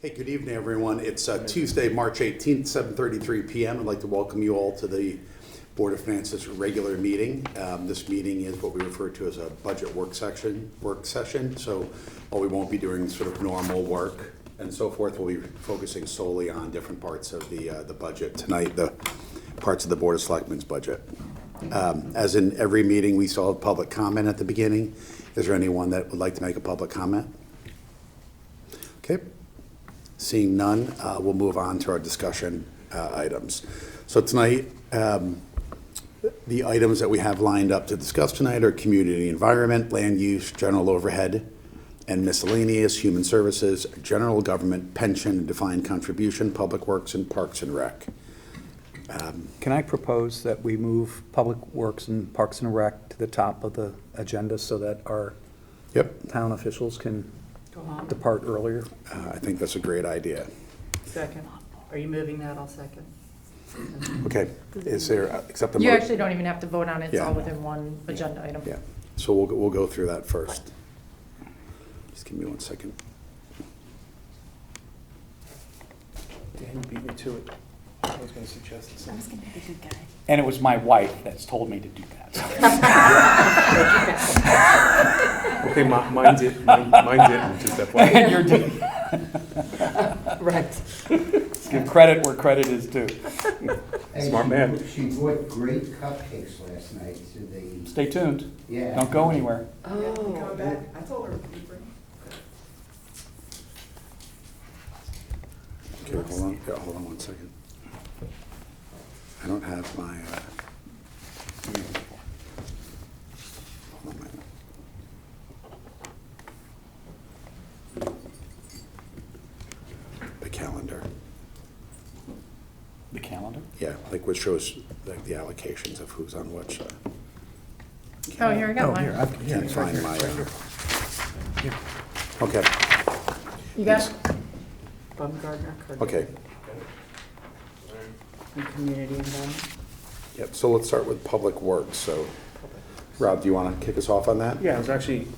Hey, good evening, everyone. It's Tuesday, March 18th, 7:33 p.m. I'd like to welcome you all to the Board of Finance's regular meeting. This meeting is what we refer to as a budget work session. So while we won't be doing sort of normal work and so forth, we'll be focusing solely on different parts of the budget tonight, the parts of the Board of Selectmen's budget. As in every meeting, we still have public comment at the beginning. Is there anyone that would like to make a public comment? Okay. Seeing none, we'll move on to our discussion items. So tonight, the items that we have lined up to discuss tonight are community environment, land use, general overhead, and miscellaneous, human services, general government, pension, defined contribution, public works, and parks and rec. Can I propose that we move Public Works and Parks and Rec to the top of the agenda so that our town officials can depart earlier? I think that's a great idea. Second. Are you moving that? I'll second. Okay, is there, except the You actually don't even have to vote on it, it's Yeah. all within one agenda item. Yeah, so we'll go through that first. Just give me 1 second. Dan beat me to it. I was going to suggest this. I was going to be the good guy. And it was my wife that's told me to do that. Okay, mine didn't, just FYI. And you're doing, Right. give credit where credit is due. Smart man. She bought great cupcakes last night to the, Stay tuned. yeah. Don't go anywhere. Oh. I told her to bring. Okay, hold on 1 second. I don't have my, hold on a minute. The calendar. The calendar? Yeah, like which shows like the allocations of who's on which. Oh, here I got mine. Can't find my, okay, You got it? Baumgartner. okay. And community environment. Yep, so let's start with Public Works. So Rob, do you want to kick us off on that? Yeah, it's actually, do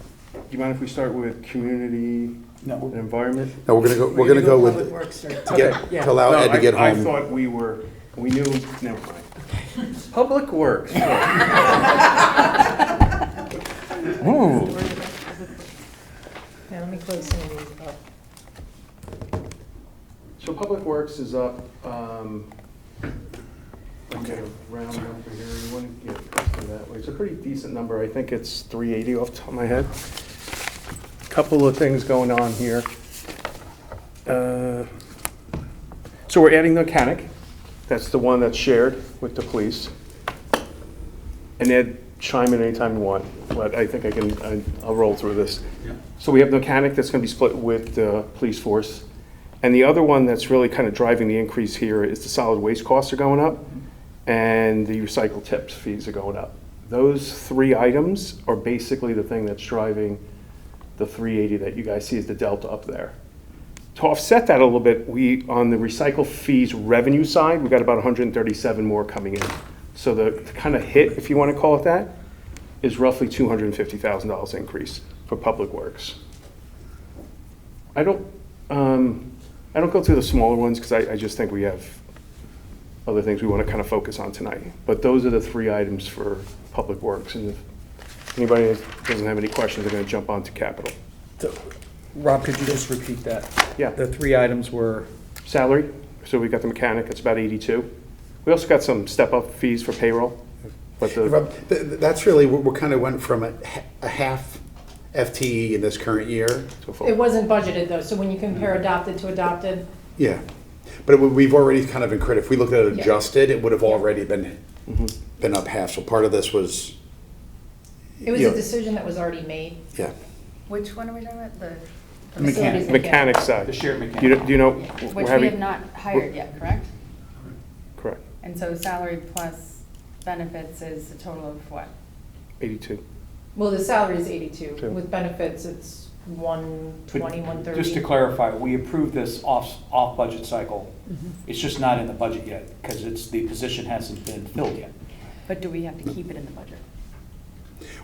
you mind if we start with community and No. environment? No, we're gonna go with, Public Works or- to get, yeah. to allow No, Ed to get I home. thought we knew, never mind. Public Works. Oh. Yeah, let me close some of these up. So Public Works is up, okay, round number here, you want to get to that way. It's a pretty decent number, I think it's 380 off the top of my head. Couple of things going on here. So we're adding the mechanic, that's the one that's shared with the police. And Ed, chime in anytime you want, but I think I'll roll through this. So we have the mechanic that's going to be split with the police force. And the other one that's really kind of driving the increase here is the solid waste costs are going up and the recycle tips fees are going up. Those three items are basically the thing that's driving the 380 that you guys see as the delta up there. To offset that a little bit, we, on the recycle fees revenue side, we got about 137 more coming in. So the kind of hit, if you want to call it that, is roughly $250,000 increase for Public Works. I don't go through the smaller ones because I just think we have other things we want to kind of focus on tonight. But those are the three items for Public Works. And if anybody doesn't have any questions, they're going to jump onto capital. So, Rob, could you just repeat that? Yeah. The three items were? Salary, so we got the mechanic, it's about 82. We also got some step-up fees for payroll. But Rob, that's really, we kind of went from a half FTE in this current year. It wasn't budgeted though, so when you compare adopted to adopted, Yeah, but we've already kind of incurred, if we looked at it Yeah. adjusted, it would have already been up half. So part of this was. it was you a know, decision that was already made. Yeah, Which one are we talking about? The Facilities mechanic side. The shared mechanic. Do you know? which we're we having- have not hired yet, correct? Correct, And so salary plus benefits is a total of what? 82. Well, the salary is 82. Sure. With benefits, it's 120, 130. Just to clarify, we approved this off-budget cycle. It's just not in the budget yet because the position hasn't been filled yet. But do we have to keep it in the budget?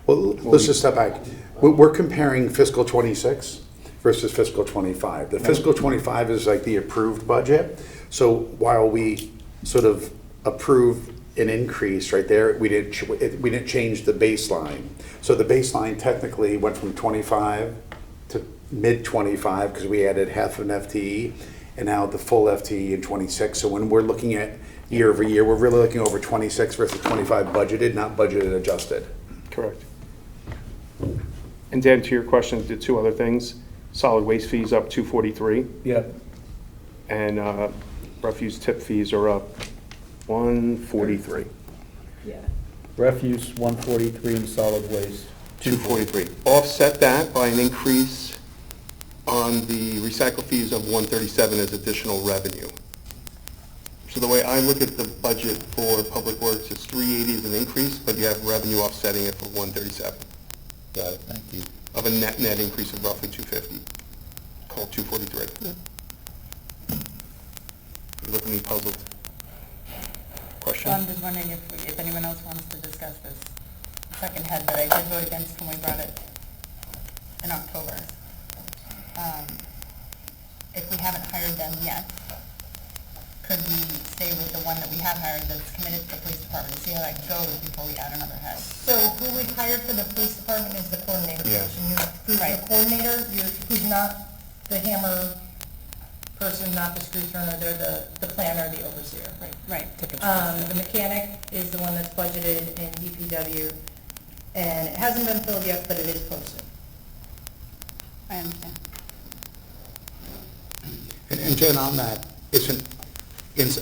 well, let's just step back. We're comparing fiscal '26 versus fiscal '25. The fiscal '25 is like the approved budget. So while we sort of approve an increase right there, we didn't change the baseline. So the baseline technically went from 25 to mid 25 because we added half an FTE, and now the full FTE in 26. So when we're looking at year over year, we're really looking over 26 versus 25 budgeted, not budgeted adjusted. Correct. And Dan, to your question, the two other things, solid waste fees up 243, Yep. and refuse tip fees are up 143. Yeah. Refuse, 143, and solid waste. 243. Offset that by an increase on the recycle fees of 137 as additional revenue. So the way I look at the budget for Public Works is 380 is an increase, but you have revenue offsetting it for 137. Got it, thank you. Of a net increase of roughly 250, called 243. You look at me puzzled. Question? So I'm just wondering if anyone else wants to discuss this second head that I did vote against when we brought it in October. If we haven't hired them yet, could we stay with the one that we have hired that's committed to the police department and see how that goes before we add another head? So who we hired for the police department is the coordinator Yeah. position. Who's Right. the coordinator, who's not the hammer person, not the screw turner, they're the planner, the overseer. Right. The mechanic is the one that's budgeted in DPW, and it hasn't been filled yet, but it is posted. I understand. And Jen, on that,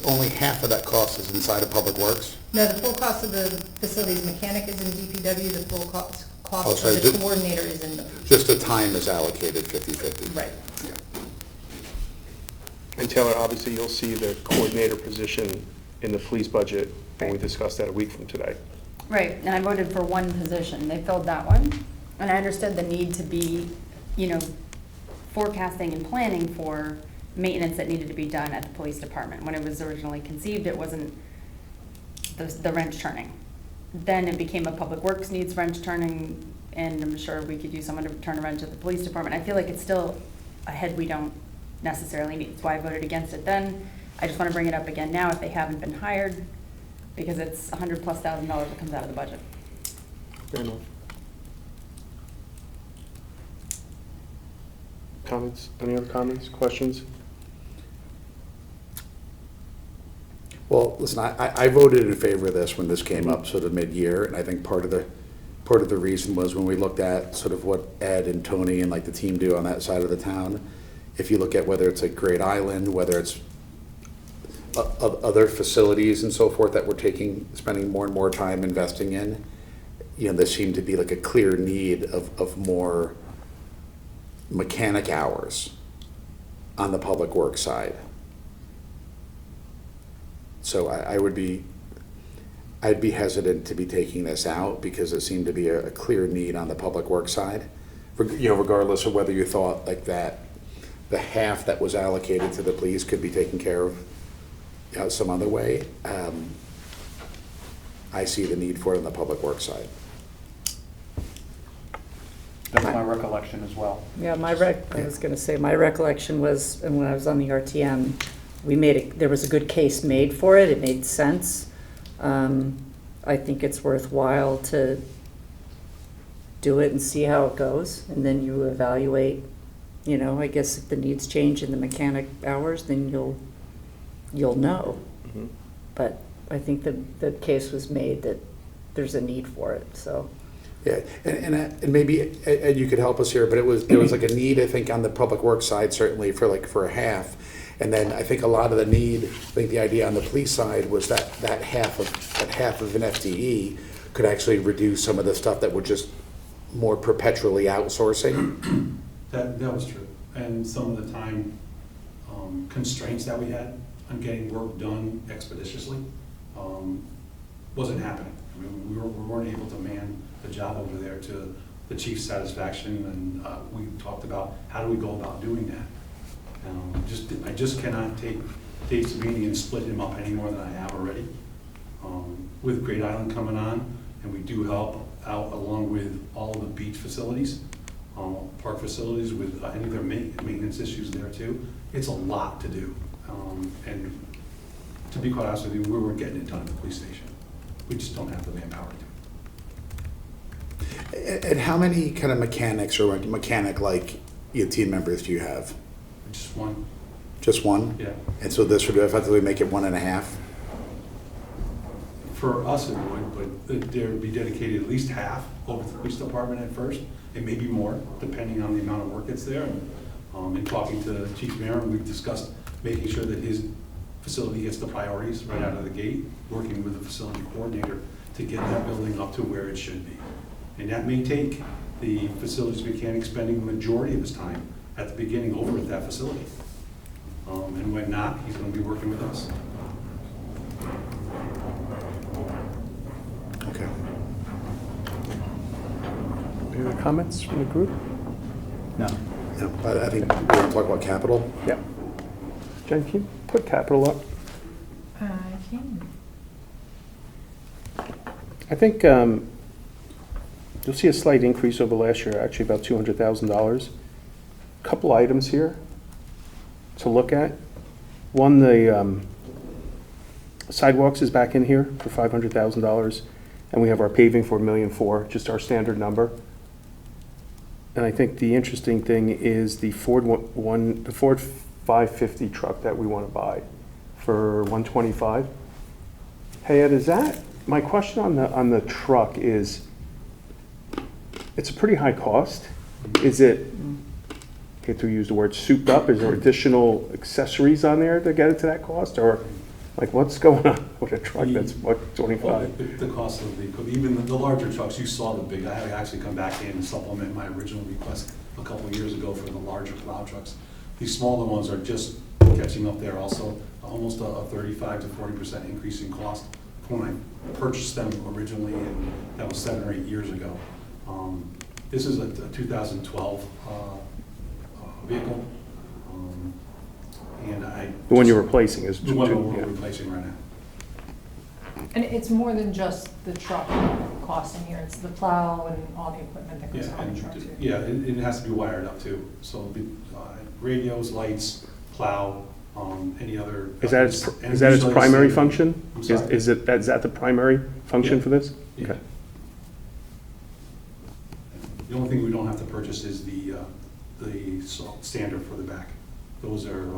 only half of that cost is inside of Public Works? No, the full cost of the facilities mechanic is in DPW, the full cost Oh, sorry, of the ju- coordinator is in the. Just the time is allocated 50/50? Right. And Taylor, obviously you'll see the coordinator position in the police budget when we discuss that a week from today. Right, and I voted for one position. They filled that one. And I understood the need to be, forecasting and planning for maintenance that needed to be done at the police department. When it was originally conceived, it wasn't the wrench turning. Then it became a public works needs wrench turning, and I'm sure we could use someone to turn a wrench at the police department. I feel like it's still a head we don't necessarily need. That's why I voted against it then. I just want to bring it up again now if they haven't been hired, because it's $100,000+ that comes out of the budget. Fair enough. Comments? Any other comments, questions? Well, listen, I voted in favor of this when this came up sort of mid-year, and I think part of the reason was when we looked at sort of what Ed and Tony and like the team do on that side of the town. If you look at whether it's like Great Island, whether it's other facilities and so forth that we're spending more and more time investing in, there seemed to be like a clear need of more mechanic hours on the public works side. So I'd be hesitant to be taking this out because it seemed to be a clear need on the public works side. Regardless of whether you thought like that, the half that was allocated to the police could be taken care of some other way. I see the need for it on the public works side. That's my recollection as well. Yeah, I was gonna say, my recollection was, and when I was on the RTM, there was a good case made for it, it made sense. I think it's worthwhile to do it and see how it goes, and then you evaluate, I guess if the needs change in the mechanic hours, then you'll know. Mhm. But I think the case was made that there's a need for it, so. Yeah, and maybe Ed, you could help us here, but it was like a need, I think, on the public works side, certainly for a half. And then I think a lot of the need, I think the idea on the police side was that half of an FTE could actually reduce some of the stuff that we're just more perpetually outsourcing. That was true. And some of the time constraints that we had on getting work done expeditiously wasn't happening. I mean, we weren't able to man the job over there to the chief's satisfaction, and we talked about how do we go about doing that. I just cannot take Dave Savini and split him up any more than I have already. With Great Island coming on, and we do help out along with all of the beach facilities, park facilities with any of their maintenance issues there too. It's a lot to do. And to be quite honest with you, we weren't getting it done at the police station. We just don't have the manpower to do it. And how many kind of mechanics or mechanic-like team members do you have? Just one, Just one? yeah. And so this would effectively make it 1.5? For us it would, but there would be dedicated at least half over to the police department at first, and maybe more, depending on the amount of work that's there. And in talking to Chief Maron, we've discussed making sure that his facility gets the priorities right out of the gate, working with the facility coordinator to get that building up to where it should be. And that may take the facilities mechanic spending the majority of his time at the beginning over at that facility. And when not, he's going to be working with us. Okay. Any other comments from the group? No. No, I think we're going to talk about capital. Yeah. Jen, can you put capital up? I can. I think you'll see a slight increase over last year, actually about $200,000. Couple items here to look at. One, the sidewalks is back in here for $500,000, and we have our paving for $1.4 million, just our standard number. And I think the interesting thing is the Ford 550 truck that we want to buy for $125. Hey Ed, is that, my question on the truck is, it's a pretty high cost. Is it, I hate to use the word souped up, is there additional accessories on there to get it to that cost? Or like what's going on with a truck that's what, 25? Well, the cost of even the larger trucks, you saw the big, I had to actually come back in and supplement my original request a couple of years ago for the larger plow trucks. These smaller ones are just catching up there also, almost a 35 to 40% increase in cost from when I purchased them originally, and that was 7 or 8 years ago. This is a 2012 vehicle, and The one you're replacing is the one two, we're yeah. replacing right now. And it's more than just the truck cost in here, it's the plow and all the equipment that goes Yeah, on the and truck too. yeah, it has to be wired up too. So the radios, lights, plow, any other. Is that its primary function? I'm sorry? Is that the primary function Yeah. for this? Yeah. Okay. The only thing we don't have to purchase is the standard for the back. Those are,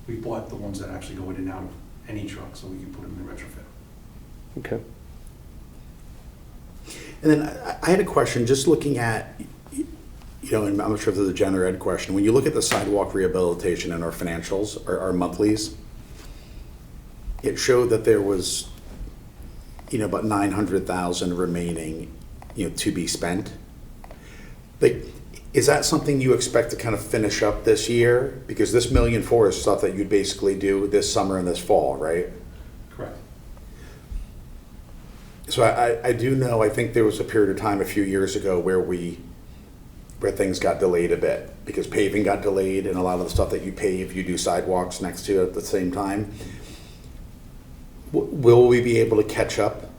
we bought the ones that actually go in and out of any truck, so we can put them in the retrofit. Okay. And then I had a question, just looking at, and I'm not sure if this is a Jen or Ed question. When you look at the sidewalk rehabilitation in our financials, our monthlies, it showed that there was, about 900,000 remaining, to be spent. Like, is that something you expect to kind of finish up this year? Because this $1.4 million is stuff that you'd basically do this summer and this fall, right? Correct. So I do know, I think there was a period of time a few years ago where things got delayed a bit because paving got delayed, and a lot of the stuff that you pave, you do sidewalks next to at the same time. Will we be able to catch up,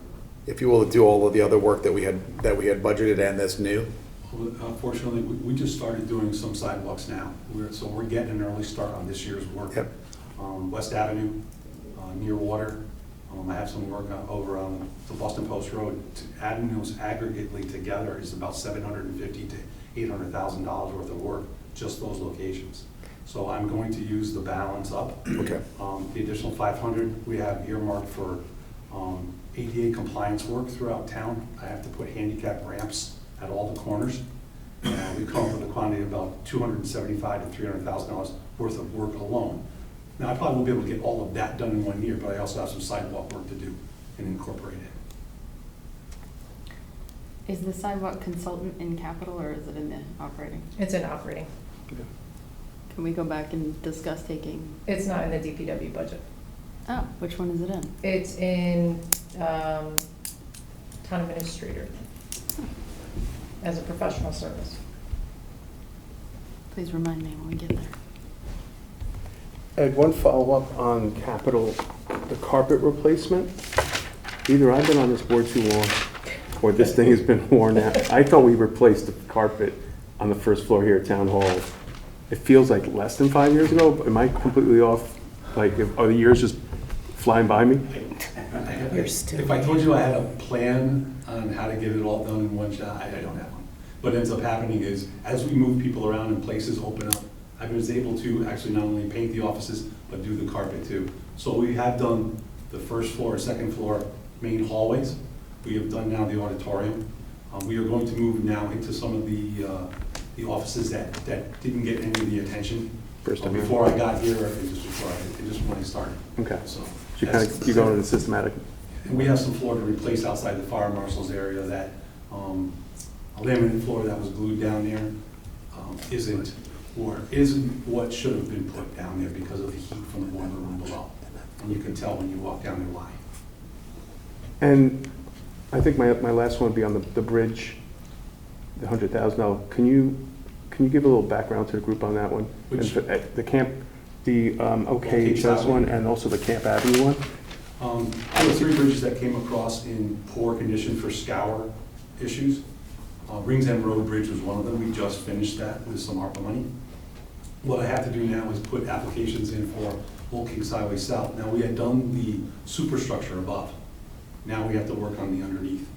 if you will, to do all of the other work that we had budgeted and that's new? Unfortunately, we just started doing some sidewalks now. So we're getting an early start on this year's work. Yep. West Avenue, near water. I have some work over on the Boston Post Road. Adding those aggregately together is about $750,000 to $800,000 worth of work, just those locations. So I'm going to use the balance up. Okay. The additional 500 we have earmarked for ADA compliance work throughout town. I have to put handicap ramps at all the corners. We've come up with a quantity of about $275,000 to $300,000 worth of work alone. Now, I probably won't be able to get all of that done in 1 year, but I also have some sidewalk work to do and incorporate it. Is the sidewalk consultant in capital or is it in the operating? It's in operating. Can we go back and discuss taking? It's not in the DPW budget. Oh, which one is it in? It's in town administrator as a professional service. Please remind me when we get there. Ed, one follow-up on capital, the carpet replacement. Either I've been on this board too long, or this thing has been worn out. I thought we replaced the carpet on the first floor here at Town Hall, it feels like less than 5 years ago. Am I completely off? Like, are the years just flying by me? You're still- If I told you I had a plan on how to get it all done in one shot, I don't have one. What ends up happening is, as we move people around and places open up, I was able to actually not only paint the offices, but do the carpet too. So we have done the first floor, second floor, main hallways. We have done now the auditorium. We are going to move now into some of the offices that didn't get any of the attention. First time. Before I got here, and just when I started. Okay. So So you go into the systematic. and we have some floor to replace outside the fire marshal's area that, a laminate floor that was glued down there, isn't what should have been put down there because of the heat from the boiler room below. And you can tell when you walk down there why. And I think my last one would be on the bridge, the $100,000. Can you give a little background to the group on that one? Which- And the camp, the OKHS one, and also the Camp Avenue one? There were 3 bridges that came across in poor condition for scour issues. Rings End Road Bridge was one of them. We just finished that with some ARPA money. What I have to do now is put applications in for Old Kings Highway South. Now, we had done the superstructure above. Now we have to work on the underneath.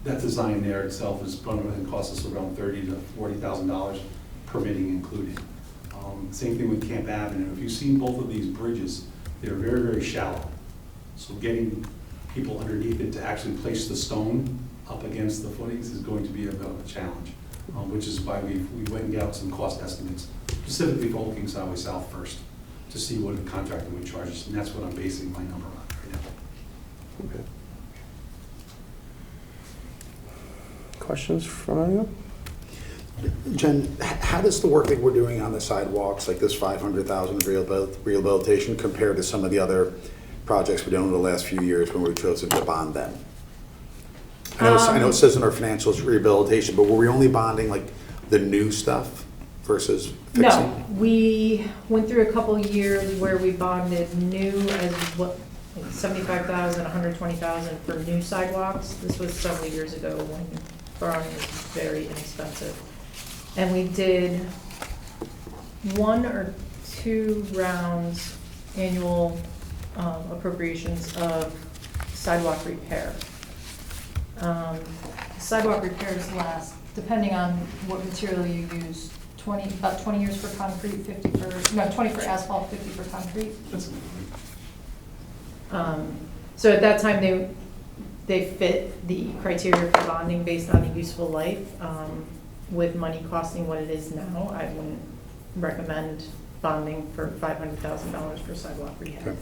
That design there itself is going to cost us around $30,000 to $40,000, permitting included. Same thing with Camp Avenue. If you've seen both of these bridges, they're very, very shallow. So getting people underneath it to actually place the stone up against the footings is going to be a bit of a challenge, which is why we went and got some cost estimates, specifically for Old Kings Highway South first, to see what a contractor would charge us, and that's what I'm basing my number on right now. Okay. Questions from anyone? Jen, how does the work that we're doing on the sidewalks, like this 500,000 rehabilitation, compare to some of the other projects we've done over the last few years when we've chosen to bond them? I know it says in our financials rehabilitation, but were we only bonding like the new stuff versus fixing? No, we went through a couple years where we bonded new as what, 75,000, 120,000 for new sidewalks. This was several years ago when borrowing was very inexpensive. And we did 1 or 2 rounds annual appropriations of sidewalk repair. Sidewalk repairs last, depending on what material you use, about 20 years for concrete, 20 for asphalt, 50 for concrete. So at that time, they fit the criteria for bonding based on the useful life. With money costing what it is now, I wouldn't recommend bonding for $500,000 for sidewalk rehab. Okay.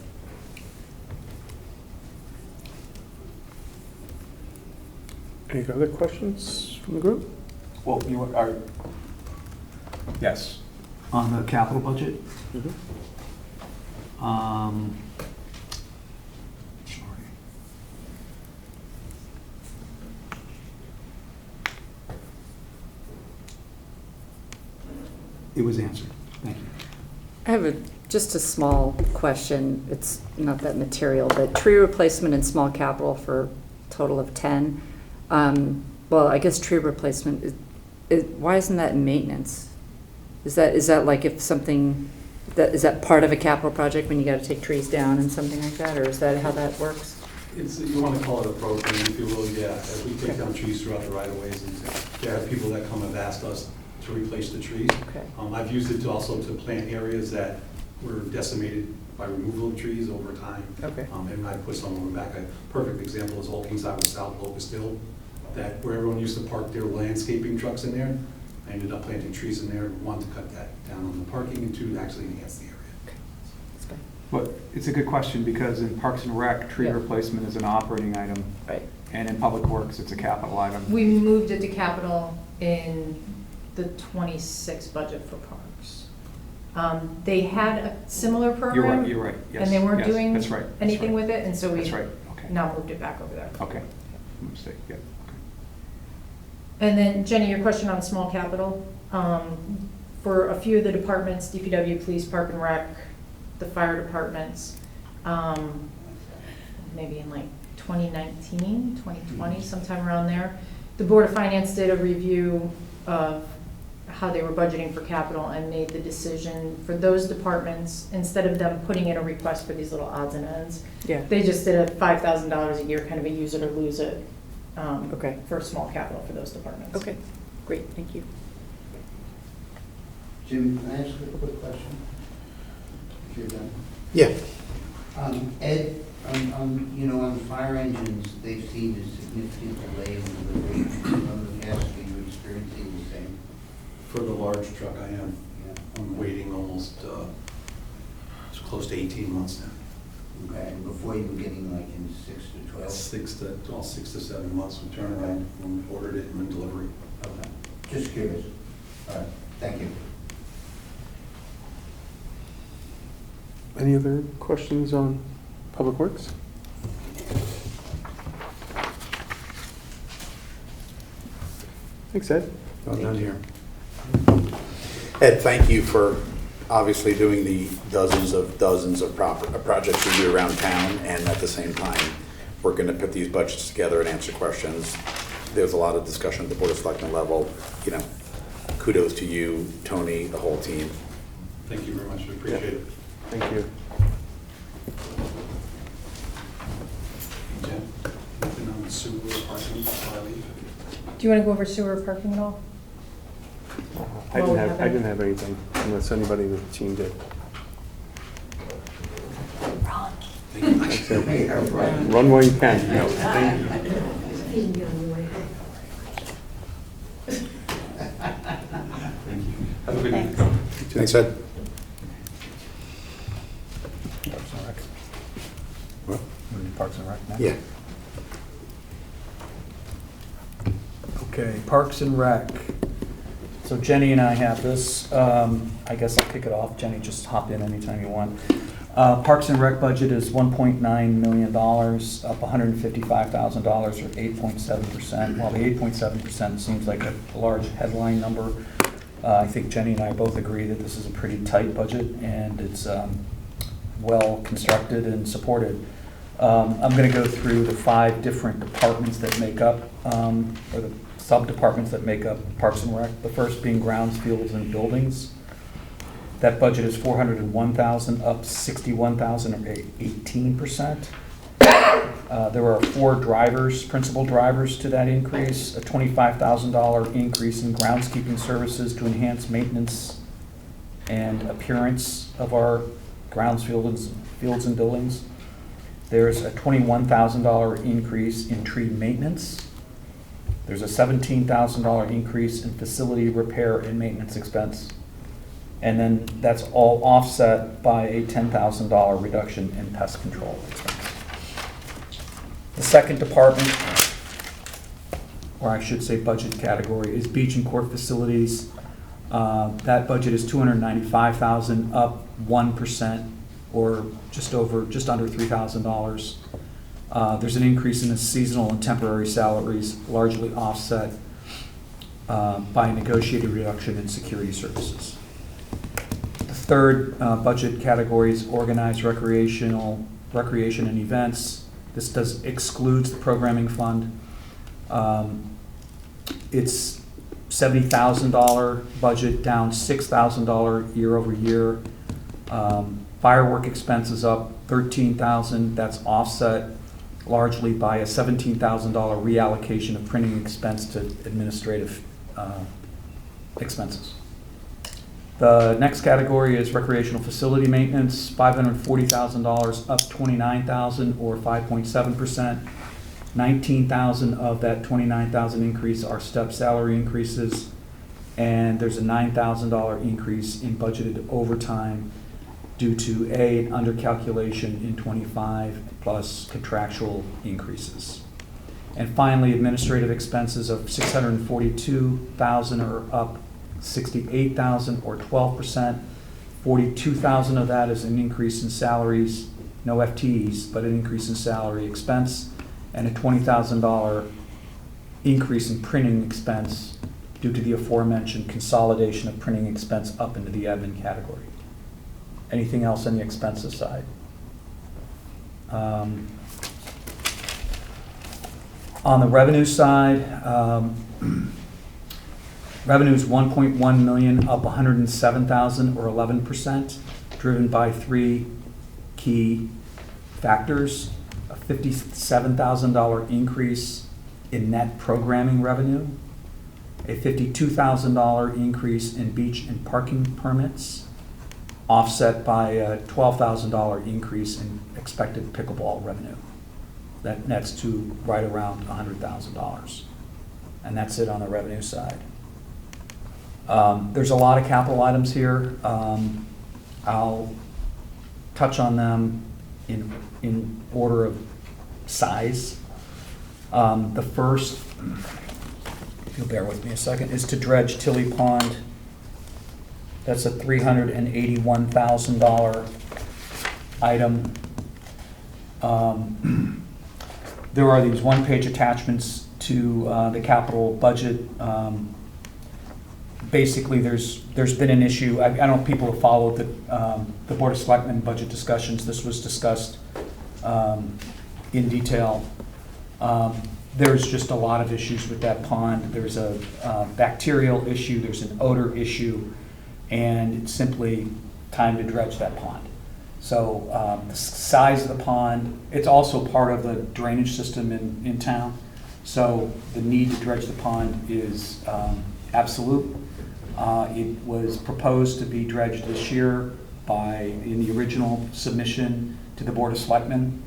Any other questions from the group? Well, you are, yes, on the capital budget. Sorry. It was answered, thank you. I have just a small question. It's not that material, but tree replacement and small capital for a total of 10. Well, I guess tree replacement, why isn't that maintenance? Is that like if something, is that part of a capital project when you got to take trees down and something like that, or is that how that works? You want to call it a program, if you will, yeah. As we take down trees throughout the right-of-ways, and there are people that come and have asked us to replace the trees. Okay. I've used it also to plant areas that were decimated by removal of trees over time. Okay. And I put some of them back. A perfect example is Old Kings Highway South, Locust Hill, that where everyone used to park their landscaping trucks in there. I ended up planting trees in there, 1, to cut that down on the parking, and 2, to actually enhance the area. That's fine. But it's a good question, because in Parks and Rec, tree Yeah. replacement is an operating item, Right. and in Public Works, it's a capital item. We moved it to capital in the 26 budget for parks. They had a similar program. You're right, yes. And they weren't yes, doing that's right, that's anything right. with it, and so we That's right, okay. now moved it back over there. Okay, mistake, yeah, okay. And then Jenny, your question on small capital, for a few of the departments, DPW, Police, Park and Rec, the fire departments, maybe in like 2019, 2020, sometime around there, the Board of Finance did a review of how they were budgeting for capital and made the decision for those departments, instead of them putting in a request for these little odds and ends, Yeah. they just did a $5,000 a year, kind of a use it or lose it, Okay. for small capital for those departments. Okay, great, thank you. Jim, can I ask you a quick question? If you're done. Yeah. Ed, on fire engines, they've seen a significant delay in delivery from the past. Are you experiencing the same? For the large truck, I am. Yeah. I'm waiting almost, it's close to 18 months now. Okay, and before you were getting like in 6 to 12? 6 to 7 months from turnaround when we ordered it and then delivery. Okay, just curious. All right, thank you. Any other questions on Public Works? Thanks, Ed. Well done here. Ed, thank you for obviously doing the dozens of projects you do around town, and at the same time, working to put these budgets together and answer questions. There's a lot of discussion at the Board of Selectmen level. Kudos to you, Tony, the whole team. Thank you very much, I appreciate it. Thank you. Jen, nothing on the sewer parking before I leave? Do you want to go over sewer parking at all? I didn't have anything, unless anybody in the team did. Thanks, Ed. Yeah, right. Run while you can. No. Have a good night. Thanks, Ed. Parks and Rec. What? We're in Parks and Rec now? Yeah. Okay, Parks and Rec. So Jenny and I have this. I guess I'll kick it off. Jenny, just hop in anytime you want. Parks and Rec budget is $1.9 million, up $155,000 or 8.7%. While the 8.7% seems like a large headline number, I think Jenny and I both agree that this is a pretty tight budget and it's well constructed and supported. I'm going to go through the 5 different departments that make up, or the sub-departments that make up Parks and Rec. The first being grounds, fields, and buildings. That budget is $401,000, up $61,000 or 18%. There are 4 drivers, principal drivers to that increase, a $25,000 increase in groundskeeping services to enhance maintenance and appearance of our grounds, fields, and buildings. There's a $21,000 increase in tree maintenance. There's a $17,000 increase in facility repair and maintenance expense. And then that's all offset by a $10,000 reduction in pest control expense. The second department, or I should say budget category, is beach and court facilities. That budget is $295,000, up 1%, or just under $3,000. There's an increase in the seasonal and temporary salaries, largely offset by a negotiated reduction in security services. The third budget category is organized recreation and events. This excludes the programming fund. It's $70,000 budget, down $6,000 year over year. Firework expenses up $13,000. That's offset largely by a $17,000 reallocation of printing expense to administrative expenses. The next category is recreational facility maintenance, $540,000, up $29,000 or 5.7%. $19,000 of that $29,000 increase are step salary increases, and there's a $9,000 increase in budgeted overtime due to an undercalculation in '25 plus contractual increases. And finally, administrative expenses of $642,000 are up $68,000 or 12%. $42,000 of that is an increase in salaries, no FTEs, but an increase in salary expense, and a $20,000 increase in printing expense due to the aforementioned consolidation of printing expense up into the admin category. Anything else on the expenses side? On the revenue side, revenue is 1.1 million, up 107,000 or 11%, driven by three key factors: a $57,000 increase in net programming revenue, a $52,000 increase in beach and parking permits, offset by a $12,000 increase in expected pickleball revenue. That nets to right around $100,000. And that's it on the revenue side. There's a lot of capital items here. I'll touch on them in order of size. The first, if you'll bear with me a second, is to dredge Tilly Pond. That's a $381,000 item. There are these one-page attachments to the capital budget. Basically, there's been an issue. I don't know if people have followed the Board of Selectmen budget discussions. This was discussed in detail. There's just a lot of issues with that pond. There's a bacterial issue, there's an odor issue, and it's simply time to dredge that pond. So the size of the pond, it's also part of the drainage system in town. So the need to dredge the pond is absolute. It was proposed to be dredged this year in the original submission to the Board of Selectmen,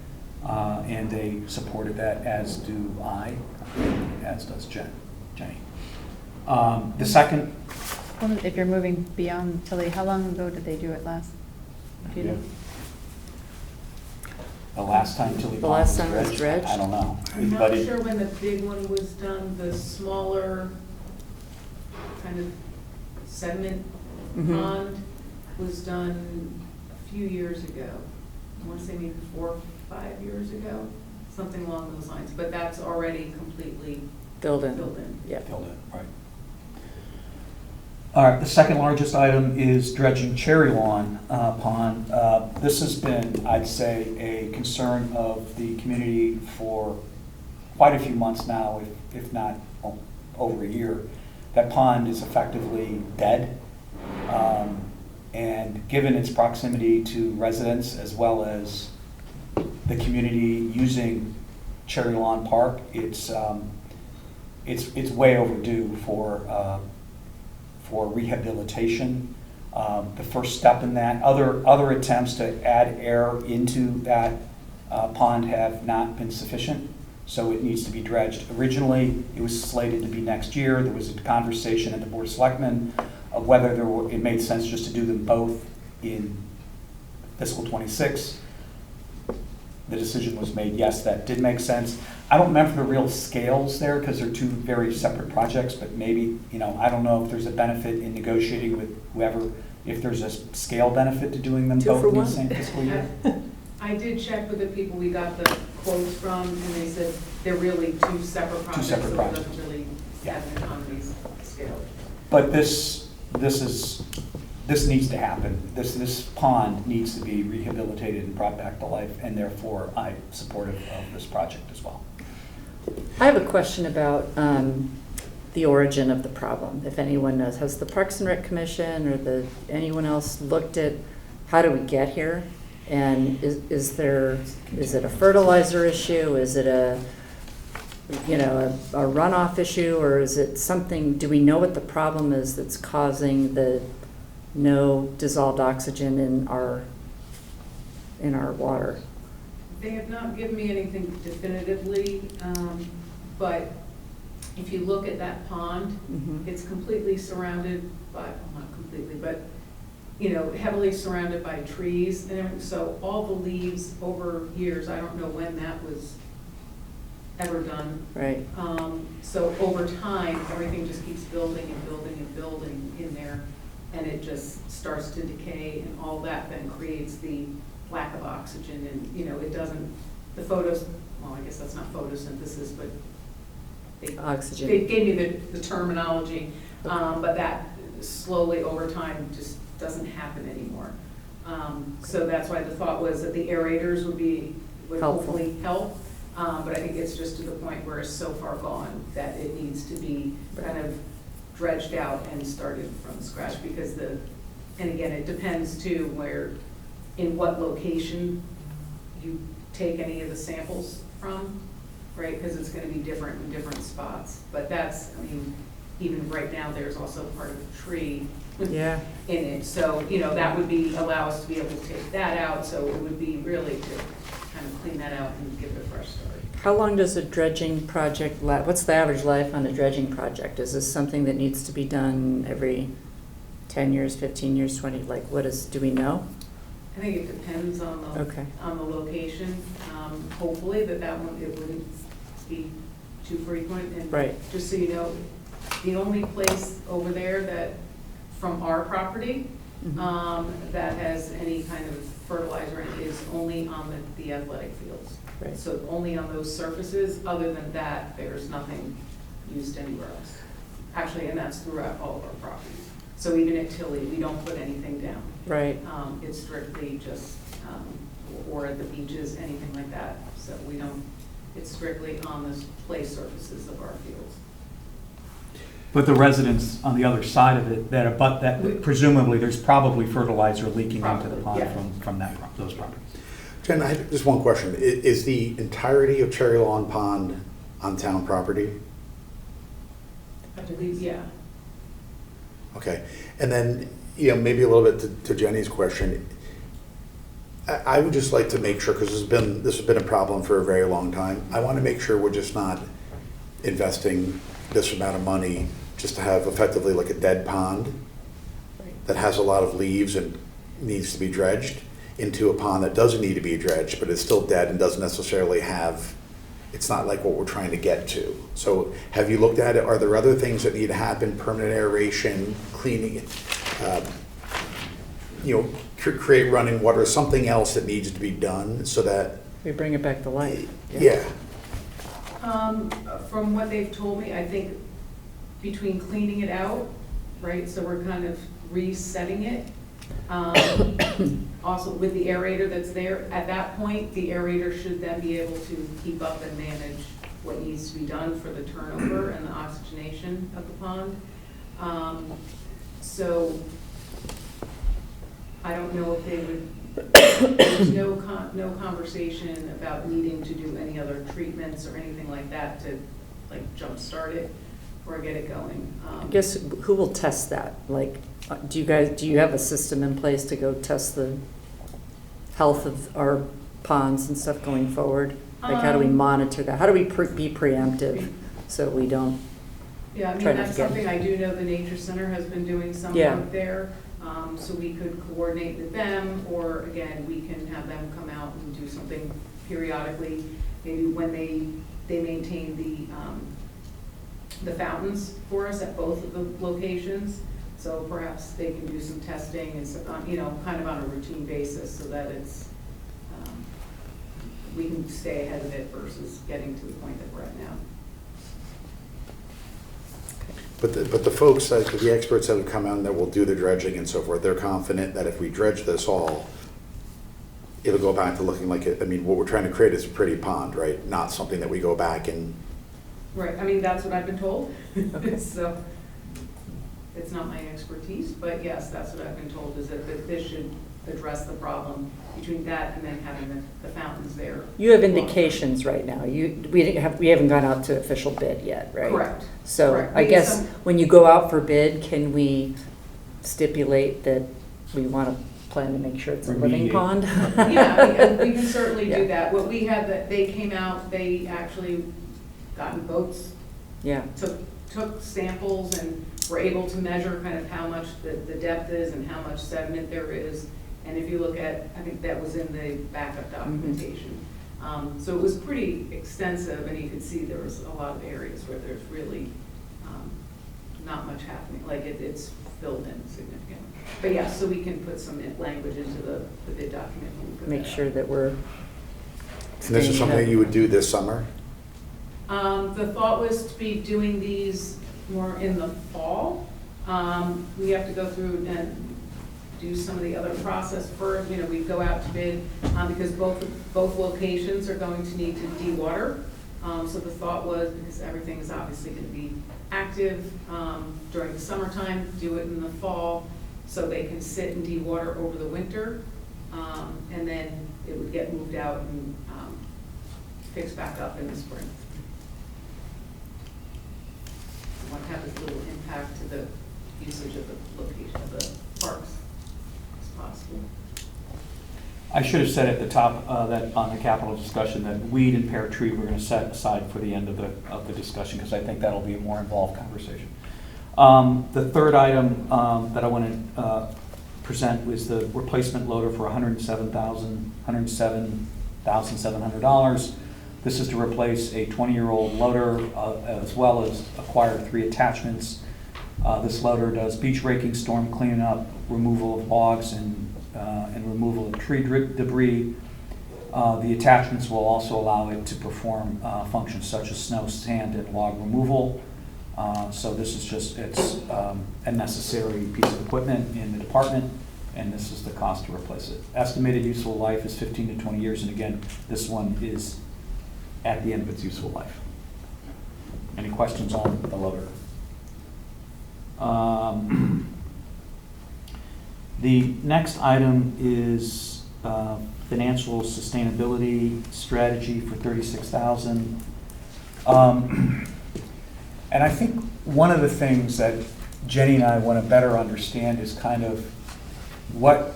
and they supported that, as do I, as does Jenny. The second. Well, if you're moving beyond Tilly, how long ago did they do it last? Do you know? The last time Tilly The Pond last was time it was dredged? I don't know. I'm not But it- sure when the big one was done, the smaller kind of sediment Mhm. pond was done a few years ago. I want to say maybe 4 or 5 years ago, something along those lines, but that's already completely Filled in. filled in. Yeah. Filled in, right. All right, the second largest item is dredging Cherry Lawn Pond. This has been, I'd say, a concern of the community for quite a few months now, if not over a year. That pond is effectively dead. And given its proximity to residents as well as the community using Cherry Lawn Park, it's way overdue for rehabilitation. The first step in that, other attempts to add air into that pond have not been sufficient, so it needs to be dredged. Originally, it was slated to be next year. There was a conversation at the Board of Selectmen of whether it made sense just to do them both in fiscal '26. The decision was made, yes, that did make sense. I don't remember the real scales there because they're two very separate projects, but maybe, I don't know if there's a benefit in negotiating with whoever, if there's a scale benefit to doing them Two both for in the one. same fiscal year. I did check with the people we got the quotes from, and they said they're really two separate projects. separate So projects. it doesn't really have an economies scale. But this needs to happen. This pond needs to be rehabilitated and brought back to life, and therefore I'm supportive of this project as well. I have a question about the origin of the problem, if anyone knows. Has the Parks and Rec Commission or anyone else looked at how do we get here? And is it a fertilizer issue? Is it a runoff issue, or is it something, do we know what the problem is that's causing the no dissolved oxygen in our water? They have not given me anything definitively, but if you look at that pond, Mhm. it's completely surrounded by, well, not completely, but, heavily surrounded by trees and everything. So all the leaves over years, I don't know when that was ever done. Right. So over time, everything just keeps building and building and building in there, and it just starts to decay, and all that then creates the lack of oxygen, and, it doesn't, I guess that's not photosynthesis, but Oxygen. they gave me the terminology, but that slowly over time just doesn't happen anymore. So that's why the thought was that the aerators would Helpful. hopefully help. But I think it's just to the point where it's so far gone that it needs to be kind of dredged out and started from scratch, because and again, it depends too in what location you take any of the samples from, right? Because it's gonna be different in different spots. But that's, I mean, even right now, there's also part of a tree Yeah. in it. So, that would allow us to be able to take that out, so it would be really to kind of clean that out and give it a fresh start. How long does a dredging project last? What's the average life on a dredging project? Is this something that needs to be done every 10 years, 15 years, 20? Like, do we know? I think it depends on the location. Hopefully it wouldn't be too frequent. And Right. just so you know, the only place over there that, from our property, that has any kind of fertilizer in it is only on the athletic fields. Right. So only on those surfaces. Other than that, there's nothing used anywhere else. Actually, and that's throughout all of our properties. So even at Tilly, we don't put anything down. Right. It's strictly just, or at the beaches, anything like that. So we don't, it's strictly on the play surfaces of our fields. But the residents on the other side of it that presumably there's probably fertilizer leaking into the Probably, pond yeah. from those properties. Jen, I have just one question. Is the entirety of Cherry Lawn Pond on town property? I believe, yeah. Okay. And then, maybe a little bit to Jenny's question. I would just like to make sure, because this has been a problem for a very long time. I want to make sure we're just not investing this amount of money just to have effectively like a dead pond that has a lot of leaves and needs to be dredged into a pond that doesn't need to be dredged, but is still dead and doesn't necessarily have, it's not like what we're trying to get to. So have you looked at it? Are there other things that need to happen? Permanent aeration, cleaning, create running water, something else that needs to be done so that. We bring it back to life. Yeah. From what they've told me, I think between cleaning it out, right, so we're kind of resetting it. Also with the aerator that's there, at that point, the aerator should then be able to keep up and manage what needs to be done for the turnover and the oxygenation of the pond. So I don't know if they would, there's no conversation about needing to do any other treatments or anything like that to like jumpstart it or get it going. I guess who will test that? Like, do you have a system in place to go test the health of our ponds and stuff going forward? Like, how do we monitor that? How do we be preemptive so we don't? Yeah, I mean, try to that's forget? something I do know the Nature Center has been doing some Yeah. work there. So we could coordinate with them, or again, we can have them come out and do something periodically. Maybe when they maintain the fountains for us at both of the locations. So perhaps they can do some testing and, kind of on a routine basis so that it's, we can stay ahead of it versus getting to the point that we're at now. But the folks, the experts that have come out that will do the dredging and so forth, they're confident that if we dredge this all, it'll go back to looking like it. I mean, what we're trying to create is a pretty pond, right? Not something that we go back and. Right, I mean, that's what I've been told. Okay. So it's not my expertise, but yes, that's what I've been told, is that this should address the problem between that and then having the fountains there. You have indications right now. We haven't gone out to official bid yet, right? Correct. So Correct. I guess when you go out for bid, can we stipulate that we want to plan to make sure it's a living Remediate. pond? Yeah, we can certainly Yeah. do that. What we had, that they came out, they actually got in boats, Yeah, took samples and were able to measure kind of how much the depth is and how much sediment there is. And if you look at, I think that was in the backup documentation. So it was pretty extensive, and you could see there was a lot of areas where there's really not much happening, like it's filled in significantly. But yeah, so we can put some language into the bid document. when we put make that sure out. that we're. And this is something that you would do this summer? The thought was to be doing these more in the fall. We have to go through and do some of the other process first. You know, we go out to bid, because both locations are going to need to de-water. So the thought was, because everything is obviously going to be active during the summertime, do it in the fall so they can sit and de-water over the winter. And then it would get moved out and fixed back up in the spring. We want to have as little impact to the usage of the location of the parks as possible. I should have said at the top that on the capital discussion that weed and pear tree we're going to set aside for the end of the discussion, because I think that'll be a more involved conversation. The third item that I want to present was the replacement loader for $107,700. This is to replace a 20-year-old loader as well as acquire 3 attachments. This loader does beach raking, storm cleanup, removal of logs, and removal of tree debris. The attachments will also allow it to perform functions such as snow, sand, and log removal. So this is just, it's a necessary piece of equipment in the department, and this is the cost to replace it. Estimated useful life is 15 to 20 years, and again, this one is at the end of its useful life. Any questions on the loader? The next item is financial sustainability strategy for $36,000. And I think one of the things that Jenny and I want to better understand is kind of what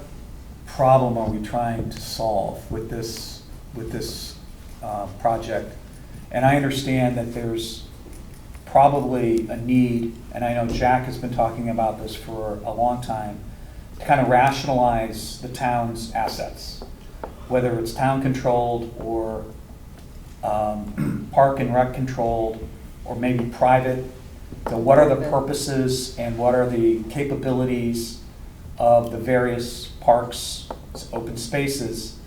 problem are we trying to solve with this project. And I understand that there's probably a need, and I know Jack has been talking about this for a long time, to kind of rationalize the town's assets, whether it's town-controlled or park and rec controlled, or maybe private. So what are the purposes and what are the capabilities of the various parks, open spaces?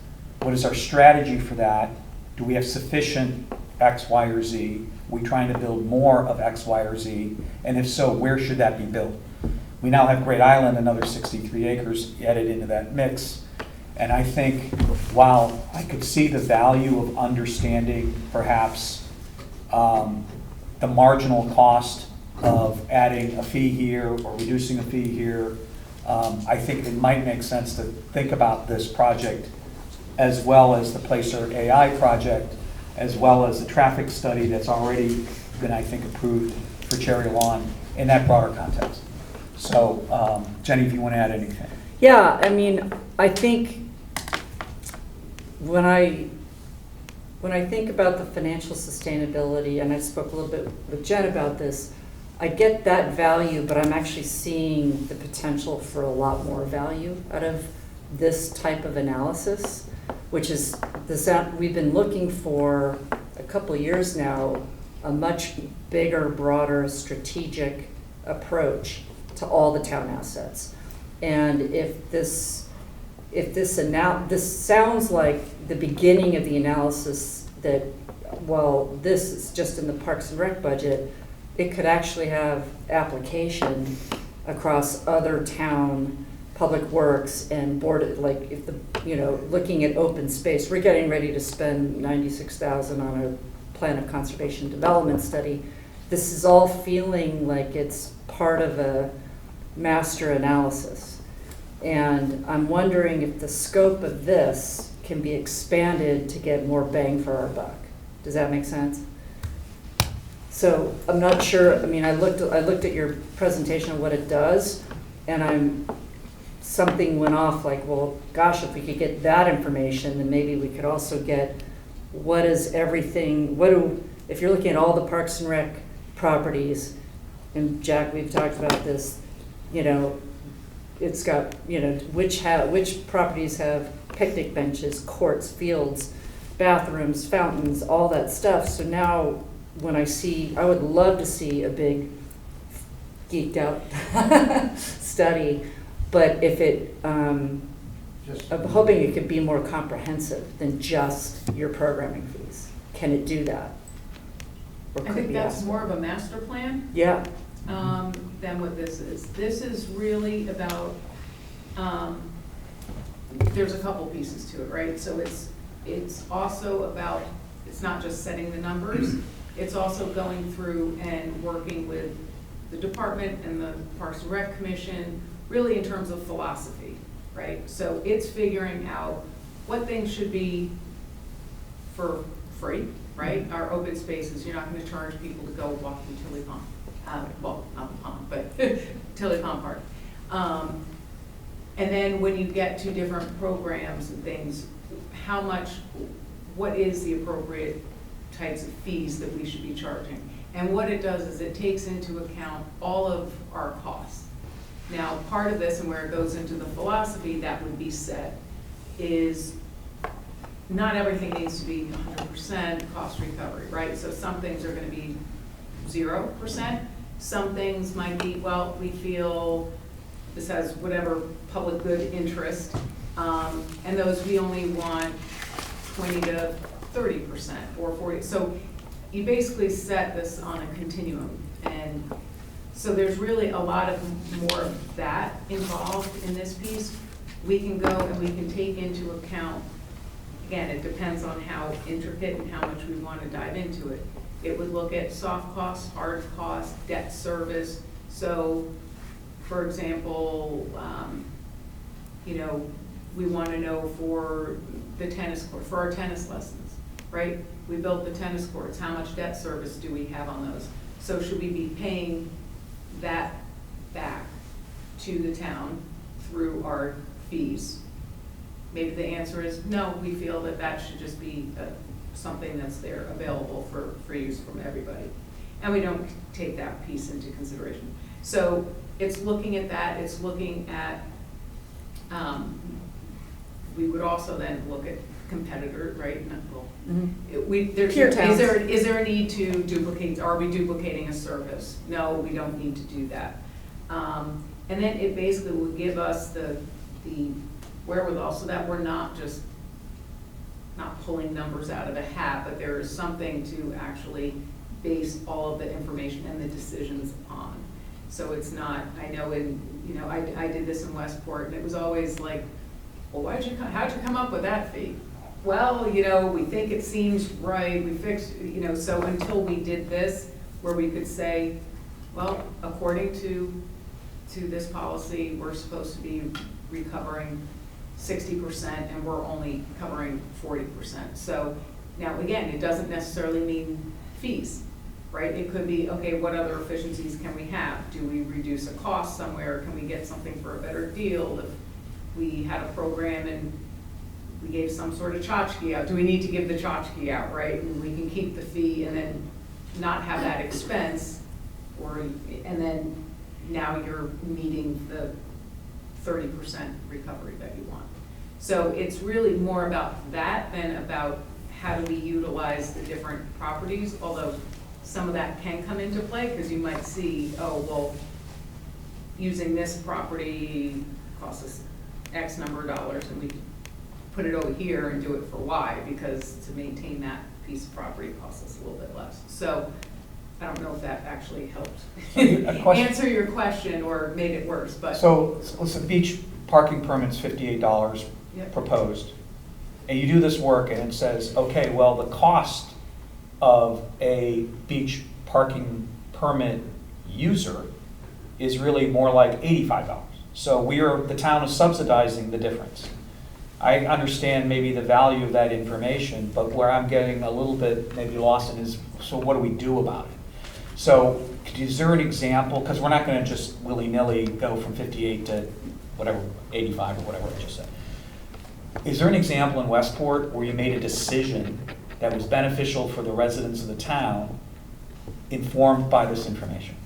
What is our strategy for that? Do we have sufficient X, Y, or Z? Are we trying to build more of X, Y, or Z? And if so, where should that be built? We now have Great Island, another 63 acres added into that mix. And I think while I could see the value of understanding perhaps the marginal cost of adding a fee here or reducing a fee here, I think it might make sense to think about this project as well as the Placer AI project, as well as the traffic study that's already been, I think, approved for Cherry Lawn in that broader context. So, Jenny, if you want to add anything. Yeah, I mean, I think when I think about the financial sustainability, and I spoke a little bit with Jen about this, I get that value, but I'm actually seeing the potential for a lot more value out of this type of analysis, which is we've been looking for a couple of years now, a much bigger, broader, strategic approach to all the town assets. And if this sounds like the beginning of the analysis that, well, this is just in the Parks and Rec budget, it could actually have application across other town public works and board, like if looking at open space, we're getting ready to spend $96,000 on a plan of conservation development study. This is all feeling like it's part of a master analysis. And I'm wondering if the scope of this can be expanded to get more bang for our buck. Does that make sense? So I'm not sure, I mean, I looked at your presentation of what it does, and something went off like, well, gosh, if we could get that information, then maybe we could also get if you're looking at all the Parks and Rec properties, and Jack, we've talked about this, it's got, which properties have picnic benches, courts, fields, bathrooms, fountains, all that stuff. So now when I would love to see a big geeked out study, but I'm hoping it could be more comprehensive than just your programming fees. Can it do that? Or I could think be that's asked more for? of a master plan Yeah. than what this is. This is really about there's a couple pieces to it, right? So it's also about, it's not just setting the numbers, it's also going through and working with the department and the Parks and Rec Commission, really in terms of philosophy, right? So it's figuring out what things should be for free, right? Our open spaces, you're not gonna charge people to go walk through Tilly Pond. Well, not the pond, but Tilly Pond Park. And then when you get to different programs and things, how much, what is the appropriate types of fees that we should be charging? And what it does is it takes into account all of our costs. Now, part of this, and where it goes into the philosophy that would be set, is not everything needs to be 100% cost recovery, right? So some things are gonna be 0%. Some things might be, well, we feel this has whatever public good interest, and those we only want 20 to 30% or 40. So you basically set this on a continuum, and so there's really a lot of more of that involved in this piece. We can go and we can take into account, again, it depends on how intricate and how much we want to dive into it. It would look at soft costs, hard costs, debt service. So, for example, you know, we want to know for the tennis court, for our tennis lessons, right? We built the tennis courts. How much debt service do we have on those? So should we be paying that back to the town through our fees? Maybe the answer is no, we feel that that should just be something that's there available for use from everybody. And we don't take that piece into consideration. So it's looking at that, it's looking at, we would also then look at competitor, right? Well, there's, Peer is towns. there a need to duplicate, are we duplicating a service? No, we don't need to do that. And then it basically will give us the wherewithal so that we're not just not pulling numbers out of a hat, but there is something to actually base all of the information and the decisions on. So it's not, I know I did this in Westport, and it was always like, well, how'd you come up with that fee? Well, we think it seems right, we fixed, so until we did this, where we could say, well, according to this policy, we're supposed to be recovering 60% and we're only covering 40%. So now again, it doesn't necessarily mean fees, right? It could be, okay, what other efficiencies can we have? Do we reduce a cost somewhere? Can we get something for a better deal? If we had a program and we gave some sort of tchotchke out, do we need to give the tchotchke out, right? And we can keep the fee and then not have that expense, and then now you're meeting the 30% recovery that you want. So it's really more about that than about how do we utilize the different properties, although some of that can come into play, because you might see, oh, well, using this property costs us X number of dollars, and we put it over here and do it for Y, because to maintain that piece of property costs us a little bit less. So I don't know if that actually helped answer your question or made it worse, but. So listen, beach parking permit's $58 Yep. proposed. And you do this work and it says, okay, well, the cost of a beach parking permit user is really more like $85. So the town is subsidizing the difference. I understand maybe the value of that information, but where I'm getting a little bit maybe lost in is, so what do we do about it? So is there an example, because we're not going to just willy-nilly go from 58 to whatever, 85 or whatever I just said. Is there an example in Westport where you made a decision that was beneficial for the residents of the town, informed by this information?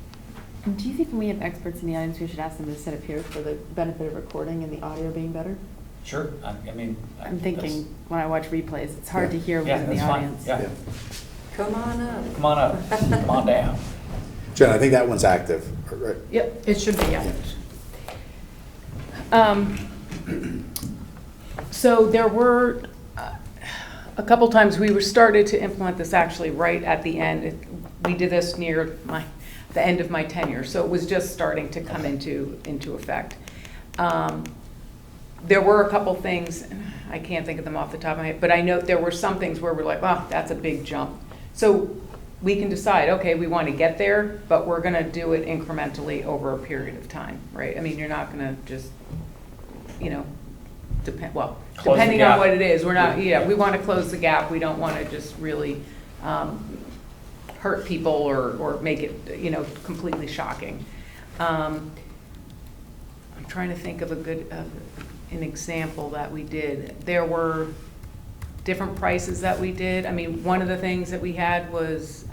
And do you think when we have experts in the audience, we should ask them to sit up here for the benefit of recording and the audio being better? Sure. I mean, I'm thinking when I watch replays, it's hard to hear who's yeah, in the that's fine. audience. Yeah. Come on up. Come on up. Come on down. Jen, I think that one's active, right? Yep, it should be, yeah. So there were a couple times we were started to implement this actually right at the end. We did this near the end of my tenure, so it was just starting to come into effect. There were a couple things, I can't think of them off the top of my head, but I know there were some things where we're like, oh, that's a big jump. So we can decide, okay, we want to get there, but we're going to do it incrementally over a period of time, right? I mean, you're not going to just, you know, Close the depending on gap. what it is, we're not, we want to close the gap. We don't want to just really hurt people or make it, you know, completely shocking. I'm trying to think of an example that we did. There were different prices that we did. I mean, one of the things that we had was,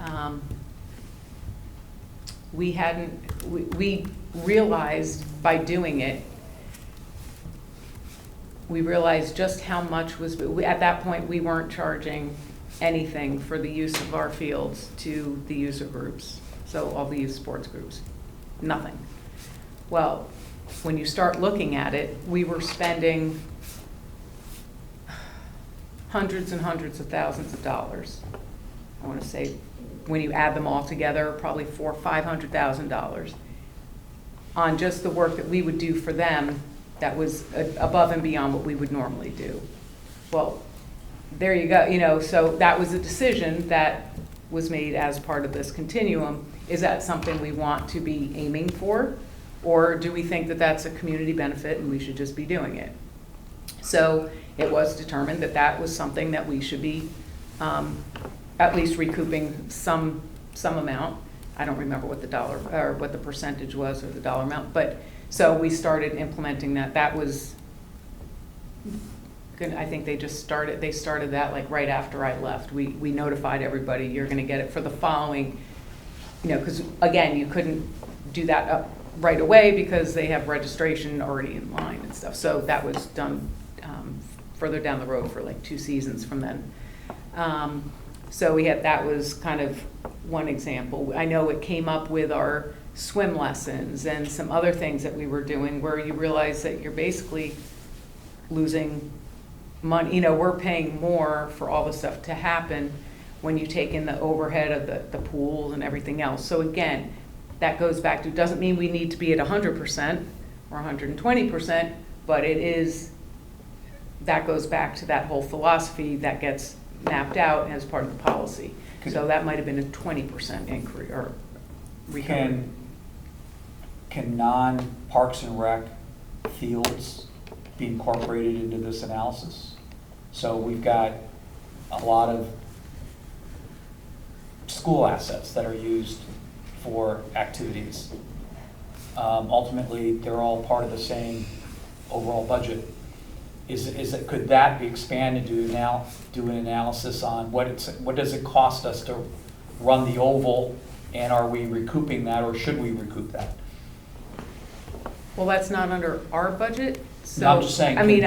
we realized by doing it, we realized just how much at that point, we weren't charging anything for the use of our fields to the user groups, so all the youth sports groups, nothing. Well, when you start looking at it, we were spending hundreds and hundreds of thousands of dollars. I want to say, when you add them all together, probably $400,000 or $500,000 on just the work that we would do for them that was above and beyond what we would normally do. Well, there you go, you know, so that was a decision that was made as part of this continuum. Is that something we want to be aiming for? Or do we think that that's a community benefit and we should just be doing it? So it was determined that that was something that we should be at least recouping some amount. I don't remember what the dollar, or what the percentage was, or the dollar amount, but so we started implementing that. That was good. I think they started that like right after I left. We notified everybody, you're gonna get it for the following, you know, because again, you couldn't do that up right away because they have registration already in line and stuff. So that was done further down the road for like 2 seasons from then. So that was kind of one example. I know it came up with our swim lessons and some other things that we were doing where you realize that you're basically losing money. You know, we're paying more for all the stuff to happen when you take in the overhead of the pool and everything else. So again, that goes back to, doesn't mean we need to be at 100% or 120%, but that goes back to that whole philosophy that gets mapped out as part of the policy. So that might have been a 20% increase or recovery. Can non-Parks and Rec fields be incorporated into this analysis? So we've got a lot of school assets that are used for activities. Ultimately, they're all part of the same overall budget. Could that be expanded to now do an analysis on what does it cost us to run the oval, and are we recouping that, or should we recoup that? Well, that's not under our budget, so. No, I'm just saying, I mean,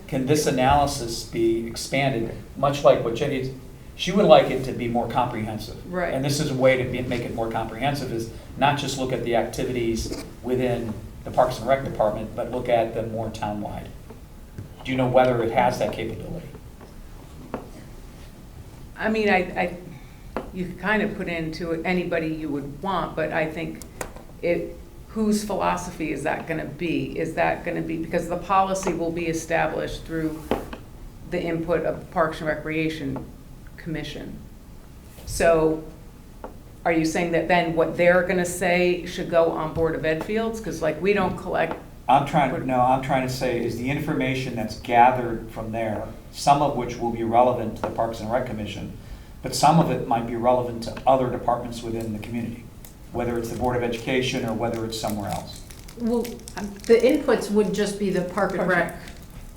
can this analysis be expanded, much like what Jenny, she would like it to be more comprehensive. Right. And this is a way to make it more comprehensive, is not just look at the activities within the Parks and Rec department, but look at them more townwide. Do you know whether it has that capability? I mean, you could kind of put into it anybody you would want, but I think whose philosophy is that going to be? Is that going to be, because the policy will be established through the input of Parks and Recreation Commission. So are you saying that then what they're going to say should go on Board of Ed fields? Because like we don't collect. I'm trying to say is the information that's gathered from there, some of which will be relevant to the Parks and Rec Commission, but some of it might be relevant to other departments within the community, whether it's the Board of Education or whether it's somewhere else. Well, the inputs would just be the Park and Rec.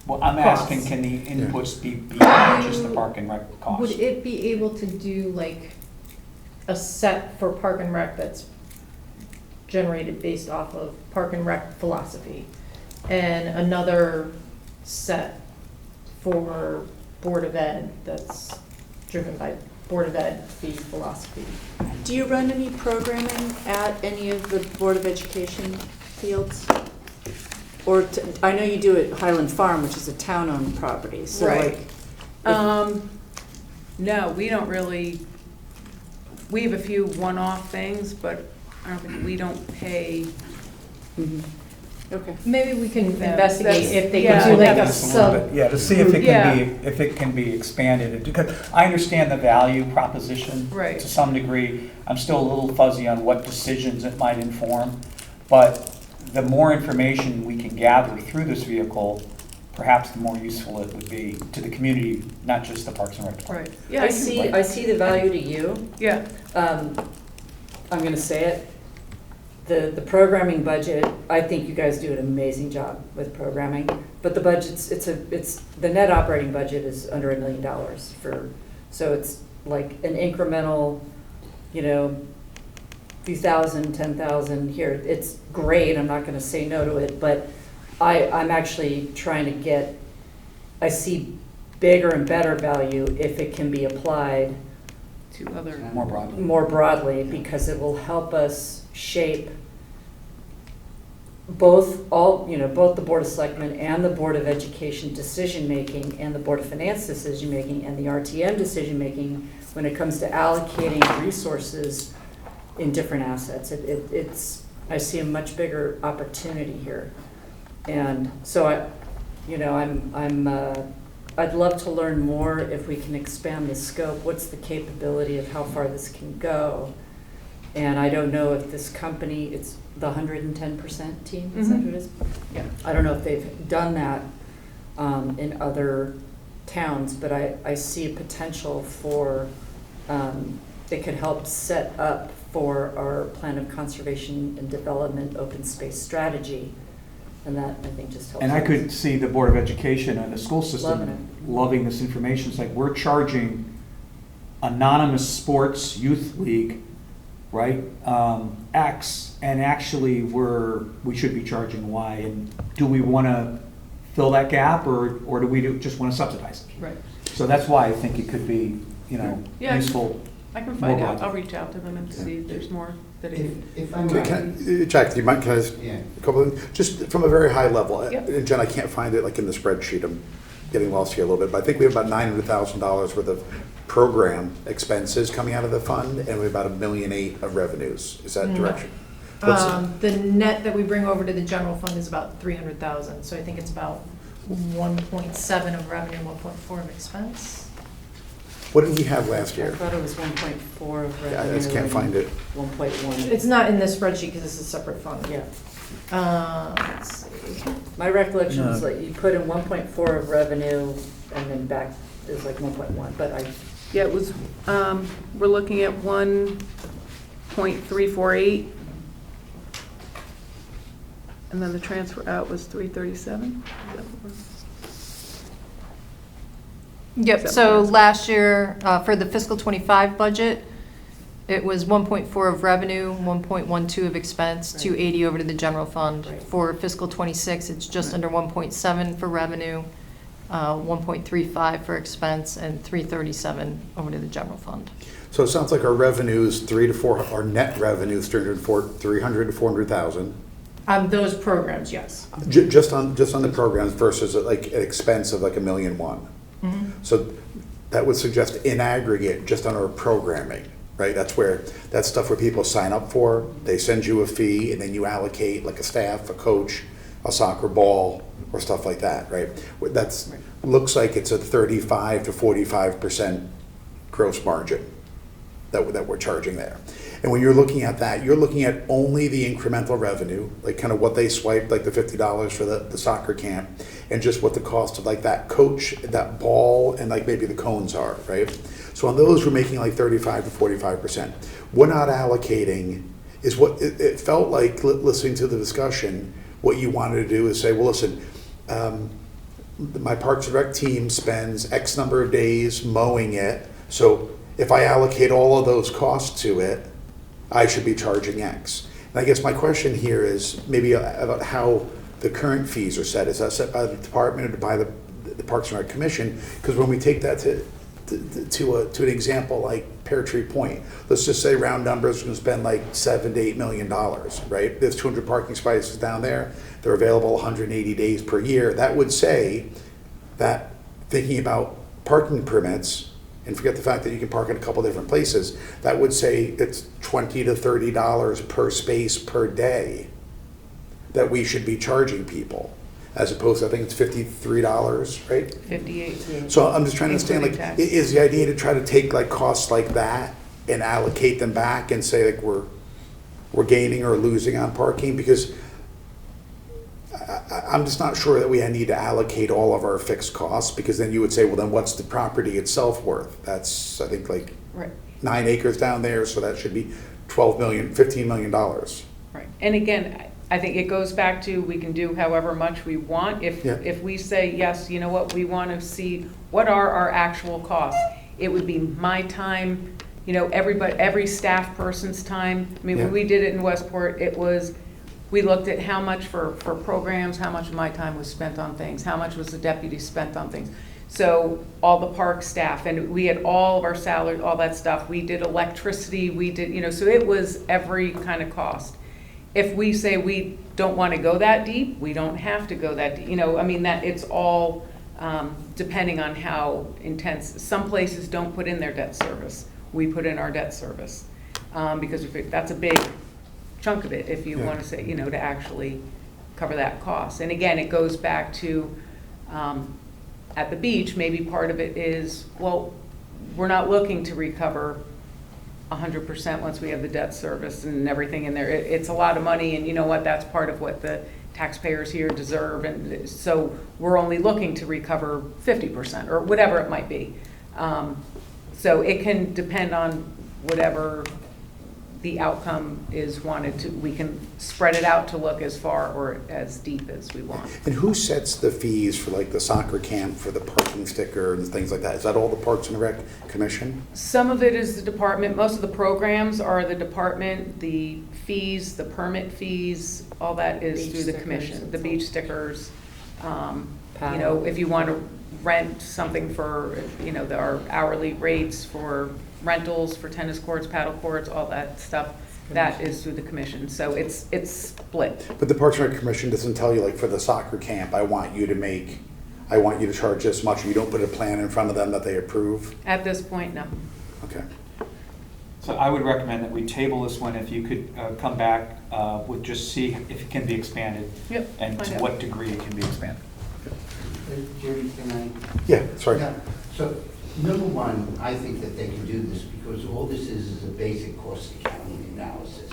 Well, I'm Costs. asking, can the inputs be beyond just the Park and Rec cost? Would it be able to do like a set for Park and Rec that's generated based off of Park and Rec philosophy, and another set for Board of Ed that's driven by Board of Ed fee philosophy? Do you run any programming at any of the Board of Education fields? Or, I know you do at Highland Farm, which is a town-owned property, so Right. like. No, we don't really, we have a few one-off things, but I don't think, we don't pay, Okay. Maybe we can Yeah, investigate that's- if they yeah, can do like a that's- sub. Yeah, to see if it Yeah. can be expanded, because I understand the value proposition Right. to some degree. I'm still a little fuzzy on what decisions it might inform, but the more information we can gather through this vehicle, perhaps the more useful it would be to the community, not just the Parks and Rec Department. Right. Yeah, I see the value to you. Yeah, I'm gonna say it. The programming budget, I think you guys do an amazing job with programming, but the budget's, the net operating budget is under $1 million so it's like an incremental, few thousand, 10,000 here. It's great, I'm not gonna say no to it, but I'm actually trying to I see bigger and better value if it can be applied to other, More broadly. more broadly, because it will help us shape both the Board of Selectmen and the Board of Education decision-making and the Board of Finance decision-making and the RTM decision-making when it comes to allocating resources in different assets. I see a much bigger opportunity here. And so I'd love to learn more if we can expand the scope. What's the capability of how far this can go? And I don't know if this company, it's the 110% team, is that who it is? yeah. I don't know if they've done that in other towns, but I see a potential for, it could help set up for our plan of conservation and development open space strategy. And that, I think, just helps. And I us. could see the Board of Education and the school system Loving loving this information. It's like, we're charging anonymous sports youth league, right, X, and actually we should be charging Y. And do we want to fill that gap, or do we just want to subsidize it? Right. So that's why I think it could be, Yeah. useful. I can find More out. broadly. I'll reach out to them and see if there's more that it. If I'm Okay, right, Jack, do you mind, can I just, yeah. a couple of, just from a very high level, Yep. and Jen, I can't find it like in the spreadsheet, I'm getting lost here a little bit, but I think we have about $900,000 worth of program expenses coming out of the fund, and we have about $1.8 million of revenues. Is that No. direction? What's- The net that we bring over to the general fund is about 300,000, so I think it's about 1.7 of revenue, 1.4 of expense. What did we have last I year? thought it was 1.4 of Yeah, revenue. I just can't find it. 1.1. It's not in this spreadsheet because it's a separate fund. Yeah. Let's see. My recollection is No. like you put in 1.4 of revenue and then back is like 1.1, but Yeah, it was, we're looking at 1.348. And then the transfer out was 337. Yep, Seven so percent. last year, for the fiscal '25 budget, it was 1.4 of revenue, 1.12 of expense, Right. 280 over to the general fund. Right. For fiscal '26, it's just Right. under 1.7 for revenue, 1.35 for expense, and 337 over to the general fund. So it sounds like our revenues, our net revenues, 300 to 400,000. Those programs, yes. Just on the programs versus like an expense of like $1.1 million. So that would suggest in aggregate, just on our programming, right? That's stuff where people sign up for, they send you a fee, and then you allocate like a staff, a coach, a soccer ball, or stuff like that, right? Looks like it's a 35 to 45% gross margin that we're charging there. And when you're looking at that, you're looking at only the incremental revenue, like kind of what they swiped, like the $50 for the soccer camp, and just what the cost of like that coach, that ball, and like maybe the cones are, right? So on those, we're making like 35 to 45%. We're not allocating, is what it felt like listening to the discussion, what you wanted to do is say, well, listen, my Parks and Rec team spends X number of days mowing it, so if I allocate all of those costs to it, I should be charging X. And I guess my question here is maybe about how the current fees are set. Is that set by the department or by the Parks and Rec Commission? Because when we take that to an example like Pear Tree Point, let's just say round numbers, we're going to spend like $7 to $8 million, right? There's 200 parking spaces down there. They're available 180 days per year. That would say that thinking about parking permits, and forget the fact that you can park in a couple different places, that would say it's $20 to $30 per space per day that we should be charging people, as opposed to, I think it's $53, right? 58. So I'm just trying to understand, like, Including tax. is the idea to try to take like costs like that and allocate them back and say like we're gaining or losing on parking? Because I'm just not sure that we need to allocate all of our fixed costs, because then you would say, well, then what's the property itself worth? That's, I think, like Right. 9 acres down there, so that should be $12 million, $15 million. Right, and again, I think it goes back to, we can do however much we want. Yeah. If we say, yes, you know what, we want to see, what are our actual costs? It would be my time, you know, every staff person's time. I mean, when Yeah. we did it in Westport, it was, we looked at how much for programs, how much of my time was spent on things, how much was the deputy spent on things. So all the park staff, and we had all of our salary, all that stuff. We did electricity, we did, you know, so it was every kind of cost. If we say we don't want to go that deep, we don't have to go that deep. You know, I mean, that it's all depending on how intense. Some places don't put in their debt service. We put in our debt service because that's a big chunk of it, if you Yeah. want to say, you know, to actually cover that cost. And again, it goes back to, at the beach, maybe part of it is, well, we're not looking to recover 100% once we have the debt service and everything in there. It's a lot of money, and you know what, that's part of what the taxpayers here deserve, and so we're only looking to recover 50% or whatever it might be. So it can depend on whatever the outcome is wanted to, we can spread it out to look as far or as deep as we want. And who sets the fees for like the soccer camp, for the parking sticker and things like that? Is that all the Parks and Rec Commission? Some of it is the department, most of the programs are the department, the fees, the permit fees, all that is Beach through the stickers commission, and the stuff. beach stickers. You know, if you want to rent something for, you know, our hourly rates for rentals, for tennis courts, paddle courts, all that stuff, that is through the commission. So it's split. But the Parks and Rec Commission doesn't tell you, like, for the soccer camp, I want you to charge this much, or you don't put a plan in front of them that they approve? At this point, no. Okay. So I would recommend that we table this one, if you could come back with just see if it can be expanded. Yep, And find to out. what degree it can be expanded. Jerry, can I? Yeah, sorry. Yeah. So, number one, I think that they can do this because all this is a basic cost accounting analysis.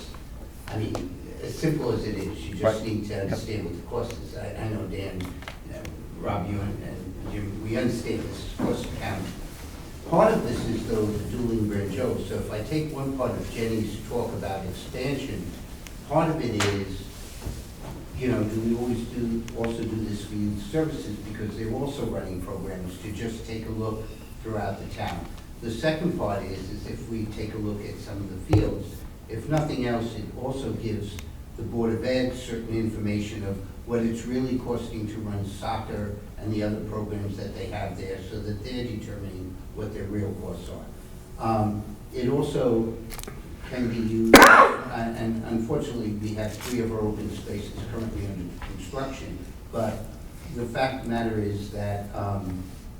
I mean, as simple as it is, you just Right. need to understand what the cost is. I know Dan, Rob, you and Jim, we understand this is cost accounting. Part of this is though the dueling Joe. So if I take one part of Jenny's talk about expansion, part of it is, you know, do we always also do this for youth services, because they're also running programs to just take a look throughout the town. The second part is if we take a look at some of the fields, if nothing else, it also gives the Board of Ed certain information of what it's really costing to run soccer and the other programs that they have there, so that they're determining what their real costs are. It also can be used, and unfortunately, we have 3 of our open spaces currently under construction, but the fact of the matter is that,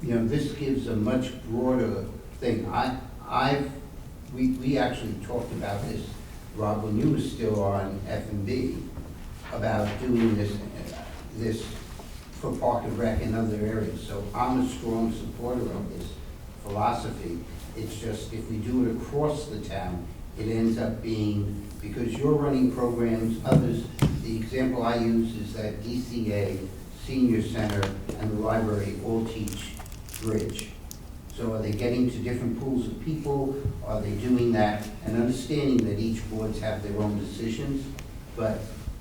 you know, this gives a much broader thing. We actually talked about this, Rob, when you were still on F&B, about doing this for Park and Rec and other areas. So I'm a strong supporter of this philosophy. It's just if we do it across the town, it ends up being, because you're running programs, others, the example I use is that DCA, Senior Center, and the library all teach bridge. So are they getting to different pools of people? Are they doing that? And understanding that each boards have their own decisions, but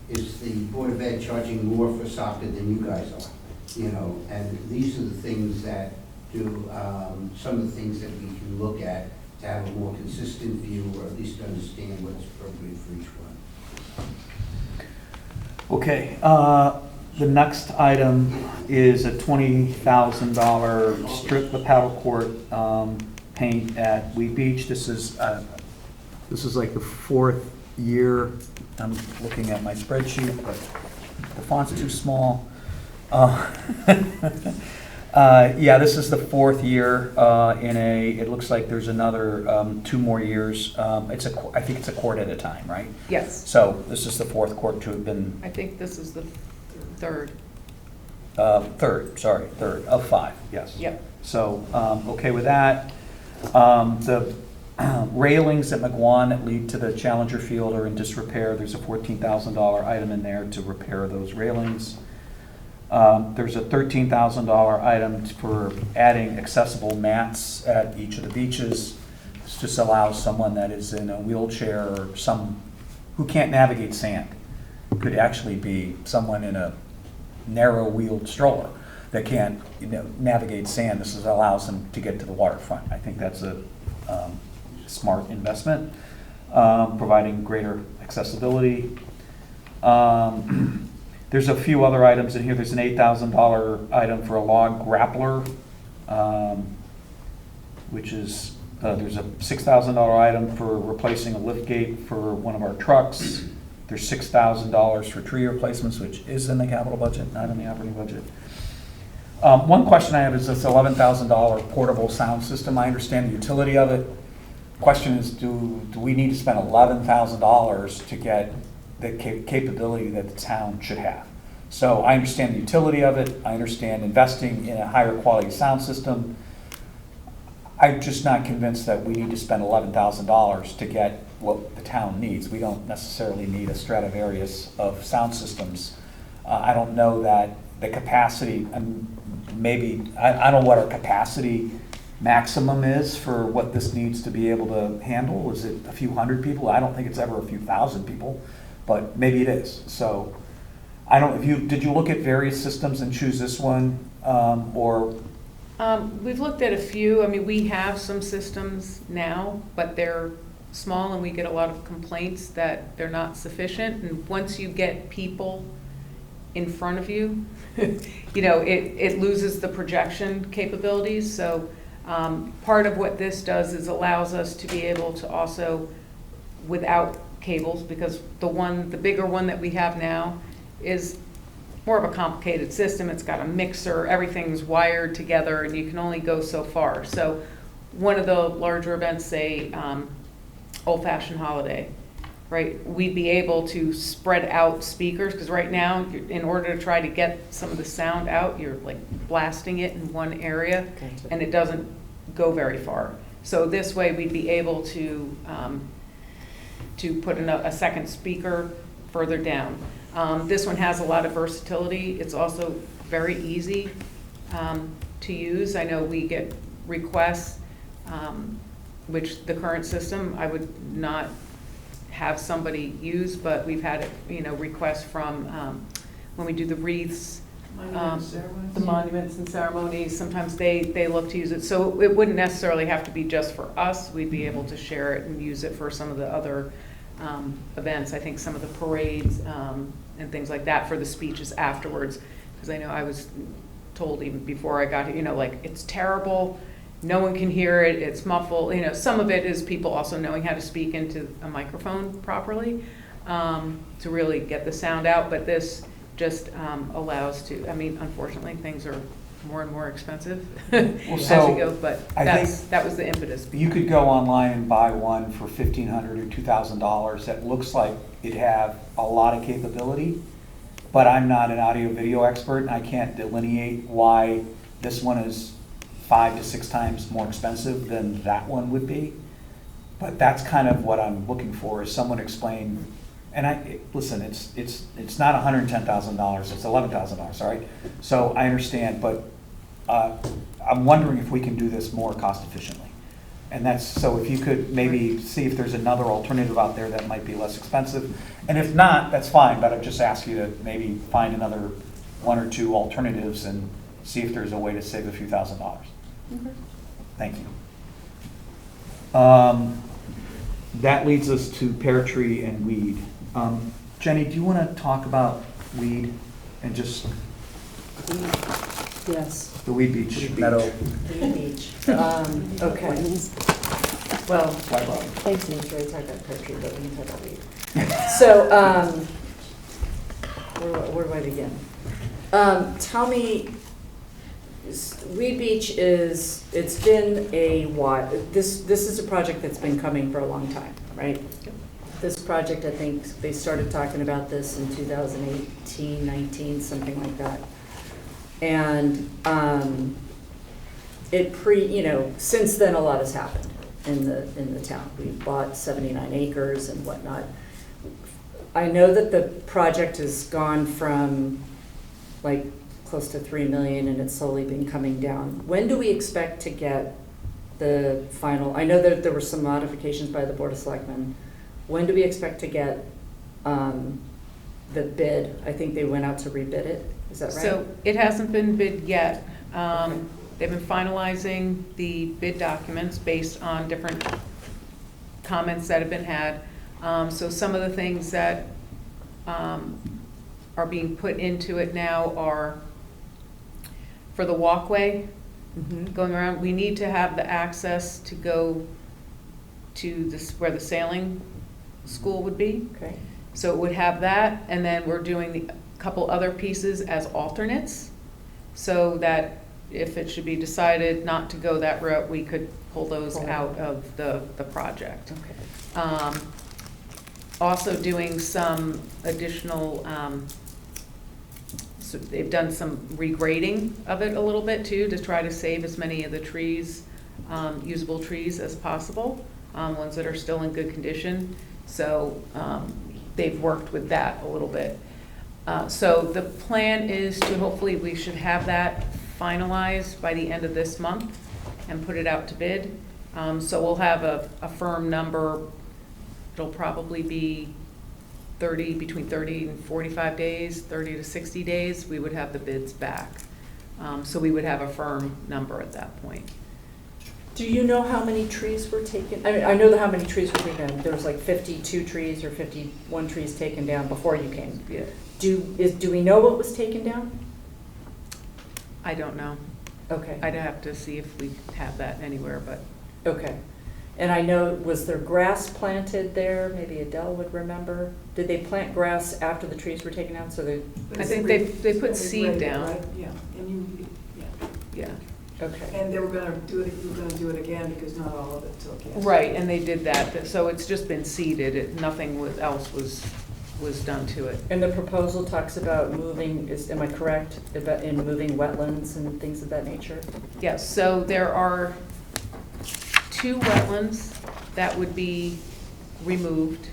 is the Board of Ed charging more for soccer than you guys are? You know, and these are the things that do, some of the things that we can look at to have a more consistent view, or at least understand what's appropriate for each one. Okay, the next item is a $20,000 strip the paddle court paint at Wheat Beach. This is like the 4th year. I'm looking at my spreadsheet, but the font's too small. Yeah, this is the fourth year it looks like there's another 2 more years. I think it's a court at a time, right? Yes, So this is the fourth court to have been, I think this is the third. third of 5, yes. Yep. So, okay with that. The railings at McGuan that lead to the Challenger Field are in disrepair. There's a $14,000 item in there to repair those railings. There's a $13,000 item for adding accessible mats at each of the beaches. This just allows someone that is in a wheelchair or who can't navigate sand. Could actually be someone in a narrow wheeled stroller that can't navigate sand. This allows them to get to the waterfront. I think that's a smart investment, providing greater accessibility. There's a few other items in here. There's an $8,000 item for a log grappler, which is, there's a $6,000 item for replacing a lift gate for one of our trucks. There's $6,000 for tree replacements, which is in the capital budget, not in the operating budget. One question I have is this $11,000 portable sound system. I understand the utility of it. Question is, do we need to spend $11,000 to get the capability that the town should have? So I understand the utility of it. I understand investing in a higher quality sound system. I'm just not convinced that we need to spend $11,000 to get what the town needs. We don't necessarily need a Stradivarius of sound systems. I don't know that the capacity, maybe, I don't know what our capacity maximum is for what this needs to be able to handle. Is it a few hundred people? I don't think it's ever a few thousand people, but maybe it is. So I don't, did you look at various systems and choose this one, or? We've looked at a few. I mean, we have some systems now, but they're small and we get a lot of complaints that they're not sufficient. And once you get people in front of you, it loses the projection capabilities. So part of what this does is allows us to be able to also, without cables, because the bigger one that we have now is more of a complicated system. It's got a mixer, everything's wired together, and you can only go so far. So one of the larger events, say Old Fashioned Holiday, right? We'd be able to spread out speakers, because right now, in order to try to get some of the sound out, you're like blasting it in one area, and it doesn't go very far. So this way, we'd be able to put in a second speaker further down. This one has a lot of versatility. It's also very easy to use. I know we get requests, which the current system I would not have somebody use, but we've had requests from when we do the wreaths, the monuments and ceremonies. Sometimes they look to use it. So it wouldn't necessarily have to be just for us. We'd be able to share it and use it for some of the other events. I think some of the parades and things like that for the speeches afterwards, because I know I was told even before I got here, like, it's terrible, no one can hear it, it's muffled. Some of it is people also knowing how to speak into a microphone properly to really get the sound out, but this just allows to, unfortunately, things are more and more expensive as we go, but that was the impetus. You could go online and buy one for $1,500 or $2,000 that looks like it have a lot of capability, but I'm not an audio video expert and I can't delineate why this one is 5 to 6 times more expensive than that one would be. But that's kind of what I'm looking for, is someone explain. And listen, it's not $110,000, it's $11,000, all right? So I understand, but I'm wondering if we can do this more cost efficiently. And that's, so if you could maybe see if there's another alternative out there that might be less expensive. And if not, that's fine, but I'd just ask you to maybe find another 1 or 2 alternatives and see if there's a way to save a few $1,000s. Okay. Thank you. That leads us to pear tree and weed. Jenny, do you want to talk about weed and just Yes. the weed beach Weed meadow? Beach. Okay. Well, Thanks. we usually talk about poetry, but we can talk about weed. So, where do I begin? Tell me, Weed Beach it's been a while. This is a project that's been coming for a long time, right? This project, I think, they started talking about this in 2018, 19, something like that. And since then, a lot has happened in the town. We've bought 79 acres and whatnot. I know that the project has gone from like close to 3 million and it's slowly been coming down. When do we expect to get the final? I know that there were some modifications by the Board of Selectmen. When do we expect to get the bid? I think they went out to rebid it. Is that right? So it hasn't been bid yet. Okay. They've been finalizing the bid documents based on different comments that have been had. So some of the things that are being put into it now are for the walkway going around. We need to have the access to go to this, where the sailing school would be. Okay. So it would have that, and then we're doing a couple other pieces as alternates, so that if it should be decided not to go that route, we could pull those out of the project. Okay. Also doing some additional, so they've done some regrading of it a little bit too, to try to save as many of the trees, usable trees as possible, ones that are still in good condition. So they've worked with that a little bit. So the plan is to hopefully we should have that finalized by the end of this month and put it out to bid. So we'll have a firm number. It'll probably be between 30 and 45 days, 30 to 60 days, we would have the bids back. So we would have a firm number at that point. Do you know how many trees were taken? I mean, I know how many trees were taken down. There was like 52 trees or 51 trees taken down before you came. Yeah. Do we know what was taken down? I don't know. Okay. I'd have to see if we have that anywhere, but Okay. And I know, was there grass planted there? Maybe Adele would remember. Did they plant grass after the trees were taken down? So they, I think they put seed down. Right, yeah, and Yeah. okay. and they were gonna do it again because not all of it took, yes. Right, and they did that, so it's just been seeded, nothing else was done to it. And the proposal talks about moving, am I correct, about in moving wetlands and things of that nature? Yes, so there are 2 wetlands that would be removed.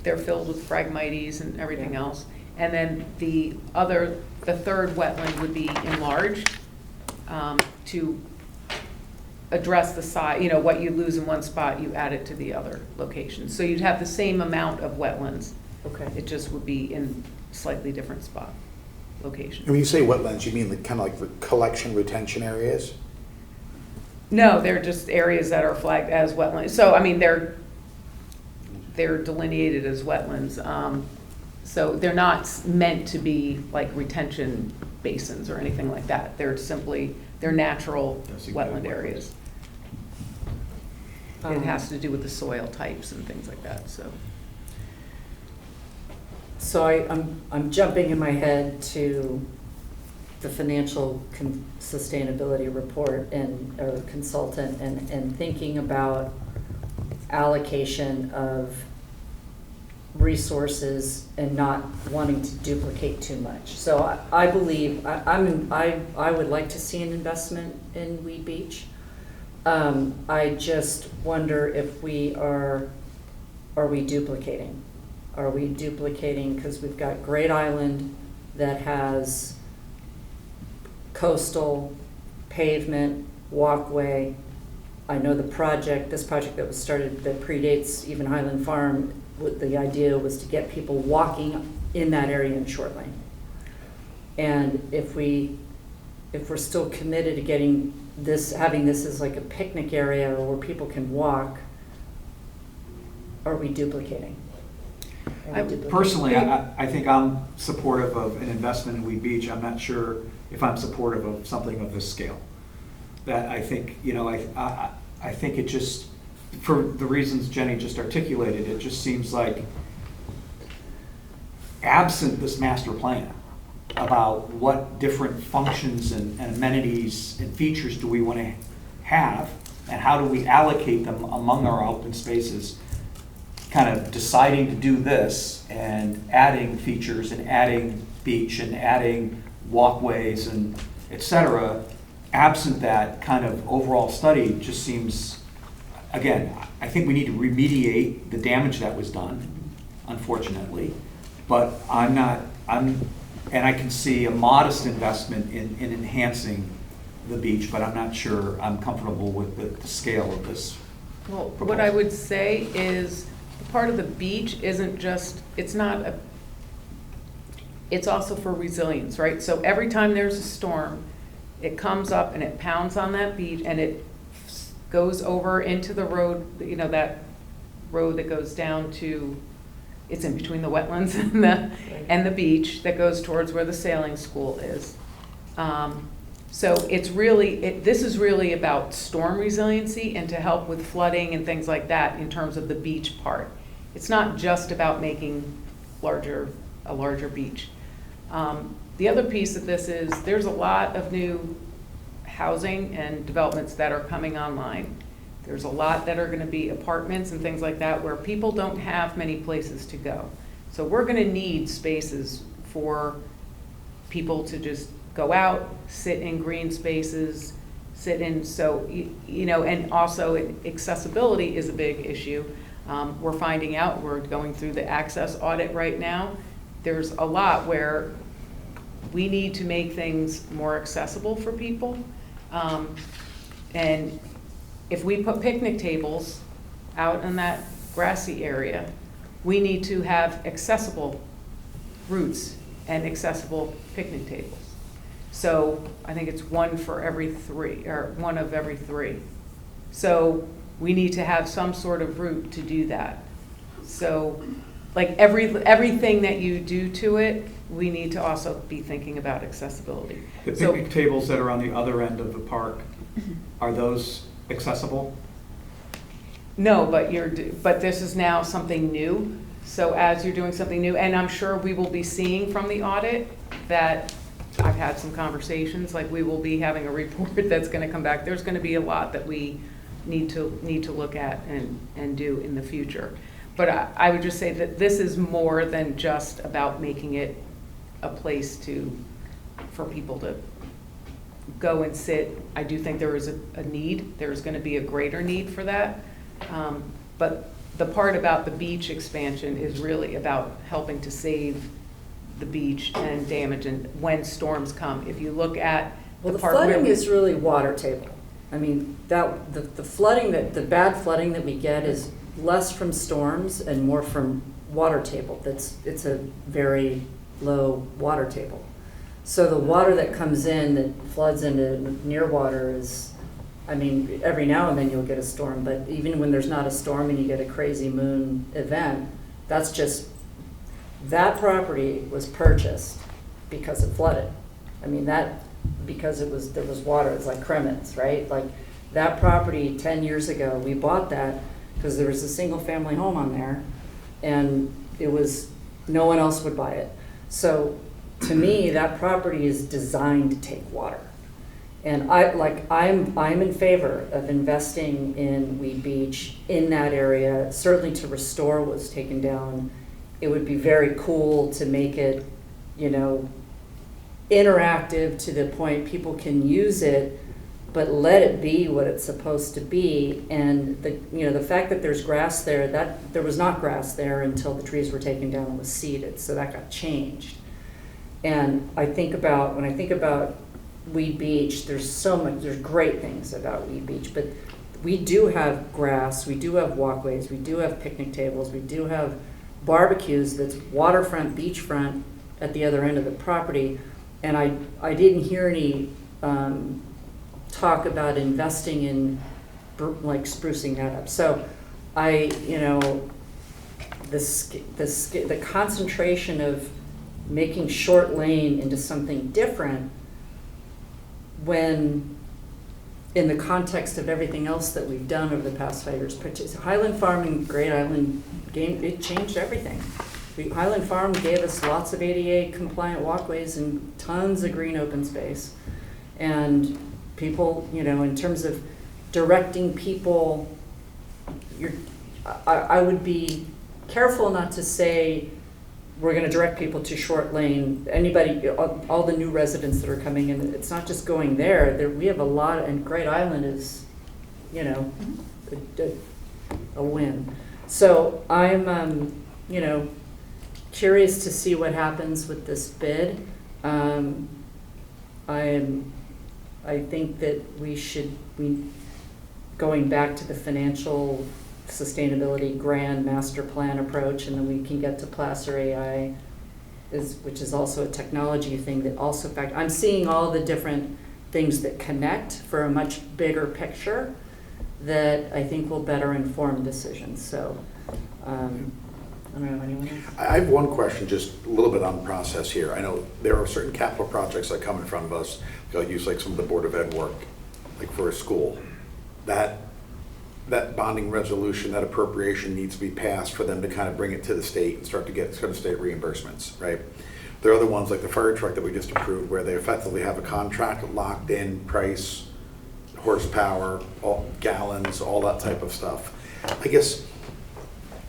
They're filled with Phragmites and everything else. And then the 3rd wetland would be enlarged to address the size, what you lose in one spot, you add it to the other location. So you'd have the same amount of wetlands. Okay. It just would be in slightly different locations. And when you say wetlands, you mean kind of like collection retention areas? No, they're just areas that are flagged as wetlands. So, I mean, they're delineated as wetlands. So they're not meant to be like retention basins or anything like that. They're natural wetland areas. It has to do with the soil types and things like that, so. So I'm jumping in my head to the financial sustainability report or consultant and thinking about allocation of resources and not wanting to duplicate too much. So I believe, I would like to see an investment in Weed Beach. I just wonder if are we duplicating? Are we duplicating, because we've got Great Island that has coastal, pavement, walkway. I know this project that was started, that predates even Highland Farm, the idea was to get people walking in that area in short lane. And if we're still committed to having this as like a picnic area or where people can walk, are we duplicating? Personally, I think I'm supportive of an investment in Weed Beach. I'm not sure if I'm supportive of something of this scale. That I think, I think it just, for the reasons Jenny just articulated, it just seems like absent this master plan, about what different functions and amenities and features do we want to have, and how do we allocate them among our open spaces, kind of deciding to do this and adding features and adding beach and adding walkways and et cetera, absent that kind of overall study just seems, again, I think we need to remediate the damage that was done, unfortunately, but and I can see a modest investment in enhancing the beach, but I'm not sure I'm comfortable with the scale of this. Well, what I would say is, part of the beach isn't just, it's also for resilience, right? So every time there's a storm, it comes up and it pounds on that beach and it goes over into the road, you know, that road that goes down to, it's in between the wetlands and the beach that goes towards where the sailing school is. So it's really, this is really about storm resiliency and to help with flooding and things like that in terms of the beach part. It's not just about making a larger beach. The other piece of this is there's a lot of new housing and developments that are coming online. There's a lot that are going to be apartments and things like that where people don't have many places to go. So we're going to need spaces for people to just go out, sit in green spaces, so, you know, and also accessibility is a big issue. We're finding out, we're going through the access audit right now. There's a lot where we need to make things more accessible for people. And if we put picnic tables out in that grassy area, we need to have accessible routes and accessible picnic tables. So I think it's one of every three. So we need to have some sort of route to do that. So like everything that you do to it, we need to also be thinking about accessibility. The picnic tables that are on the other end of the park, are those accessible? No, but this is now something new. So as you're doing something new, and I'm sure we will be seeing from the audit that I've had some conversations, like we will be having a report that's going to come back. There's going to be a lot that we need to look at and do in the future. But I would just say that this is more than just about making it a place for people to go and sit. I do think there is a need. There's going to be a greater need for that. But the part about the beach expansion is really about helping to save the beach and damage and when storms come. If you look at Well, the the part where flooding is really water table. I mean, the flooding, the bad flooding that we get is less from storms and more from water table. It's a very low water table. So the water that comes in that floods into near water is, I mean, every now and then you'll get a storm, but even when there's not a storm and you get a crazy moon event, that's just, that property was purchased because it flooded. I mean, because there was water, it's like Kremitz, right? Like that property 10 years ago, we bought that because there was a single family home on there and no one else would buy it. So to me, that property is designed to take water. And I'm in favor of investing in Weed Beach in that area, certainly to restore what was taken down. It would be very cool to make it, you know, interactive to the point people can use it, but let it be what it's supposed to be. And the fact that there's grass there, that there was not grass there until the trees were taken down and was seeded, so that got changed. And when I think about Weed Beach, there's great things about Weed Beach, but we do have grass, we do have walkways, we do have picnic tables, we do have barbecues that's waterfront, beachfront at the other end of the property. And I didn't hear any talk about investing in like sprucing that up. So the concentration of making short lane into something different when in the context of everything else that we've done over the past 5 years, Highland Farming, Great Island Game, it changed everything. Highland Farm gave us lots of ADA compliant walkways and tons of green open space. And people, you know, in terms of directing people, I would be careful not to say we're gonna direct people to short lane. Anybody, all the new residents that are coming in, it's not just going there. We have a lot, and Great Island is, you know, a win. So I'm, you know, curious to see what happens with this bid. I think that going back to the financial sustainability grand master plan approach, and then we can get to Placer AI, which is also a technology thing that also I'm seeing all the different things that connect for a much bigger picture that I think will better inform decisions. So, I don't know, anyone else? I have one question, just a little bit on the process here. I know there are certain capital projects that come in front of us. I'll use like some of the Board of Ed work, like for a school. That bonding resolution, that appropriation needs to be passed for them to kind of bring it to the state and start to get sort of state reimbursements, right? There are other ones like the fire truck that we just approved where they effectively have a contract locked in price, horsepower, gallons, all that type of stuff. I guess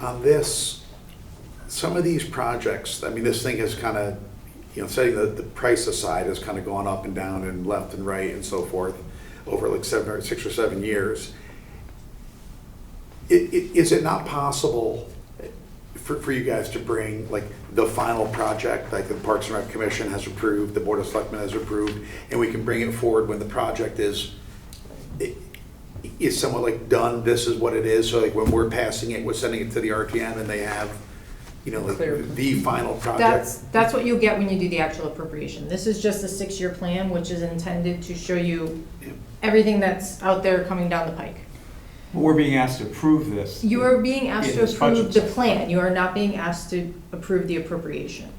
on this, some of these projects, I mean, this thing has kind of, you know, setting the price aside, has kind of gone up and down and left and right and so forth over like 6 or 7 years. Is it not possible for you guys to bring like the final project, like the Parks and Rec Commission has approved, the Board of Selectmen has approved, and we can bring it forward when the project is somewhat like done, this is what it is, so like when we're passing it, we're sending it to the RTM and they have, you know, like the final project? That's what you'll get when you do the actual appropriation. This is just a 6-year plan, which is intended to show you everything that's out there coming down the pike. We're being asked to approve this. You are being asked in to this approve budget the cycle. plan. You are not being asked to approve the appropriation.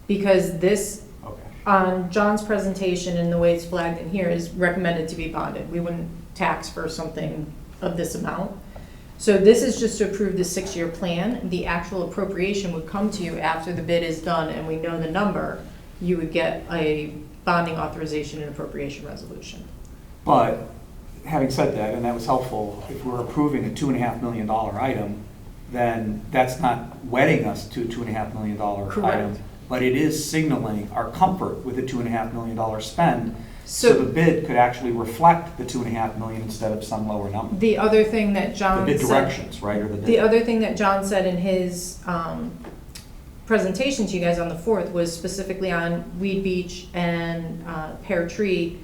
Because this, Okay. on John's presentation and the way it's flagged in here, is recommended to be bonded. We wouldn't tax for something of this amount. So this is just to approve the 6-year plan. The actual appropriation would come to you after the bid is done and we know the number. You would get a bonding authorization and appropriation resolution. But having said that, and that was helpful, if we're approving a $2.5 million item, then that's not wedding us to a $2.5 million Correct. item, but it is signaling our comfort with a $2.5 million spend. So the bid could actually reflect the $2.5 million instead of some lower number. The other thing that The John bid said, directions, right? Or the other thing that John said in his presentation to you guys on the 4th was specifically on Weed Beach and Pear Tree.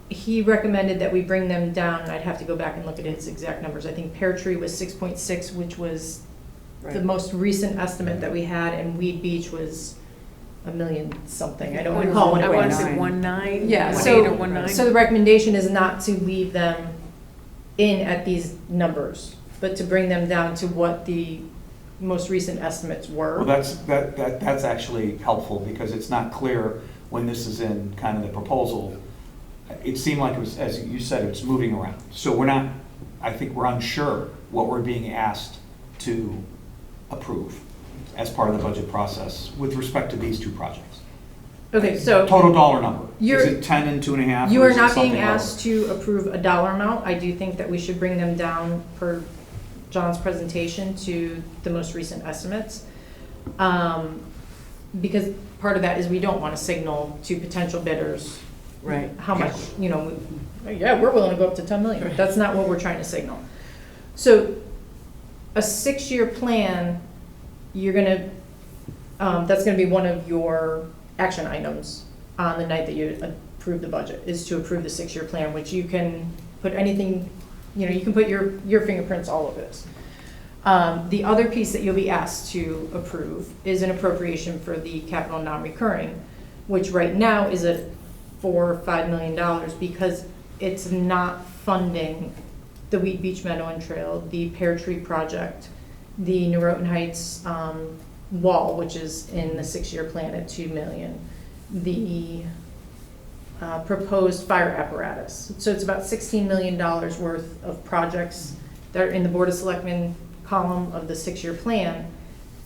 He recommended that we bring them down, and I'd have to go back and look at his exact numbers. I think Pear Tree was 6.6, which was the Right. most recent estimate that we had, and Weed Beach was $1 million something. I don't recall what it I want to was. say 1.9. Yeah, 1.8 so, or 1.9. so the recommendation is not to leave them in at these numbers, but to bring them down to what the most recent estimates were. Well, that's actually helpful because it's not clear when this is in kind of the proposal. It seemed like it was, as you said, it's moving around. So I think we're unsure what we're being asked to approve as part of the budget process with respect to these two projects. Okay, so Total dollar number. Is You're- it 10 and 2.5? you or are is it not being something lower? asked to approve a dollar amount. I do think that we should bring them down per John's presentation to the most recent estimates. Because part of that is we don't want to signal to potential bidders Right. how much, you know, yeah, we're willing to go up to 10 million. That's not what we're trying to signal. So a 6-year plan, you're gonna, that's gonna be one of your action items on the night that you approve the budget, is to approve the 6-year plan, which you can put anything, you know, you can put your fingerprints all over this. The other piece that you'll be asked to approve is an appropriation for the capital non-recurring, which right now is at $4 or $5 million because it's not funding the Wheat Beach Meadow and Trail, the Pear Tree project, the Norotan Heights wall, which is in the 6-year plan at $2 million, the proposed fire apparatus. So it's about $16 million worth of projects that are in the Board of Selectmen column of the 6-year plan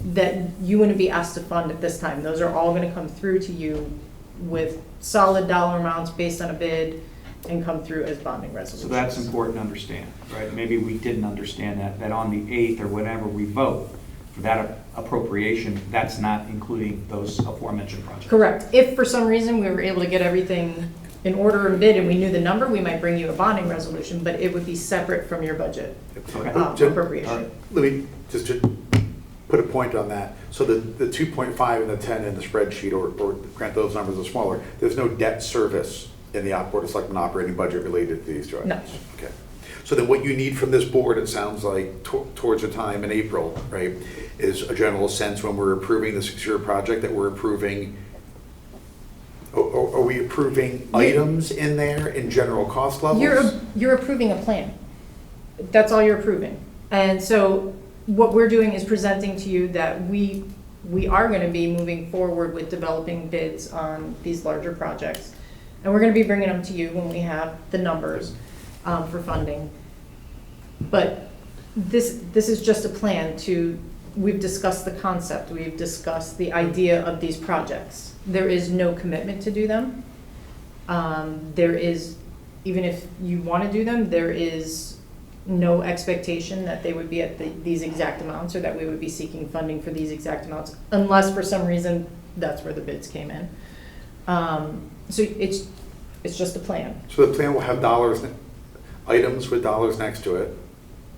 that you wouldn't be asked to fund at this time. Those are all gonna come through to you with solid dollar amounts based on a bid and come through as bonding So resolutions. that's important to understand, right? Maybe we didn't understand that on the 8th or whenever we vote for that appropriation, that's not including those aforementioned projects. Correct. If for some reason we were able to get everything in order and bid and we knew the number, we might bring you a bonding resolution, but it would be separate from your budget Okay. Jim, appropriation. Let me just to put a point on that. So the 2.5 and the 10 in the spreadsheet, or grant those numbers are smaller, there's no debt service in the Board of Selectmen operating budget related to these two items? No. Okay. So then what you need from this board, it sounds like, towards the time in April, right, is a general sense when we're approving the 6-year project that we're approving, are we approving items in there in general cost levels? You're approving a plan. That's all you're approving. And so what we're doing is presenting to you that we are gonna be moving forward with developing bids on these larger projects. And we're gonna be bringing them to you when we have the numbers for funding. But this is just a plan we've discussed the concept, we've discussed the idea of these projects. There is no commitment to do them. There is, even if you wanna do them, there is no expectation that they would be at these exact amounts, or that we would be seeking funding for these exact amounts, unless for some reason that's where the bids came in. So it's just a plan. So the plan will have items with dollars next to it.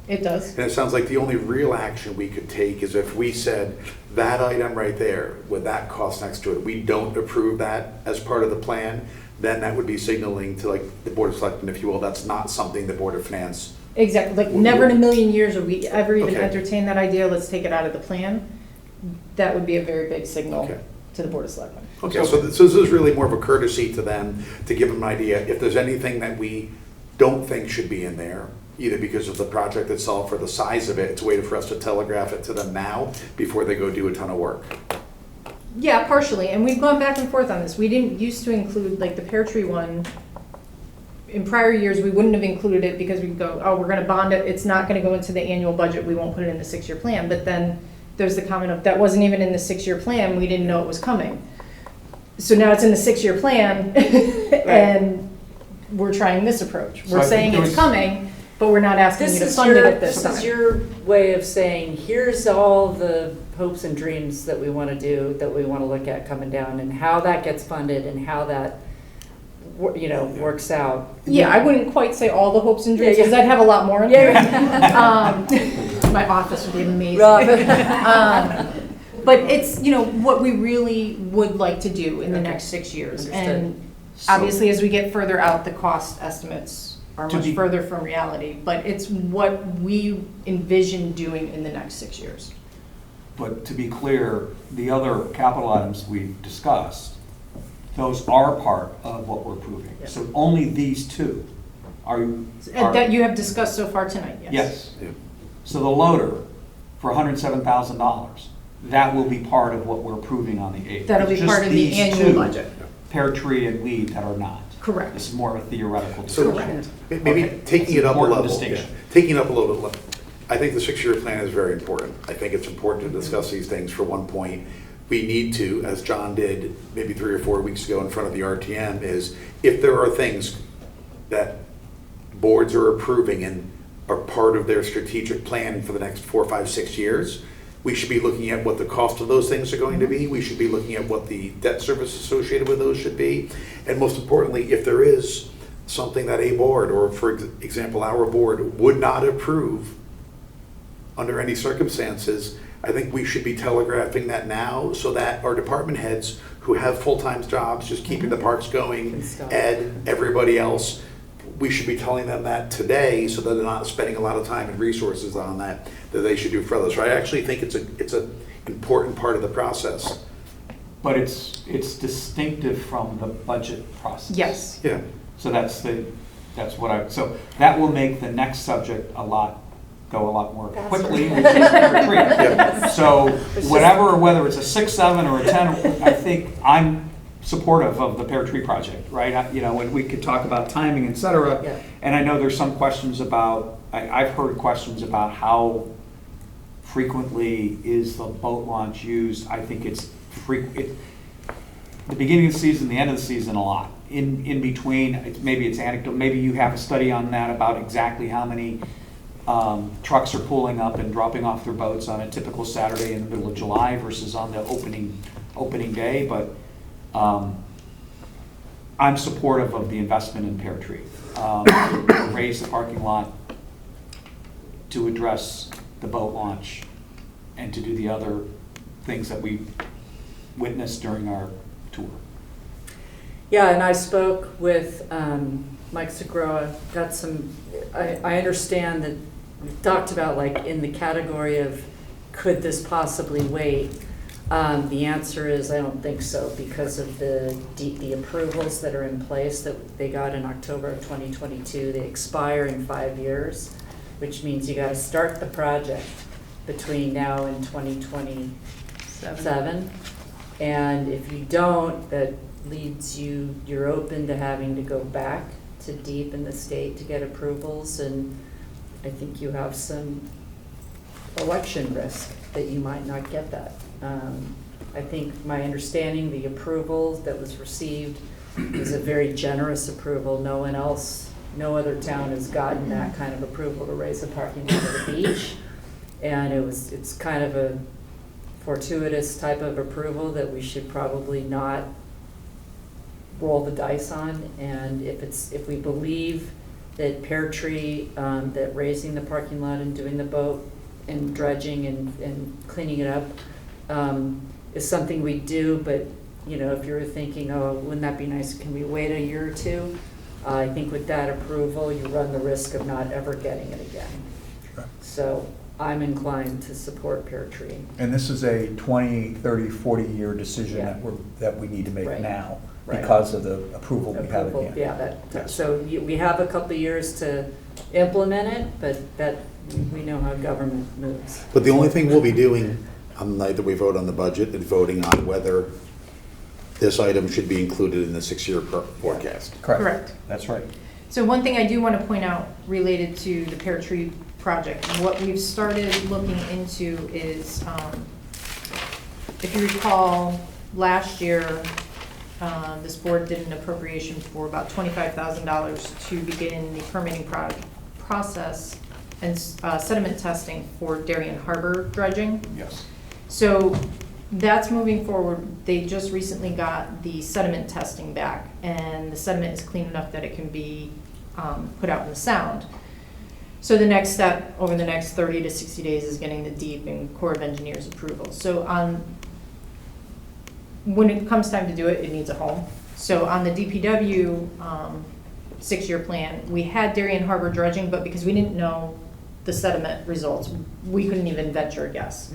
It does. And it sounds like the only real action we could take is if we said, that item right there, with that cost next to it, we don't approve that as part of the plan, then that would be signaling to like the Board of Selectmen, if you will, that's not something the Board of Finance. Exactly, like never in a million years would we ever even Okay. entertain that idea, let's take it out of the plan. That would be a very big signal Okay. to the Board of Selectmen. Okay, so this is really more of a courtesy to them, to give them an idea, if there's anything that we don't think should be in there, either because of the project itself or the size of it, it's a way for us to telegraph it to them now, before they go do a ton of work. Yeah, partially, and we've gone back and forth on this. We didn't used to include, like the pear tree one, in prior years, we wouldn't have included it because we'd go, oh, we're gonna bond it, it's not gonna go into the annual budget, we won't put it in the 6-year plan. But then there's the comment of, that wasn't even in the 6-year plan, we didn't know it was coming. So now it's in the 6-year plan, and we're trying this approach. So We're I think saying there it's was- coming, but we're not asking you to fund it at this time. This is your way of saying, here's all the hopes and dreams that we want to do, that we want to look at coming down, and how that gets funded, and how that, works out. Yeah, I wouldn't quite say all the hopes and dreams, Yeah, because yeah. I'd have a lot more in there. My office would be amazing. But it's, what we really would like to do in the next 6 years. And obviously, as we get further out, the cost estimates are To much be- further from reality. But it's what we envision doing in the next 6 years. But to be clear, the other capital items we've discussed, those are part of what we're approving. Yeah. So only these two are. That you have discussed so far tonight, yes? Yes. Yeah. So the loader for $107,000, that will be part of what we're approving on the 8th. That'll be It's part just of the these annual two, budget. Pear tree and weed, that are not. Correct. This is more of a theoretical So discussion. maybe Okay. taking it It's up a important level. distinction. Yeah. Taking it up a little bit. I think the 6-year plan is very important. I think it's important to discuss these things for one point. We need to, as John did maybe 3 or 4 weeks ago in front of the RTM, is if there are things that boards are approving and are part of their strategic plan for the next 4, 5, 6 years, we should be looking at what the cost of those things are going to be. We should be looking at what the debt service associated with those should be. And most importantly, if there is something that a board, or for example, our board, would not approve under any circumstances, I think we should be telegraphing that now so that our department heads who have full-time jobs, just keeping the parks going, Can stop. Ed, everybody else, we should be telling them that today so that they're not spending a lot of time and resources on that they should do for others. So I actually think it's an important part of the process. But it's distinctive from the budget process. Yes. Yeah. So so that will make the next subject go a lot more Faster. quickly, which is pear tree. Yeah. So whether it's a 6, 7, or a 10, I think I'm supportive of the pear tree project, right? And we could talk about timing, et cetera. Yeah. And I know there's some questions about, I've heard questions about how frequently is the boat launch used? I think it's the beginning of the season, the end of the season, a lot. In between, maybe it's anecdotal, maybe you have a study on that about exactly how many trucks are pulling up and dropping off their boats on a typical Saturday in the middle of July versus on the opening day, but I'm supportive of the investment in Pear Tree. Raise the parking lot to address the boat launch and to do the other things that we witnessed during our tour. Yeah, and I spoke with Mike Segroa, got some, I understand that we've talked about like in the category of could this possibly wait? The answer is I don't think so because of the approvals that are in place that they got in October of 2022. They expire in 5 years, which means you got to start the project between now and 2027. And if you don't, that leads you're open to having to go back to deep in the state to get approvals, and I think you have some election risk that you might not get that. I think my understanding, the approval that was received was a very generous approval. No other town has gotten that kind of approval to raise a parking lot at the beach. And it's kind of a fortuitous type of approval that we should probably not roll the dice on. And if we believe that Pear Tree, that raising the parking lot and doing the boat and dredging and cleaning it up is something we do, but if you're thinking, oh, wouldn't that be nice, can we wait a year or two? I think with that approval, you run the risk of not ever getting it again. Sure. So I'm inclined to support Pear Tree. And this is a 20, 30, 40-year decision Yeah. that we need to make Right. now Right. because of the approval we have Approval, again. yeah, Yes. so we have a couple of years to implement it, but that, we know how government moves. But the only thing we'll be doing on the night that we vote on the budget is voting on whether this item should be included in the 6-year forecast. Correct. That's right. So one thing I do want to point out related to the Pear Tree project, what we've started looking into is, if you recall, last year, this board did an appropriation for about $25,000 to begin the permitting process and sediment testing for Darien Harbor dredging. Yes. So that's moving forward. They just recently got the sediment testing back, and the sediment is clean enough that it can be put out in the sound. So the next step over the next 30 to 60 days is getting the DEEP and Corps of Engineers approval. So when it comes time to do it, it needs a home. So on the DPW 6-year plan, we had Darien Harbor dredging, but because we didn't know the sediment results, we couldn't even venture a guess.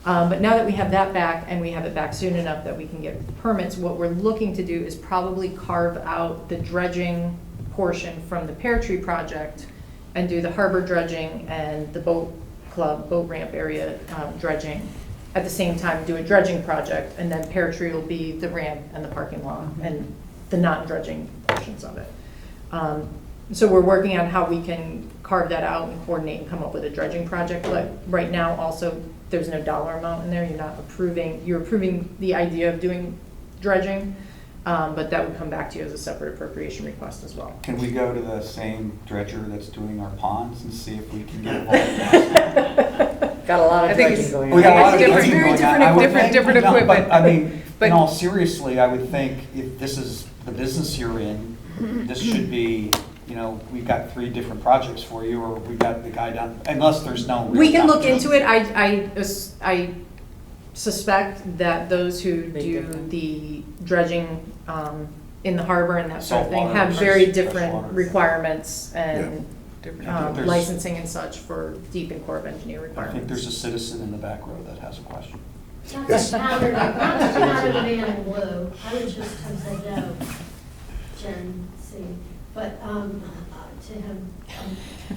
But now that we have that back, and we have it back soon enough that we can get permits, what we're looking to do is probably carve out the dredging portion from the Pear Tree project and do the harbor dredging and the boat club, boat ramp area dredging at the same time, do a dredging project, and then Pear Tree will be the ramp and the parking lot and the non-dredging portions of it. So we're working on how we can carve that out and coordinate and come up with a dredging project. But right now, also, there's no dollar amount in there. You're approving the idea of doing dredging, but that would come back to you as a separate appropriation request as well. Can we go to the same dredger that's doing our ponds and see if we can get involved? Got a lot of I think dredging it's- going We got a on. lot of It's dredging very going on. different- I would different- think- different no, equipment. But I mean, But- in all seriously, I would think if this is the business you're in, this should be, we've got 3 different projects for you, or we've got the guy done, unless there's no real. We can look confidence. into it. I suspect that those who Big do difference. the dredging in the harbor and that sort of thing Saltwater have very versus different freshwater. requirements and There's- licensing and such for DEEP and Corps of Engineer I think requirements. there's a citizen in the back row that has a question. Not to powder the man in blue, I would just have said no, Jen, see, but, to him.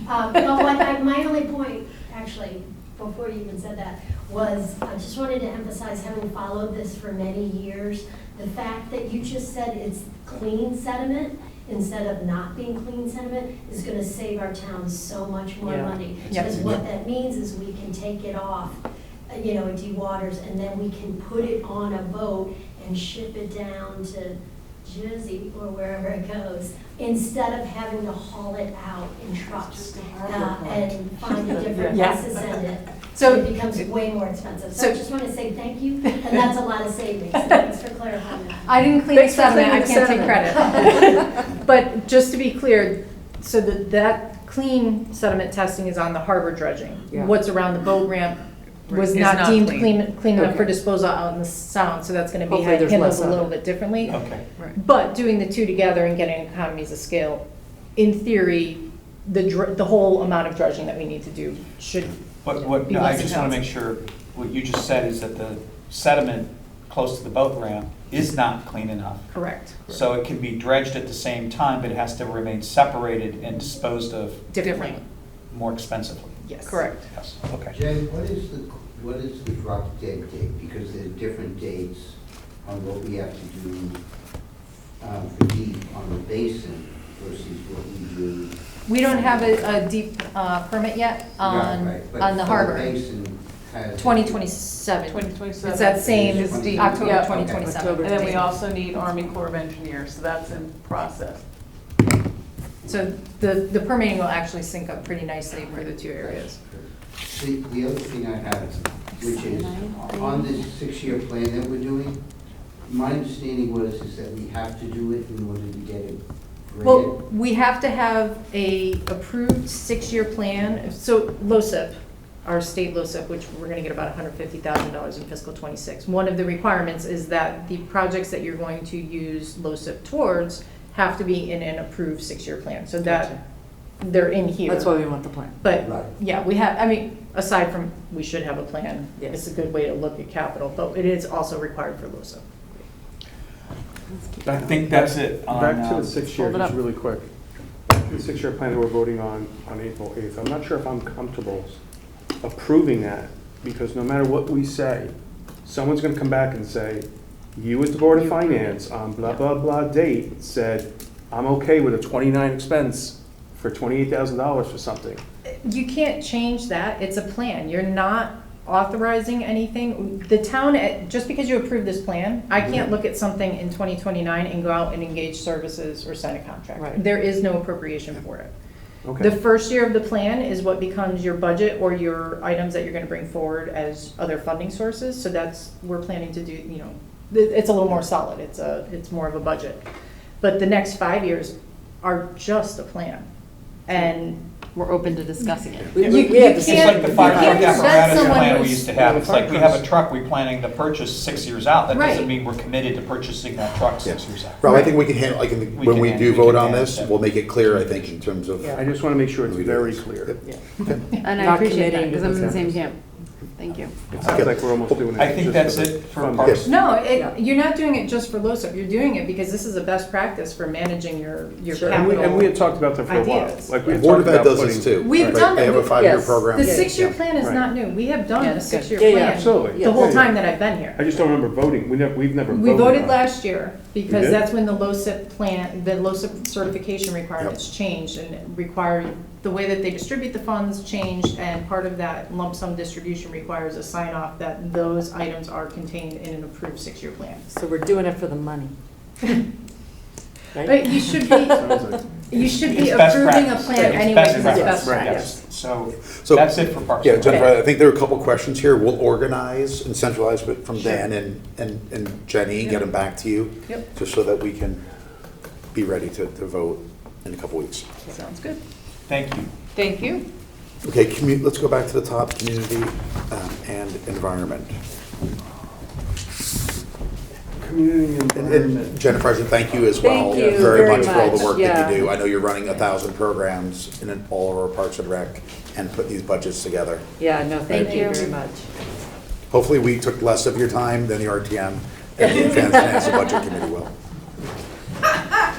But my only point, actually, before you even said that, was I just wanted to emphasize, having followed this for many years, the fact that you just said it's clean sediment instead of not being clean sediment is gonna save our town so much more Yeah. money. Yep. Because what that means is we can take it off, you know, it dewaters, and then we can put it on a boat and ship it down to Jersey or wherever it goes, instead of having to haul it out in trucks and find a different Yeah. place to send it. So- It becomes way more expensive. So I just want to say thank you, and that's a lot of savings. So thanks for clarifying that. I didn't clean the Thanks for sediment, I cleaning the can't take sediment. credit. But just to be clear, so that clean sediment testing is on the harbor dredging. Yeah. What's around the boat ramp was Is not not deemed clean. clean enough for Okay. disposal out in the sound, so that's gonna be Hopefully there's handled less a of little it. bit differently. Okay. But doing the two together and getting economies of scale, in theory, the whole amount of dredging that we need to do should But what, be I less just want to make expensive. sure, what you just said is that the sediment close to the boat ramp is not clean enough. Correct. So it can be dredged at the same time, but it has to remain separated and disposed of Differently. more expensively. Yes. Correct. Yes, okay. Jen, what is the drop dead date? Because there's different dates on what we have to do for deep on the basin versus what we do. We don't have a deep permit yet on Right, but the for harbor. Basin has. 2027. 2027. It's that same It's deep. October Yeah. 2027. October. And then we also need Army Corps of Engineers, so that's in process. So the permitting will actually sync up pretty nicely for the two areas. The other thing I have, which is on this 6-year plan that we're doing, my understanding is that we have to do it in order to get it Well, graded. we have to have a approved 6-year plan. So LoCIP, our state LoCIP, which we're gonna get about $150,000 in fiscal '26. One of the requirements is that the projects that you're going to use LoCIP towards have to be in an approved 6-year plan. So that, they're in here. That's why we want the plan. But, Right. yeah, we have, I mean, aside from, we should have a plan. Yes. It's a good way to look at capital, but it is also required for LoCIP. I think that's it on, Back to the 6-year, hold it just up. really quick. The 6-year plan that we're voting on April 8th, I'm not sure if I'm comfortable approving that, because no matter what we say, someone's gonna come back and say, you as the Board of Finance on blah, blah, blah date said, I'm okay with a 29 expense for $28,000 for something. You can't change that, it's a plan, you're not authorizing anything. The town, just because you approve this plan, I can't look at something in 2029 and go out and engage services or sign a contract. Right. There is no appropriation for it. Okay. The first year of the plan is what becomes your budget or your items that you're gonna bring forward as other funding sources, so that's, we're planning to do, you know, it's a little more solid, it's more of a budget. But the next 5 years are just a plan, and We're open to discussing it. you We can't. had It's like the fire you truck can't prevent apparatus someone plan we who's- used to have. It's like, we have a truck we're planning to purchase 6 years out. That doesn't Right. mean we're committed to purchasing that truck 6 years out. Rob, I think we can handle, We when can we handle- do we vote can on handle this, that. we'll make it clear, I think, in terms of. Yeah. I just want to make sure it's We do very this. clear. Yeah. And I Not appreciate that, committing because to I'm in the those same numbers. camp. Thank you. It sounds like we're almost doing it. I think just that's for the it for fun. Parks. No, you're not doing it just for LoCIP, you're doing it because this is a best practice for managing your Sure. capital. And we had talked about that for a while. Ideas. Like, we had Board of talked Ed about does this putting- too. We've right? done They have a it. 5-year Yes. program. The Yeah, 6-year yeah. plan is Right. not new, we have done Yeah, the that's good. 6-year Yeah, yeah, plan. absolutely. The whole Yeah. time that I've been here. I just don't remember voting. We've never voted. We voted on it. last year, We because did? that's when the LoCIP plan, the LoCIP certification requirements changed and required, the way that they distribute the funds changed, and part of that lump sum distribution requires a sign off that those items are contained in an approved 6-year plan. So we're doing it for the money. Right? But you should be, Sounds like- you should be It's best approving a practice. plan It's anyway, best because it's practice. best Right. practice. Yes, so So- that's it for Parks. Yeah, and Jennifer, Rec. I think there are a couple questions here. We'll organize and centralize it from Dan and Jenny, get them back to you. Yep. Just so that we can be ready to vote in a couple weeks. Sounds good. Thank you. Thank you. Okay, let's go back to the top, community and environment. Community And environment. Jennifer, I should thank you as well. Thank you Very very much for all the much, work yeah. that you do. I know you're running 1,000 programs in all of our Parks and Rec and put these budgets together. Yeah, no, thank you you. very much. Hopefully, we took less of your time than the RTM and the Finance and Budget Committee will.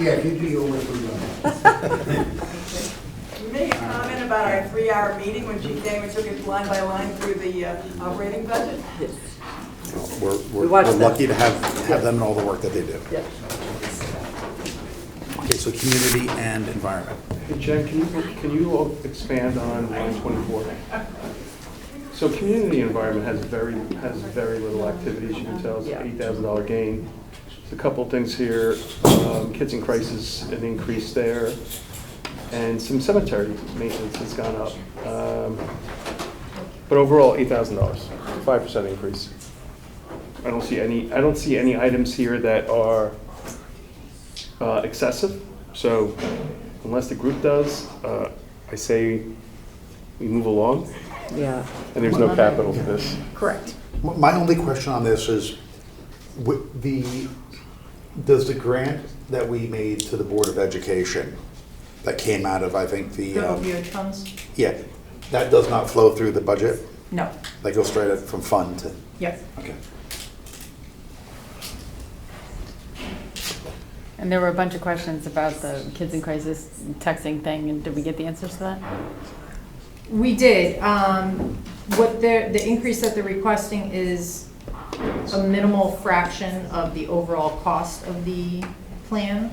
Yeah, if you do your work, we're done. You made a comment about our 3-hour meeting when she came and took it line by line through the operating budget. Yes. We're watched that. lucky to have them and all the work that they do. Yeah. Okay, so community and environment. Hey, Jen, can you all expand on line 24? So community environment has very little activity, as you can tell, it's an $8,000 gain. There's a couple things here, kids in crisis, an increase there, and some cemetery maintenance has gone up. But overall, $8,000, 5% increase. I don't see any items here that are excessive. So unless the group does, I say we move along. Yeah. And there's no capital to this. Correct. My only question on this is, does the grant that we made to the Board of Education, that came out of, I think, The opioid funds? yeah, that does not flow through the budget? No. That goes straight up from fund to, Yep. okay. And there were a bunch of questions about the kids in crisis texting thing, and did we get the answers to that? We did. What the increase that they're requesting is a minimal fraction of the overall cost of the plan.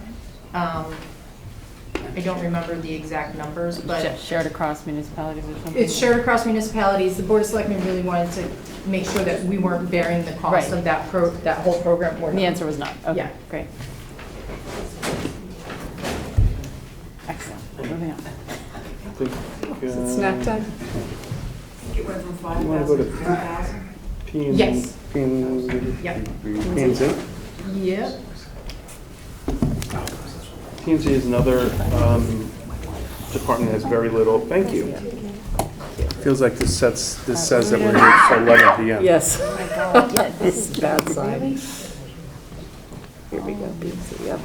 I don't remember the exact numbers, but Shared across municipalities or something? it's shared across municipalities. The Board of Selectmen really wanted to make sure that we weren't bearing the cost Right. of that whole program. The answer was not. Okay, Yeah. great. Excellent. Moving on. Is it snack time? It went from You want to go 5,000 to to 10,000? P&Z? Yes. Yep. P&Z? Yep. P&Z is another department that has very little, thank you. Feels like this says that we're here till 11 p.m. Yes. Oh my God, yeah, This is a bad sign. Really? Here we go, pizza, yep.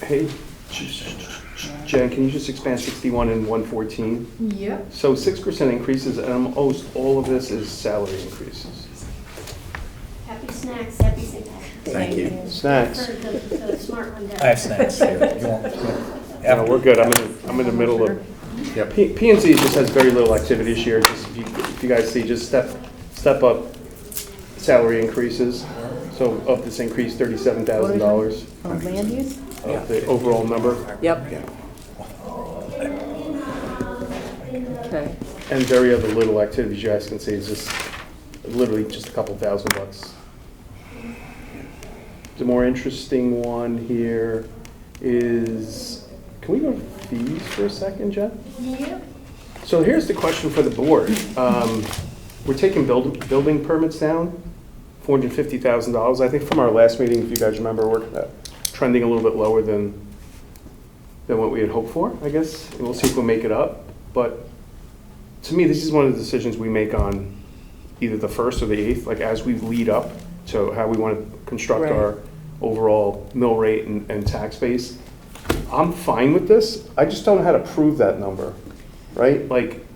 Hey, Jen, can you just expand 61 and 114? Yep. So 6% increases, and almost all of this is salary increases. Happy snacks, happy snacks. Thank you. Snacks. For the smart one down. I have snacks too. You want? Yeah, we're good. I'm in the middle of. Yeah. P&Z just has very little activity this year. Just if you guys see, just step up salary increases. So of this increase, $37,000 Land use? of the overall number, Yep. Yeah. Okay. and very other little activities you guys can see is just literally just a couple $1,000. The more interesting one here is, can we go to fees for a second, Jen? Yep. So here's the question for the board. We're taking building permits down, $450,000. I think from our last meeting, if you guys remember, we're trending a little bit lower than what we had hoped for, I guess. And we'll see if we'll make it up. But to me, this is one of the decisions we make on either the 1st or the 8th, like as we lead up to how we want to construct Right. our overall mill rate and tax base. I'm fine with this. I just don't know how to prove that number, right? Like,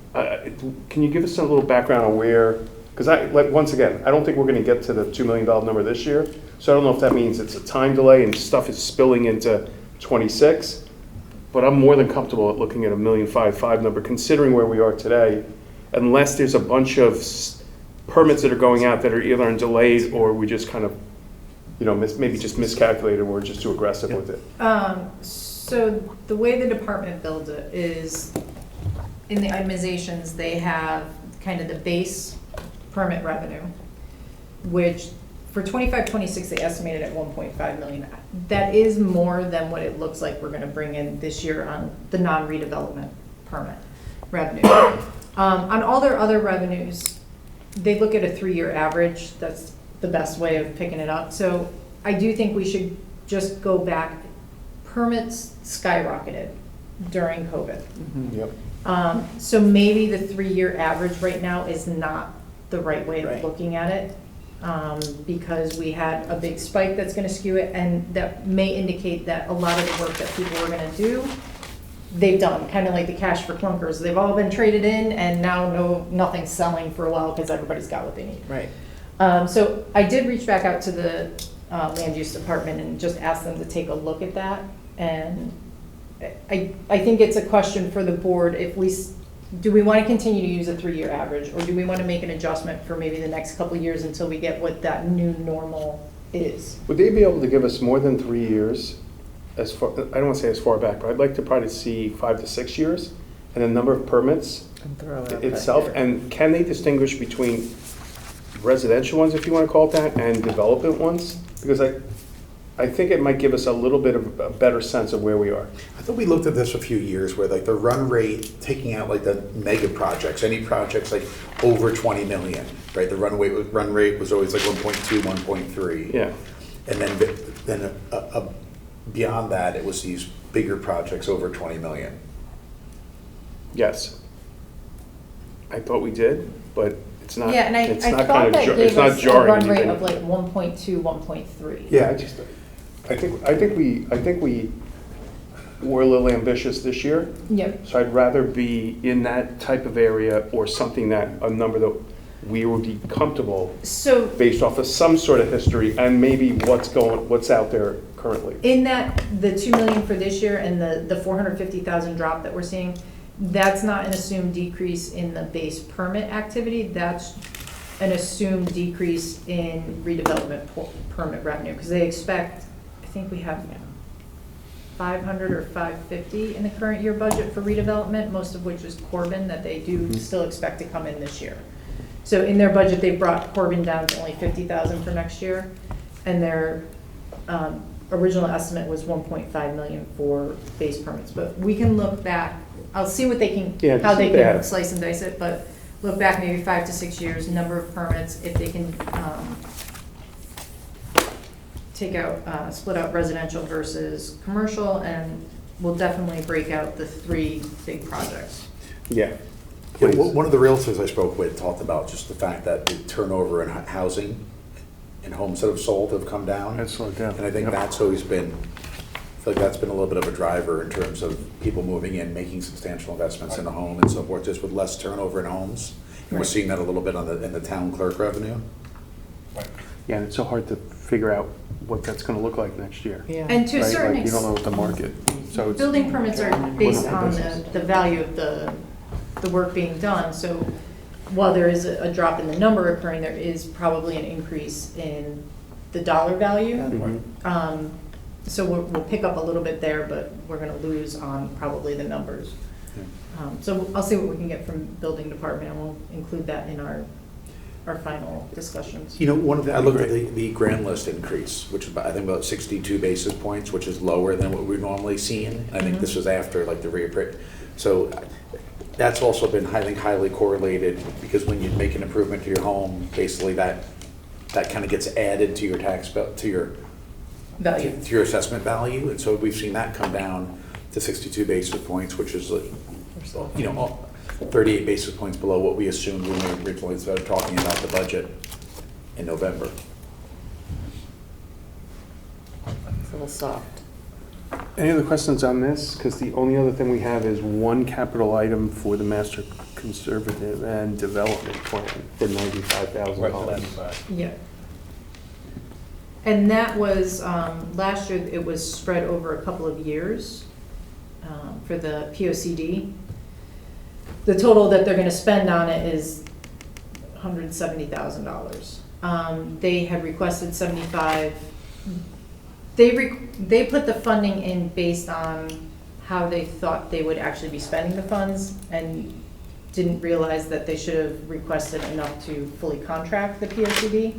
can you give us a little background on where, because once again, I don't think we're going to get to the $2 million number this year. So I don't know if that means it's a time delay and stuff is spilling into 26. But I'm more than comfortable at looking at a $1,500,000 number, considering where we are today, unless there's a bunch of permits that are going out that are either in delayed or we just kind of, maybe just miscalculated or we're just too aggressive with it. So the way the department builds it is, in the itemizations, they have kind of the base permit revenue, which for 25-26 they estimated at 1.5 million. That is more than what it looks like we're gonna bring in this year on the non-redevelopment permit revenue. On all their other revenues, they look at a 3-year average. That's the best way of picking it up. So I do think we should just go back. Permits skyrocketed during COVID. Yep. So maybe the 3-year average right now is not the right way of Right. looking at it, because we had a big spike that's gonna skew it, and that may indicate that a lot of the work that people were gonna do, they've done, kind of like the cash for clunkers. They've all been traded in, and now nothing's selling for a while because everybody's got what they need. Right. So I did reach back out to the land use department and just ask them to take a look at that. And I think it's a question for the board, if we do we want to continue to use a 3-year average, or do we want to make an adjustment for maybe the next couple of years until we get what that new normal is? Would they be able to give us more than 3 years? As far, I don't want to say as far back, but I'd like to probably see 5 to 6 years and the number of permits And throw out that itself. year. And can they distinguish between residential ones, if you want to call it that, and development ones? Because I think it might give us a little bit of a better sense of where we are. I thought we looked at this a few years where like the run rate, taking out like the mega projects, any projects like over 20 million, right? The run rate was always like 1.2, 1.3. Yeah. And then beyond that, it was these bigger projects over 20 million. Yes. I thought we did, but it's not. Yeah, and it's I not thought kind of that it's gave not us a jarring run rate anything. of like 1.2, 1.3. Yeah, I think we were a little ambitious this year. Yep. So I'd rather be in that type of area or something that, a number that we would be comfortable So based off of some sort of history and maybe what's out there currently. in that, the 2 million for this year and the 450,000 drop that we're seeing, that's not an assumed decrease in the base permit activity, that's an assumed decrease in redevelopment permit revenue, because they expect, I think we have 500 or 550 in the current year budget for redevelopment, most of which is Corbin, that they do still expect to come in this year. So in their budget, they brought Corbin down to only 50,000 for next year, and their original estimate was 1.5 million for base permits. But we can look back, I'll see what they can, Yeah, how they just can that. slice and dice it, but look back maybe 5 to 6 years, number of permits, if they can take out, split out residential versus commercial, and we'll definitely break out the 3 big projects. Yeah. Yeah, Please. one of the realtors I spoke with talked about just the fact that the turnover in housing and homes that have sold have come down. That's slowed down. And I think Yep. that's always been, I feel like that's been a little bit of a driver in terms of people moving in, making substantial investments in the home and so forth, just with less turnover in homes. And we're Right. seeing that a little bit in the town clerk revenue. Yeah, and it's so hard to figure out what that's going to look like next year. Yeah. And to a Right? certain Like, you don't know what the extent, market, so it's. building permits are based Wouldn't on have the value of the work being done, so while there is a drop in the number occurring, there is probably an increase in the dollar value. Mhm. So we'll pick up a little bit there, but we're gonna lose on probably the numbers. So I'll see what we can get from building department, and we'll include that in our final discussions. You know, I looked at the grand list increase, which is about, I think about 62 basis points, which is lower than what we've normally seen. I think this was after like the reappraise. So that's also been, I think, highly correlated, because when you make an improvement to your home, basically that kind of gets added to your tax bill, to your Value. to your assessment value. And so we've seen that come down to 62 basis points, which is, 38 basis points below what we assumed when we originally started talking about the budget in November. It's a little soft. Any other questions on this? Because the only other thing we have is one capital item for the master conservative and development plan for $95,000. Yeah. And that was, last year, it was spread over a couple of years for the POCD. The total that they're gonna spend on it is $170,000. They had requested 75. They put the funding in based on how they thought they would actually be spending the funds, and didn't realize that they should have requested enough to fully contract the POCD.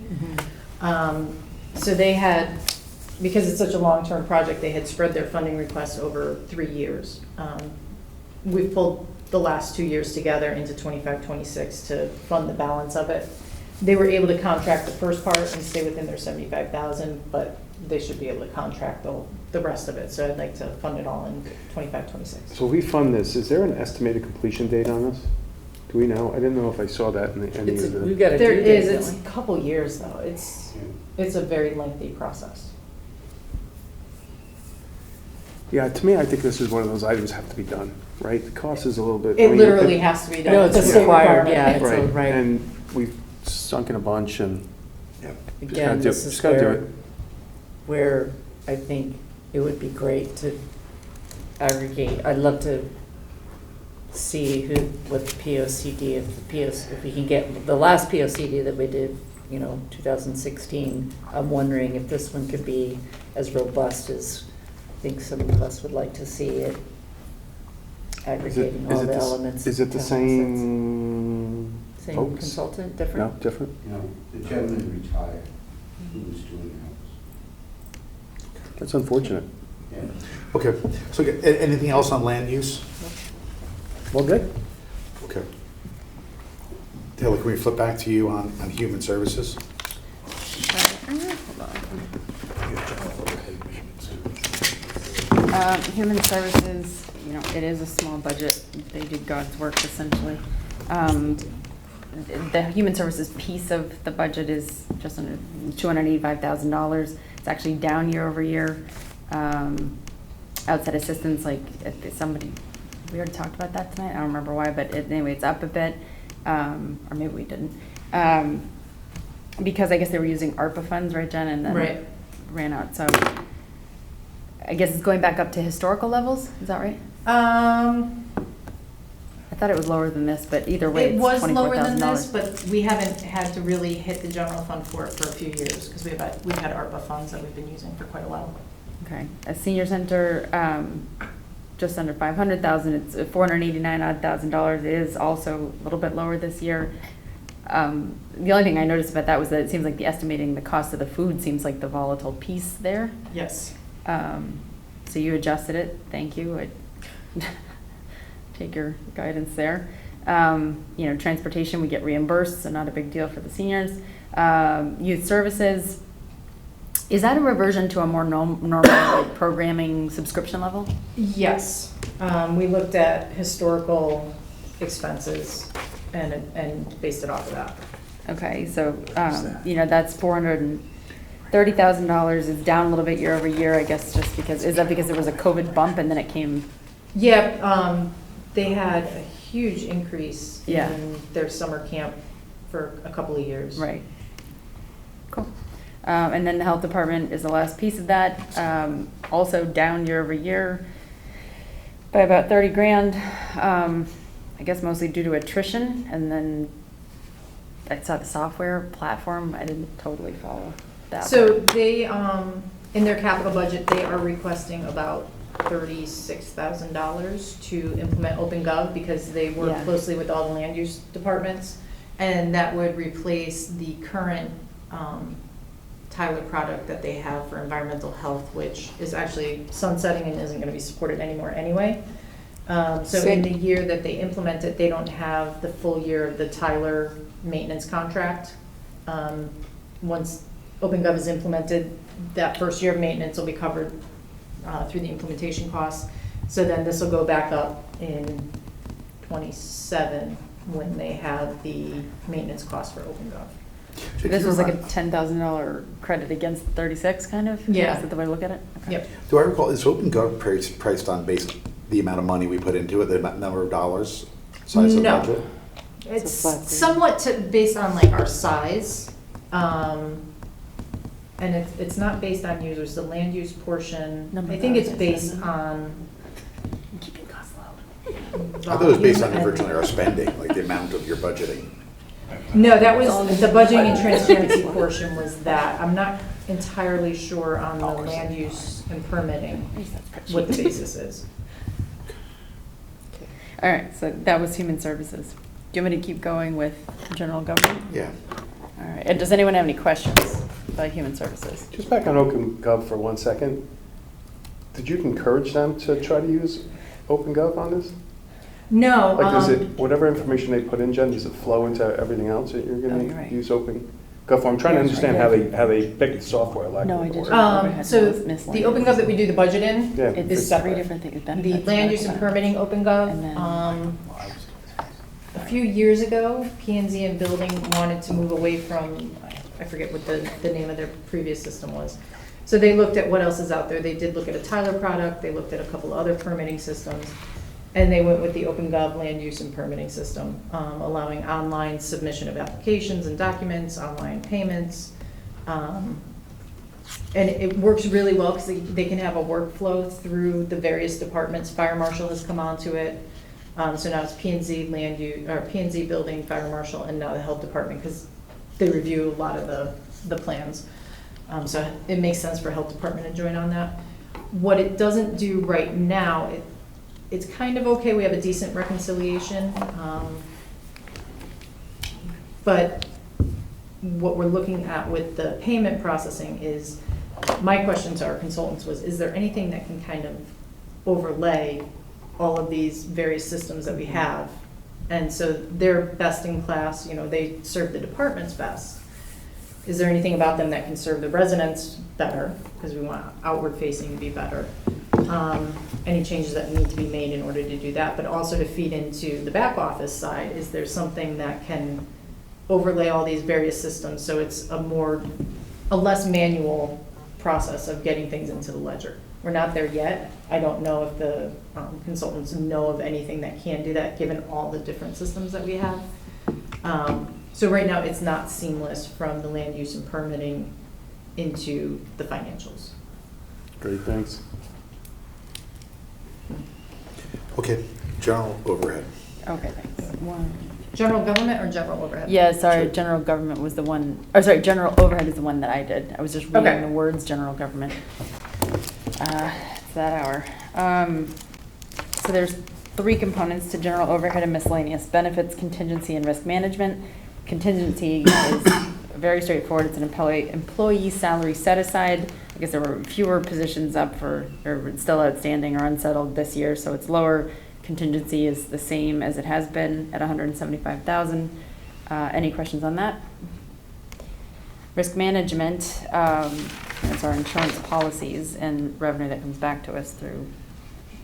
So they had, because it's such a long-term project, they had spread their funding requests over 3 years. We've pulled the last 2 years together into 25, 26 to fund the balance of it. They were able to contract the first part and stay within their 75,000, but they should be able to contract the rest of it. So I'd like to fund it all in 25, 26. So if we fund this, is there an estimated completion date on this? Do we know? I didn't know if I saw that in any of the. We've got a There due date, is, don't it's we? a couple years though. It's a very lengthy process. Yeah, to me, I think this is one of those items that have to be done, right? The cost is a little bit. I It mean, literally has to be done. No, it's a state required, requirement. yeah, it's a, Right, right. and we've sunk in a bunch and. Just gotta Again, do- this is just gotta do it. where I think it would be great to aggregate. I'd love to see what the POCD, if we can get the last POCD that we did, 2016, I'm wondering if this one could be as robust as I think some of us would like to see it, aggregating all the elements. Is it the of town assets. same Same folks? consultant, No, different? different? You know, the gentleman retired who was doing That's unfortunate. that. Yeah. Okay, so anything else on land use? Well, good. Okay. Taylor, can we flip back to you on human services? Human services, it is a small budget. They did God's work essentially. The human services piece of the budget is just under $285,000. It's actually down year over year. Outside assistance, like if somebody, we already talked about that tonight. I don't remember why, but anyway, it's up a bit. Or maybe we didn't. Because I guess they were using ARPA funds, right, Jen? And then Right. ran out. So I guess it's going back up to historical levels. Is that right? I thought it was lower than this, but either way, It it's was lower than $24,000. this, but we haven't had to really hit the general fund for it for a few years, because we've had ARPA funds that we've been using for quite a while. Okay, a senior center, just under 500,000. It's $489,000. It is also a little bit lower this year. The only thing I noticed about that was that it seems like the estimating the cost of the food seems like the volatile piece there. Yes. So you adjusted it. Thank you. I take your guidance there. Transportation, we get reimbursed, so not a big deal for the seniors. Youth services, is that a reversion to a more normal like, programming subscription level? Yes. We looked at historical expenses and based it off of that. Okay, so, that's $430,000 is down a little bit year over year, I guess, just because, is that because there was a COVID bump and then it came? Yeah, they had a huge increase Yeah. in their summer camp for a couple of years. Right. Cool. And then the health department is the last piece of that, also down year over year by about 30 grand. I guess mostly due to attrition, and then I saw the software platform, I didn't totally follow that. So they, in their capital budget, they are requesting about $36,000 to implement OpenGov because they work Yeah. closely with all the land use departments. And that would replace the current Tyler product that they have for environmental health, which is actually sunsetting and isn't gonna be supported anymore anyway. So in the year that they implement it, they don't have the full year of the Tyler maintenance contract. Once OpenGov is implemented, that first year of maintenance will be covered through the implementation costs. So then this will go back up in '27 when they have the maintenance cost for OpenGov. This was like a $10,000 credit against 36, kind of? Yeah. Is that the way to look at it? Okay. Yep. Do I recall, is OpenGov priced on the amount of money we put into it, the number of dollars, size of No. budget? It's somewhat based on like our size. And it's not based on users, the land use portion, Number I think it's of based hours. on. Keeping costs low. I thought it was based on volume and- originally our spending, like the amount of your budgeting. No, that was, the budgeting and transparency portion was that. I'm not entirely sure on the land use and permitting what the basis is. All right, so that was human services. Do you want me to keep going with general government? Yeah. All right, and does anyone have any questions about human services? Just back on OpenGov for 1 second. Did you encourage them to try to use OpenGov on this? No. Like, does it, whatever information they put in, Jen, does it flow into everything else that you're Oh, you're gonna right. use OpenGov for? I'm trying to Yeah, that's understand right. how they pick the software, like. No, I didn't. So the OpenGov that we do the budget in Yeah. It's is three separate. different things. The benefits, land use and benefits. permitting OpenGov, And then- a few years ago, P&Z and Building wanted to move away from, I forget what the name of their previous system was. So they looked at what else is out there. They did look at a Tyler product, they looked at a couple other permitting systems, and they went with the OpenGov land use and permitting system, allowing online submission of applications and documents, online payments. And it works really well because they can have a workflow through the various departments. Fire marshal has come onto it. So now it's P and Z land use, or P and Z building, fire marshal, and now the health department, because they review a lot of the plans. So it makes sense for health department to join on that. What it doesn't do right now, it's kind of okay, we have a decent reconciliation. But what we're looking at with the payment processing is, my question to our consultants was, is there anything that can kind of overlay all of these various systems that we have? And so they're best in class, you know, they serve the departments best. Is there anything about them that can serve the residents better? Because we want outward facing to be better. Any changes that need to be made in order to do that, but also to feed into the back office side, is there something that can overlay all these various systems so it's a less manual process of getting things into the ledger? We're not there yet. I don't know if the consultants know of anything that can do that, given all the different systems that we have. So right now, it's not seamless from the land use and permitting into the financials. Great, thanks. Okay, general overhead. Okay, thanks. One. General government or general overhead? Yeah, sorry, general government was the one, or sorry, general overhead is the one that I did. I was just reading Okay. the words general government. It's that hour. So there's 3 components to general overhead and miscellaneous: benefits, contingency, and risk management. Contingency is very straightforward. It's an employee salary set aside. I guess there were fewer positions up for, or still outstanding or unsettled this year, so it's lower. Contingency is the same as it has been at $175,000. Any questions on that? Risk management, it's our insurance policies and revenue that comes back to us through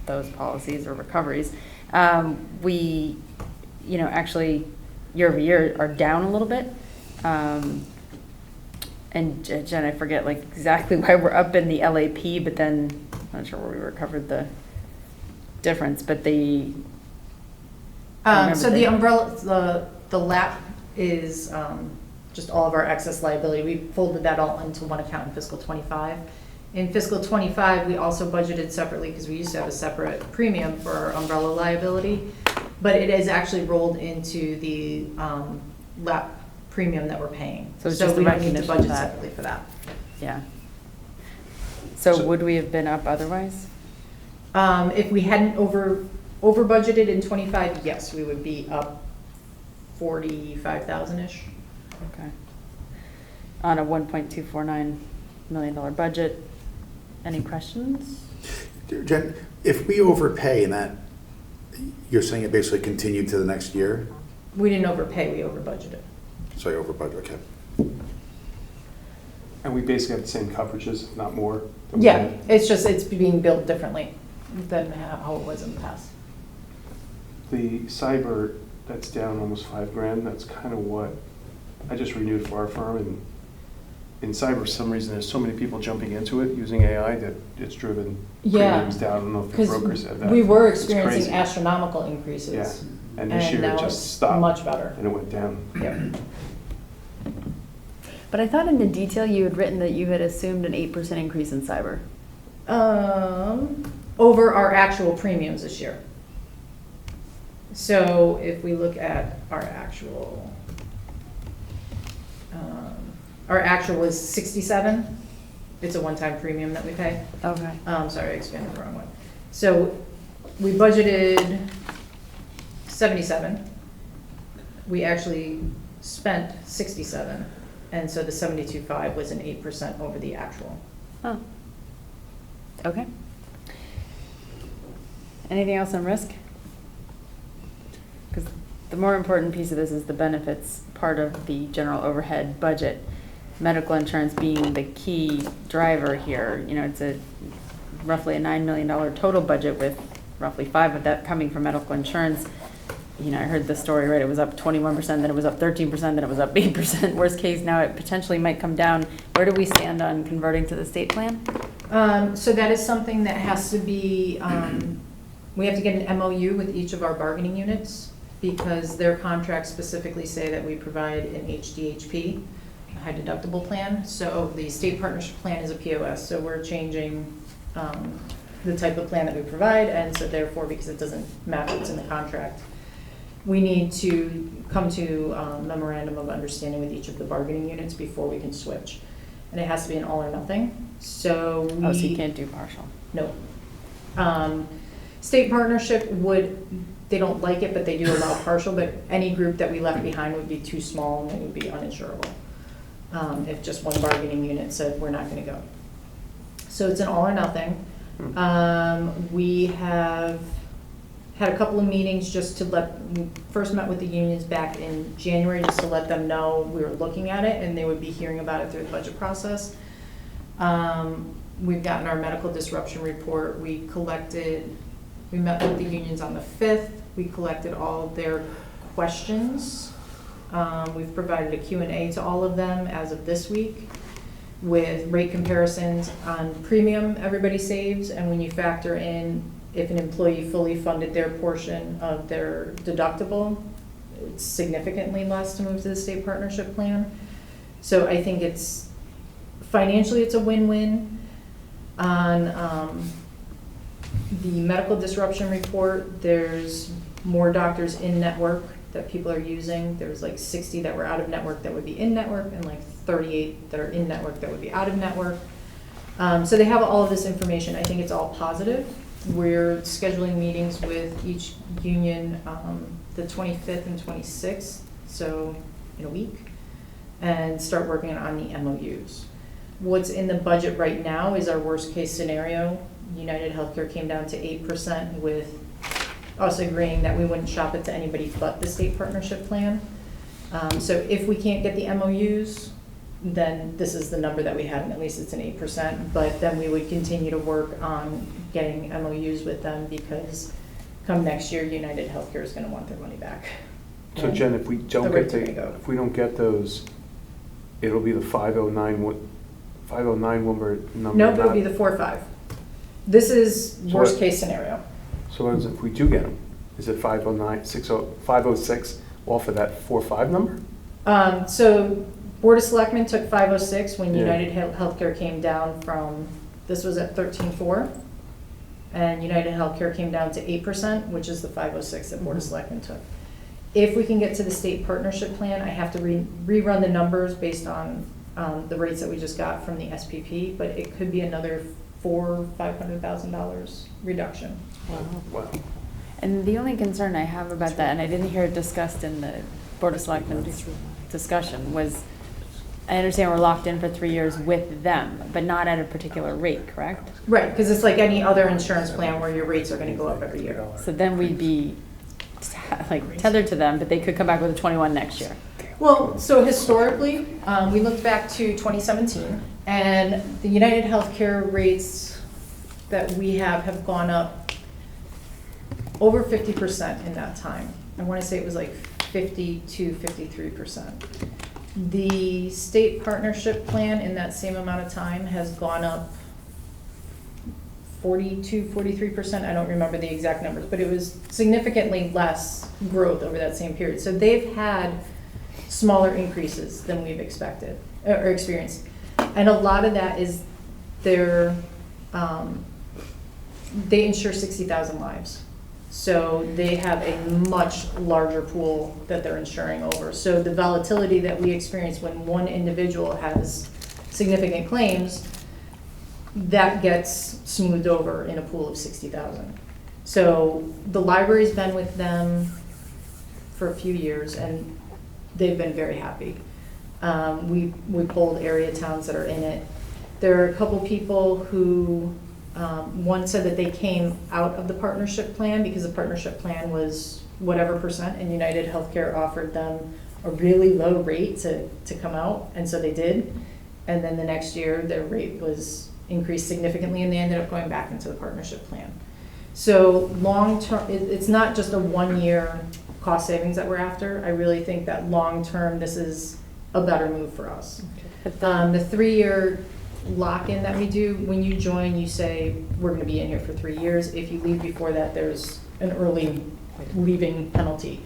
those policies or recoveries. We, actually year over year are down a little bit. And Jen, I forget exactly why we're up in the LAP, but then I'm not sure where we recovered the difference, but the So the umbrella, the LAP is just all of our excess liability. We folded that all into one account in fiscal 25. In fiscal 25, we also budgeted separately because we used to have a separate premium for our umbrella liability, but it is actually rolled into the LAP premium that we're paying. So it's just we the don't need to recognition budget of that. separately for that. Yeah. So would we have been up otherwise? If we hadn't over budgeted in 25, yes, we would be up 45,000-ish. Okay. On a $1.249 million budget. Any questions? Jen, if we overpay and that, you're saying it basically continued to the next year? We didn't overpay, we over budgeted. So you over budget, okay. And we basically have the same coverages, not more? than we Yeah, had? it's being built differently than how it was in the past. The cyber, that's down almost $5,000, that's kind of what, I just renewed for our firm, and in cyber, for some reason, there's so many people jumping into it using AI that it's driven premiums down. I don't know if the brokers said that. We were It's experiencing crazy. astronomical increases. Yeah, and this year now it just it's stopped. much better. And it went down. Yep. But I thought in the detail you had written that you had assumed an 8% increase in cyber. Over our actual premiums this year. So if we look at our actual was 67. It's a one-time premium that we pay. Okay. Sorry, I expanded the wrong one. So we budgeted 77. We actually spent 67. And so the 72.5 was an 8% over the actual. Oh. Okay. Anything else on risk? Because the more important piece of this is the benefits part of the general overhead budget. Medical insurance being the key driver here. It's roughly a $9 million total budget with roughly 5 of that coming from medical insurance. I heard the story, right? It was up 21%, then it was up 13%, then it was up 8%. Worst case, now it potentially might come down. Where do we stand on converting to the state plan? So that is something that has to be, we have to get an MOU with each of our bargaining units because their contracts specifically say that we provide an HDHP, a high deductible plan. So the state partnership plan is a POS, so we're changing the type of plan that we provide, and so therefore, because it doesn't match what's in the contract, we need to come to memorandum of understanding with each of the bargaining units before we can switch. And it has to be an all or nothing, so we. Oh, so you can't do partial? No. State partnership would, they don't like it, but they do allow partial, but any group that we left behind would be too small and it would be uninsurable. If just one bargaining unit said, we're not gonna go. So it's an all or nothing. We have had a couple of meetings just to we first met with the unions back in January just to let them know we were looking at it and they would be hearing about it through the budget process. We've gotten our medical disruption report. We met with the unions on the 5th. We collected all of their questions. We've provided a Q&A to all of them as of this week with rate comparisons on premium everybody saves, and when you factor in if an employee fully funded their portion of their deductible, it's significantly less to move to the state partnership plan. So I think financially it's a win-win. On the medical disruption report, there's more doctors in network that people are using. There's like 60 that were out of network that would be in network and like 38 that are in network that would be out of network. So they have all of this information. I think it's all positive. We're scheduling meetings with each union the 25th and 26th, so in a week, and start working on the MOUs. What's in the budget right now is our worst case scenario. United Healthcare came down to 8% with us agreeing that we wouldn't shop it to anybody but the state partnership plan. So if we can't get the MOUs, then this is the number that we had, and at least it's an 8%, but then we would continue to work on getting MOUs with them because come next year, United Healthcare is gonna want their money back. So Jen, if we don't The rates are gonna go. if we don't get those, it'll be the 509 number. Nope, it would be the 4.5. This is So worst what- case scenario. So what is it if we do get them? Is it 506 off of that 4.5 number? So Board of Selectmen took 506 when Yeah. United Healthcare came down from, this was at 13.4. And United Healthcare came down to 8%, which is the 506 that Board of Selectmen took. If we can get to the state partnership plan, I have to rerun the numbers based on the rates that we just got from the SPP, but it could be another $500,000 reduction. Wow. And the only concern I have about that, and I didn't hear it discussed in the Board of Selectmen discussion, was I understand we're locked in for 3 years with them, but not at a particular rate, correct? Right, because it's like any other insurance plan where your rates are gonna go up every year. So then we'd be like tethered to them, but they could come back with a 21 next year. Well, so historically, we looked back to 2017, and the United Healthcare rates that we have gone up over 50% in that time. I want to say it was like 50 to 53%. The state partnership plan in that same amount of time has gone up 42, 43%. I don't remember the exact numbers, but it was significantly less growth over that same period. So they've had smaller increases than we've expected or experienced. And a lot of that is they insure 60,000 lives. So they have a much larger pool that they're insuring over. So the volatility that we experience when one individual has significant claims, that gets smoothed over in a pool of 60,000. So the library's been with them for a few years and they've been very happy. We polled area towns that are in it. There are a couple people who, one said that they came out of the partnership plan because the partnership plan was whatever percent, and United Healthcare offered them a really low rate to come out, and so they did. And then the next year, their rate was increased significantly, and they ended up going back into the partnership plan. So long-term, it's not just a one-year cost savings that we're after. I really think that long-term, this is a better move for us. The 3-year lock-in that we do, when you join, you say, we're gonna be in here for 3 years. If you leave before that, there's an early leaving penalty.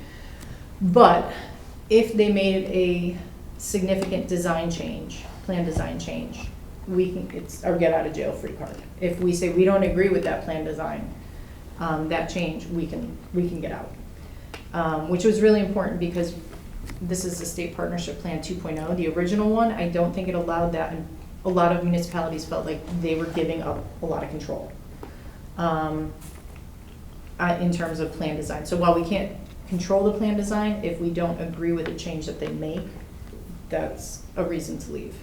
But if they made a significant design change, plan design change, we can, it's our get out of jail free card. If we say we don't agree with that plan design, that change, we can get out. Which was really important because this is the state partnership plan 2.0. The original one, I don't think it allowed that, and a lot of municipalities felt like they were giving up a lot of control in terms of plan design. So while we can't control the plan design, if we don't agree with the change that they make, that's a reason to leave.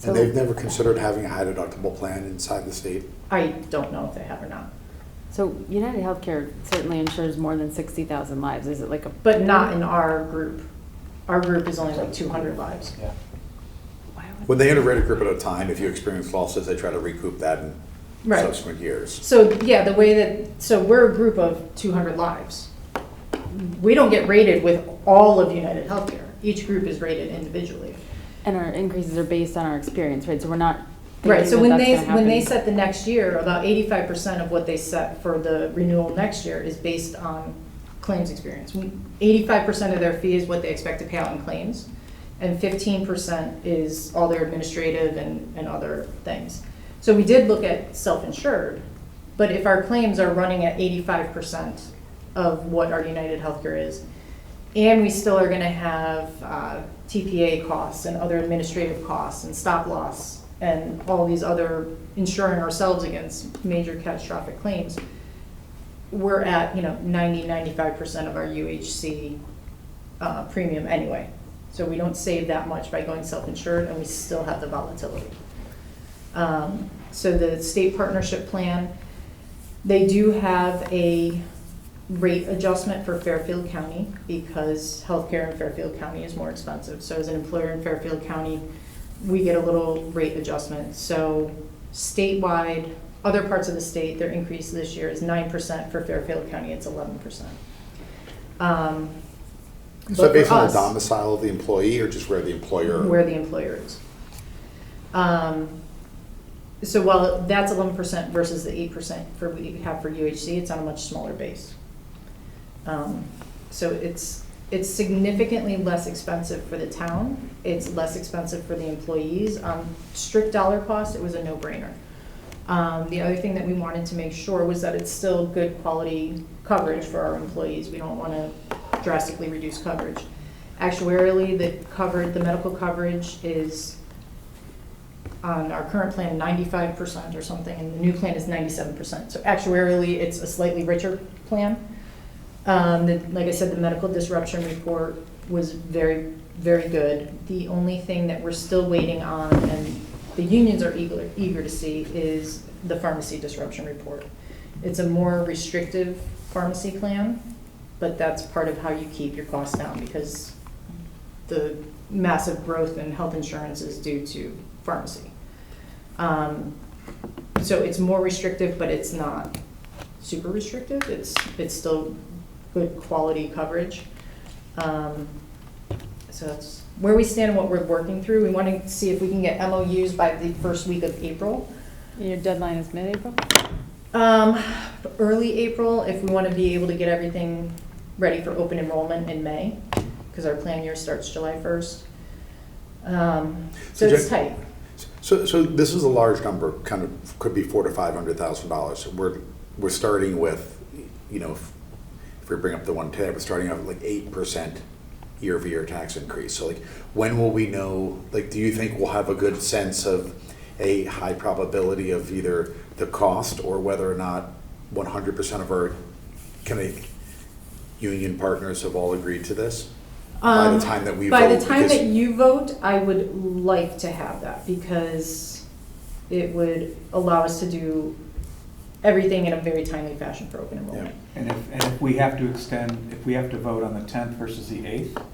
And they've never considered having a high deductible plan inside the state? I don't know if they have or not, So United Healthcare certainly insures more than 60,000 lives. Is it like a? but not in our group. Our group is only like 200 lives. Yeah. When they integrate a group at a time, if you experience losses, they try to recoup that in Right. subsequent years. So, yeah, the way that, so we're a group of 200 lives. We don't get rated with all of United Healthcare. Each group is rated individually. And our increases are based on our experience, right? So we're not. Right, so thinking when that they, that's gonna when they happen. set the next year, about 85% of what they set for the renewal next year is based on claims experience. 85% of their fee is what they expect to pay out in claims, and 15% is all their administrative and other things. So we did look at self-insured, but if our claims are running at 85% of what our United Healthcare is, and we still are gonna have TPA costs and other administrative costs and stop loss and all these other insuring ourselves against major catastrophic claims, we're at, 90-95% of our UHC premium anyway. So we don't save that much by going self-insured, and we still have the volatility. So the state partnership plan, they do have a rate adjustment for Fairfield County because healthcare in Fairfield County is more expensive. So as an employer in Fairfield County, we get a little rate adjustment. So statewide, other parts of the state, their increase this year is 9%. For Fairfield County, it's 11%. So But based for on the us, domicile of the employee or just where the employer? where the employer is. So while that's 11% versus the 8% for we have for UHC, it's on a much smaller base. So it's significantly less expensive for the town. It's less expensive for the employees. Strict dollar cost, it was a no-brainer. The other thing that we wanted to make sure was that it's still good quality coverage for our employees. We don't want to drastically reduce coverage. Actuarially, the medical coverage is on our current plan 95% or something, and the new plan is 97%. So actuarially, it's a slightly richer plan. Like I said, the medical disruption report was very, very good. The only thing that we're still waiting on, and the unions are eager to see, is the pharmacy disruption report. It's a more restrictive pharmacy plan, but that's part of how you keep your costs down, because the massive growth in health insurance is due to pharmacy. So it's more restrictive, but it's not super restrictive. It's still good quality coverage. So that's where we stand and what we're working through. We want to see if we can get MOUs by the first week of April. Your deadline is mid-April? Early April, if we want to be able to get everything ready for open enrollment in May, because our plan year starts July 1st. So it's tight. So this is a large number, kind of could be $400,000 to $500,000. We're starting with, if we bring up the 110, we're starting out with like 8% year-over-year tax increase. So like, when will we know? Like, do you think we'll have a good sense of a high probability of either the cost or whether or not 100% of our union partners have all agreed to this? By the time that we vote? By the time that you vote, I would like to have that, because it would allow us to do everything in a very timely fashion for open enrollment. And if we have to if we have to vote on the 10th versus the 8th,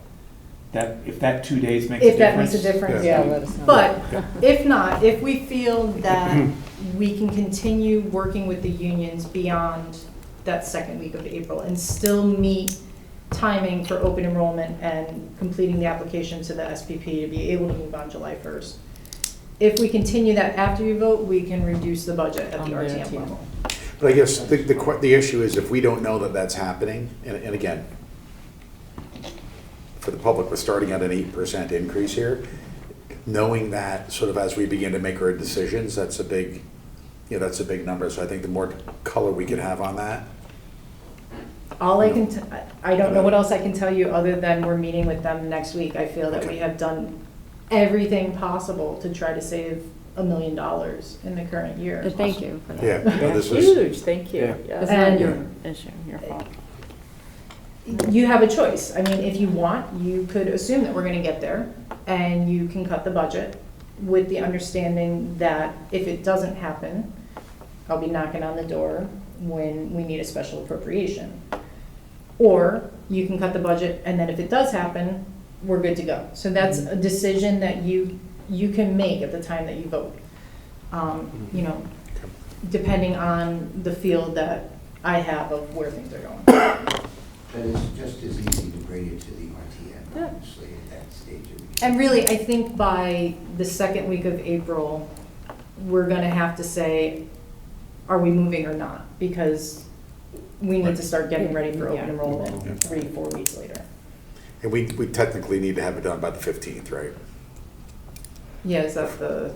if that 2 days makes a difference. If that makes a difference, yeah. Let us know. But if not, if we feel that we can continue working with the unions beyond that second week of April and still meet timing for open enrollment and completing the application to the SPP to be able to move on July 1st. If we continue that after you vote, we can reduce the budget at the RTM level. But I guess the issue is if we don't know that that's happening, and again, for the public, we're starting at an 8% increase here. knowing that sort of as we begin to make our decisions, that's a big, that's a big number. So I think the more color we can have on that. All I can, I don't know what else I can tell you other than we're meeting with them next week. I feel that we have done everything possible to try to save $1 million in the current year. Thank you for that. Yeah, no, this is- Huge, thank you. Yeah. Yes. It's not your issue, your fault. You have a choice. I mean, if you want, you could assume that we're gonna get there, and you can cut the budget with the understanding that if it doesn't happen, I'll be knocking on the door when we need a special appropriation. Or you can cut the budget, and then if it does happen, we're good to go. So that's a decision that you can make at the time that you vote. You know, depending on the feel that I have of where things are going. But it's just as easy to bring it to the RTM, honestly, at that stage of the game. And really, I think by the second week of April, we're gonna have to say, are we moving or not? Because we need to start getting ready for open enrollment 3-4 weeks later. And we technically need to have it done by the 15th, right? Yeah, is that the,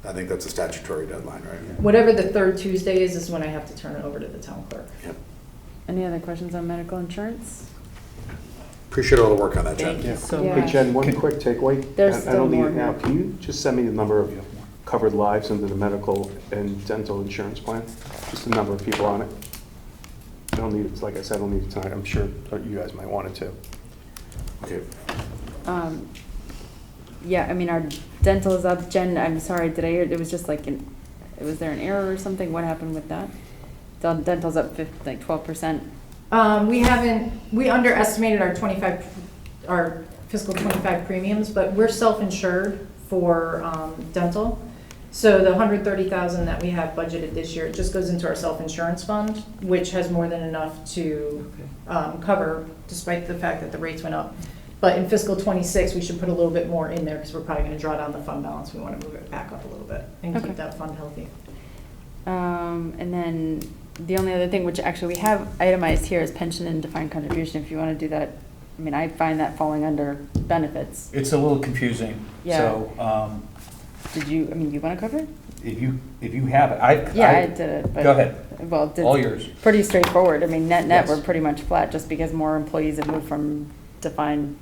I think that's a statutory deadline, right? whatever the third Tuesday is when I have to turn it over to the town clerk. Yep. Any other questions on medical insurance? Appreciate all the work on that, Jen. Thank you so Yeah. Hey much. Jen, one quick takeaway. There's I still don't need more it now. here. Can you just send me the number of covered lives under the medical and dental insurance plan? Just the number of people on it. I don't need it, like I said, I don't need it tonight. I'm sure you guys might want it too. Okay. Yeah, I mean, our dental is up. Jen, I'm sorry, did I hear, it was just like, was there an error or something? What happened with that? Dental's up 12%. We underestimated our fiscal 25 premiums, but we're self-insured for dental. So the $130,000 that we have budgeted this year, it just goes into our self-insurance fund, which has more than enough to cover, despite the fact that the rates went up. But in fiscal 26, we should put a little bit more in there because we're probably going to draw down the fund balance. We want to move it back up a little bit and Okay. keep that fund healthy. And then the only other thing, which actually we have itemized here, is pension and defined contribution. If you want to do that, I mean, I find that falling under benefits. It's a little confusing, so, Did you, I mean, you want to cover it? if you have it, Yeah, I did it, but. Go ahead, Well, all yours. pretty straightforward. I mean, net, Yes. we're pretty much flat, just because more employees have moved from defined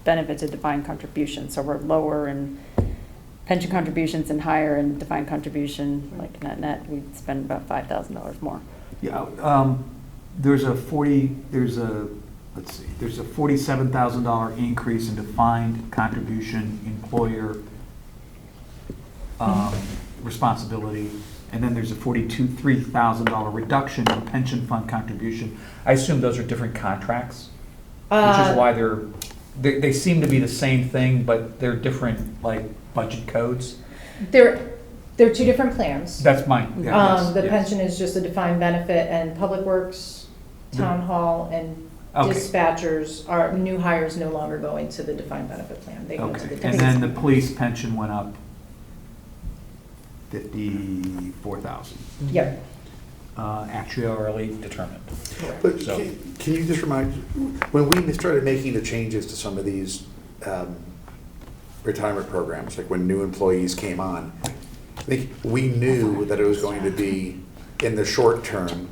benefit to defined contribution. So we're lower in pension contributions and higher in defined contribution, like net, we spend about $5,000 more. Yeah, there's a $47,000 increase in defined contribution employer responsibility, and then there's a $3,000 reduction in pension fund contribution. I assume those are different contracts, which is why they seem to be the same thing, but they're different, like, budget codes. They're two different plans. That's mine. Yes, The yes. pension is just a defined benefit, and Public Works, Town Hall, and Okay. dispatchers are, new hires no longer go into the defined benefit plan. They go into the. Okay, and then the police pension went up 54,000, Yep. Actuarially determined. But So- can you just remind, when we started making the changes to some of these retirement programs, like when new employees came on, I think we knew that it was going to be, in the short term,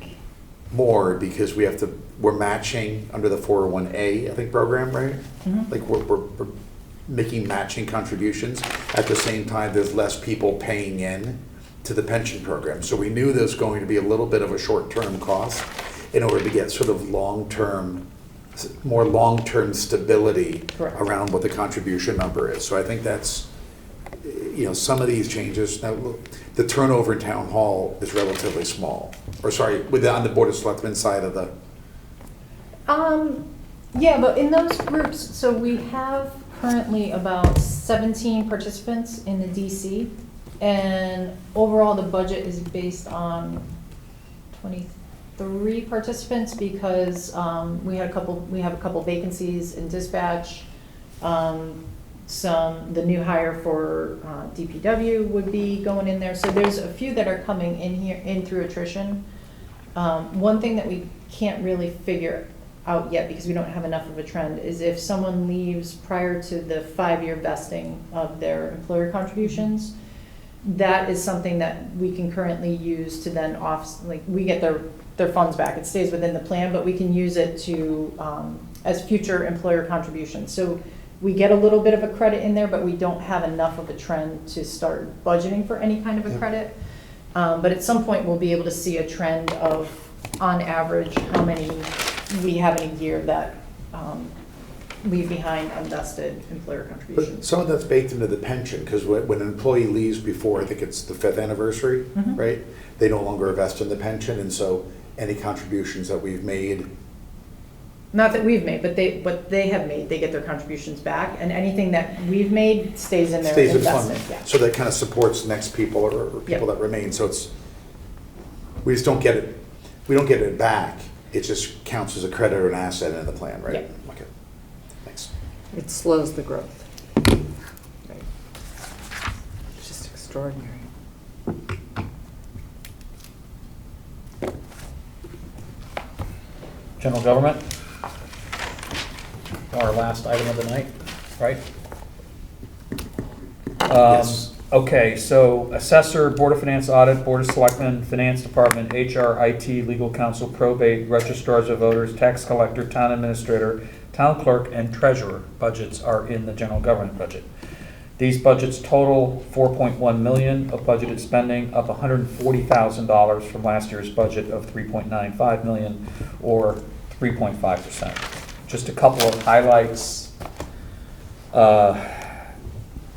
more because we're matching under the 401A, I think, program, right? Like we're making matching contributions. At the same time, there's less people paying in to the pension program. So we knew there was going to be a little bit of a short-term cost in order to get sort of more long-term stability Correct. around what the contribution number is. So I think that's, some of these changes, now, the turnover in town hall is relatively small. Or sorry, on the Board of Selectmen side of the, Yeah, but in those groups, so we have currently about 17 participants in the DC, and overall the budget is based on 23 participants because we have a couple vacancies in dispatch. The new hire for DPW would be going in there, so there's a few that are coming in through attrition. One thing that we can't really figure out yet because we don't have enough of a trend, is if someone leaves prior to the 5-year vesting of their employer contributions, that is something that we can currently use to then we get their funds back. It stays within the plan, but we can use it to, as future employer contributions. So we get a little bit of a credit in there, but we don't have enough of a trend to start budgeting for any kind of a credit. But at some point, we'll be able to see a trend of, on average, how many we have in a year that leave behind unvested employer But contributions. some of that's baked into the pension, because when an employee leaves before, I think it's the 5th anniversary, Mhm. right? They no longer invest in the pension, and so any contributions that we've made, Not that we've made, but they have made, they get their contributions back, and anything that we've made stays in their stays in fund. investment, yeah. So that kind of supports next people or people Yep. that remain, so it's, we just don't get it, we don't get it back, it just counts as a credit or an asset in the plan, right? Yep. Okay, thanks. It slows the growth. Right. It's just extraordinary. General government, our last item of the night, right? Yes. Okay, so assessor, board of finance audit, board of selectmen, finance department, HR, IT, legal counsel, probate, registrars of voters, tax collector, town administrator, town clerk, and treasurer budgets are in the general government budget. These budgets total $4.1 million of budgeted spending, up $140,000 from last year's budget of $3.95 million, or 3.5%. Just a couple of highlights.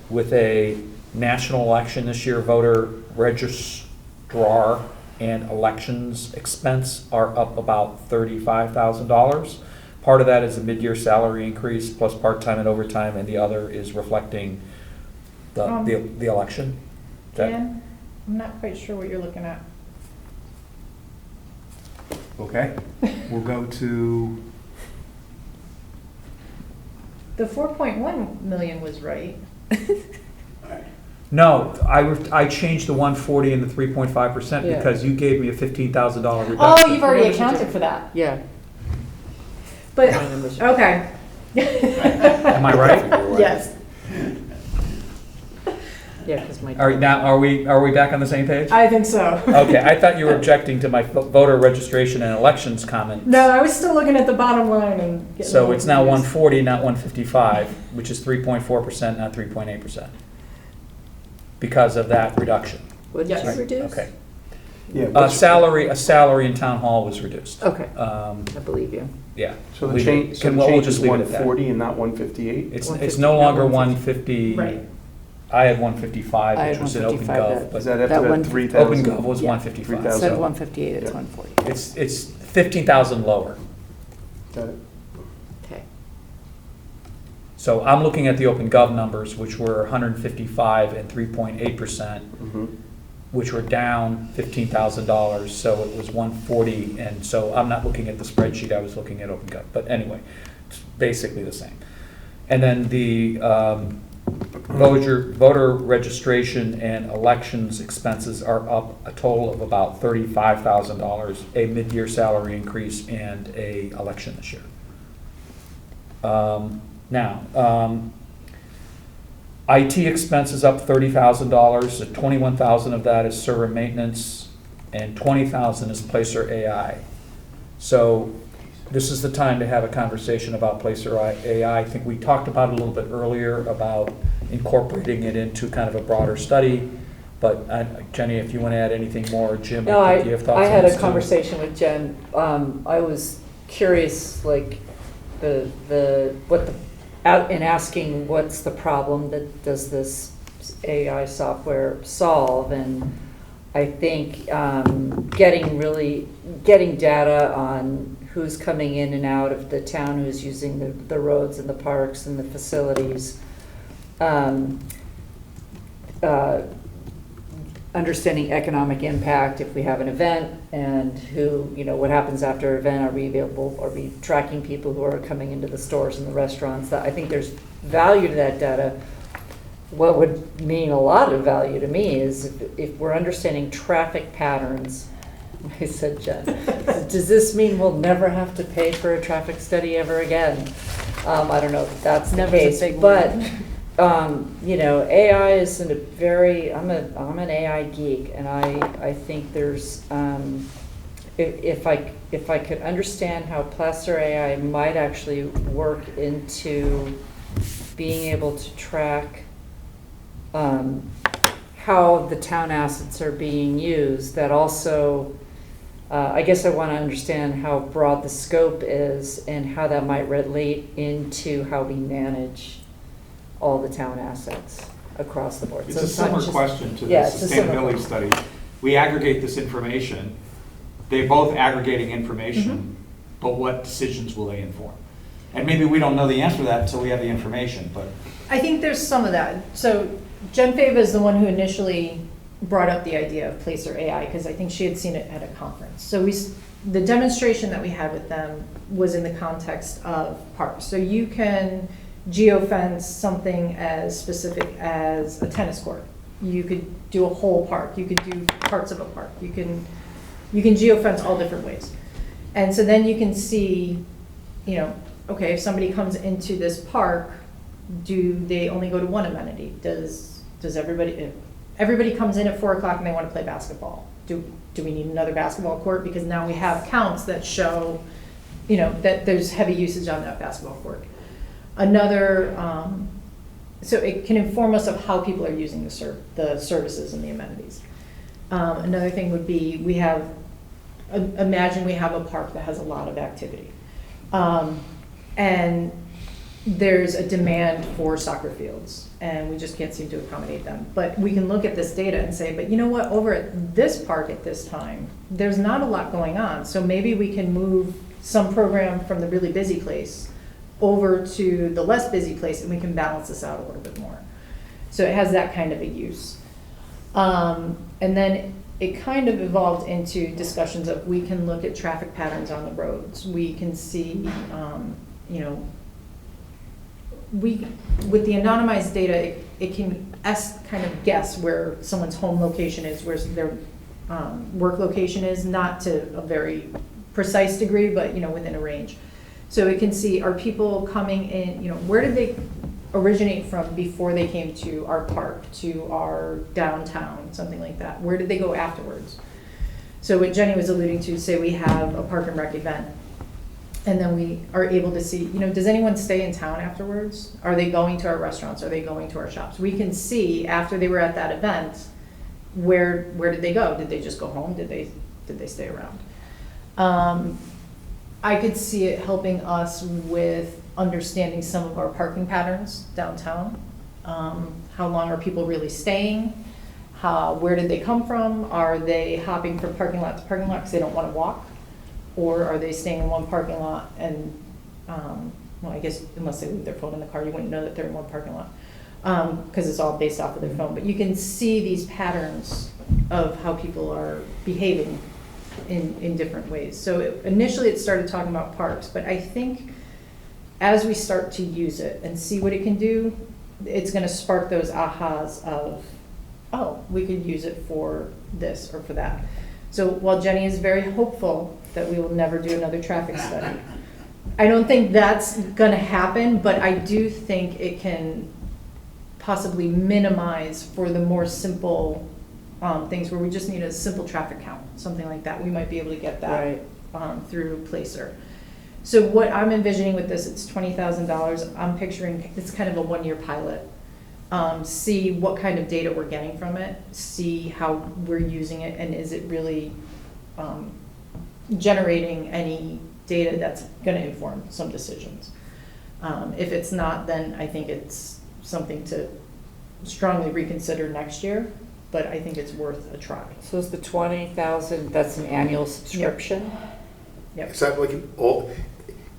With a national election this year, voter registrar and elections expense are up about $35,000. Part of that is a mid-year salary increase plus part-time and overtime, and the other is reflecting the election. Dan, I'm not quite sure what you're looking at. Okay, we'll go to, The 4.1 million was right. No, I changed the 140 and the 3.5% Yeah. because you gave me a $15,000 reduction. Oh, you've already accounted for that. Yeah. But, My numbers okay. Am I right? Yes. Yeah, because my. All right, now, are we back on the same page? I think so. Okay, I thought you were objecting to my voter registration and elections comment. No, I was still looking at the bottom line and getting. a So little it's now confused. 140, not 155, which is 3.4%, not 3.8%. Because of that reduction. What did you Yes. reduce? Okay. Yeah. A salary in town hall was reduced. Okay, Um, I believe you. Yeah. So the Leave it- change, so can- the we'll change just is leave it at that. 140 and not 158? It's no longer 150. Right. I had 155, I which had was in open 155 gov, that- but Is that after That that one- 3,000? open gov was Yeah. 155. Instead of 3,000. 158, it's Yeah. 140. It's 15,000 lower. Got it. Okay. So I'm looking at the open gov numbers, which were 155 and 3.8%, Mhm. which were down $15,000, so it was 140, and so I'm not looking at the spreadsheet, I was looking at open gov, but anyway, it's basically the same. And then the voter registration and elections expenses are up a total of about $35,000, a mid-year salary increase and a election this year. IT expenses up $30,000, so 21,000 of that is server maintenance, and 20,000 is Placer AI. So this is the time to have a conversation about Placer AI. I think we talked about it a little bit earlier about incorporating it into kind of a broader study. But Jenny, if you want to add anything more, Jim, No, I think you have thoughts on I had this a too. conversation with Jen. I was curious, like, in asking what's the problem that does this AI software solve? And I think getting data on who's coming in and out of the town, who's using the roads and the parks and the facilities, understanding economic impact if we have an event, and what happens after an event. Are we tracking people who are coming into the stores and the restaurants? I think there's value to that data. What would mean a lot of value to me is if we're understanding traffic patterns I said, Jen, does this mean we'll never have to pay for a traffic study ever again? I don't know if that's the Never's a case, big but, word. you know, AI is in a very, I'm an AI geek, and I think there's, if I could understand how Placer AI might actually work into being able to track how the town assets are being used, that also, I guess I want to understand how broad the scope is and how that might relate into how we manage all the town assets across the board. It's So a not similar just- question to the Yeah, it's a similar sustainability question. study. We aggregate this information, they're both aggregating information, but what decisions will they inform? And maybe we don't know the answer to that until we have the information, but. I think there's some of that. So Jen Fava is the one who initially brought up the idea of Placer AI, because I think she had seen it at a conference. So the demonstration that we had with them was in the context of parks. So you can geofence something as specific as a tennis court. You could do a whole park. You could do parts of a park. You can geofence all different ways. And so then you can see, you know, okay, if somebody comes into this park, do they only go to one amenity? Does everybody, if everybody comes in at 4 o'clock and they want to play basketball, do we need another basketball court? Because now we have counts that show, you know, that there's heavy usage on that basketball court. Another, so it can inform us of how people are using the services and the amenities. Another thing would be, imagine we have a park that has a lot of activity. And there's a demand for soccer fields, and we just can't seem to accommodate them. But we can look at this data and say, but you know what, over at this park at this time, there's not a lot going on. So maybe we can move some program from the really busy place over to the less busy place, and we can balance this out a little bit more. So it has that kind of a use. And then it kind of evolved into discussions of, we can look at traffic patterns on the roads. We can see, you know, with the anonymized data, it can kind of guess where someone's home location is, where their work location is, not to a very precise degree, but, you know, within a range. So it can see, are people coming in, you know, where did they originate from before they came to our park, to our downtown, something like that? Where did they go afterwards? So what Jenny was alluding to, say we have a park and rec event, and then we are able to see, you know, does anyone stay in town afterwards? Are they going to our restaurants? Are they going to our shops? We can see after they were at that event, where did they go? Did they just go home? Did they stay around? I could see it helping us with understanding some of our parking patterns downtown. How long are people really staying? Where did they come from? Are they hopping from parking lot to parking lot because they don't want to walk? Or are they staying in one parking lot and, well, I guess unless they leave their phone in the car, you wouldn't know that they're in one parking lot, because it's all based off of their phone. But you can see these patterns of how people are behaving in different ways. So initially it started talking about parks, but I think as we start to use it and see what it can do, it's going to spark those ahas of, oh, we could use it for this or for that. So while Jenny is very hopeful that we will never do another traffic study, I don't think that's going to happen, but I do think it can possibly minimize for the more simple things where we just need a simple traffic count, something like that. We might be able to get that through Placer. So what I'm envisioning with this, it's $20,000. I'm picturing it's kind of a one-year pilot. See what kind of data we're getting from it, see how we're using it, and is it really generating any data that's going to inform some decisions. If it's not, then I think it's something to strongly reconsider next year, but I think it's worth a try. So is the 20,000, that's an annual subscription? Yep. Is that like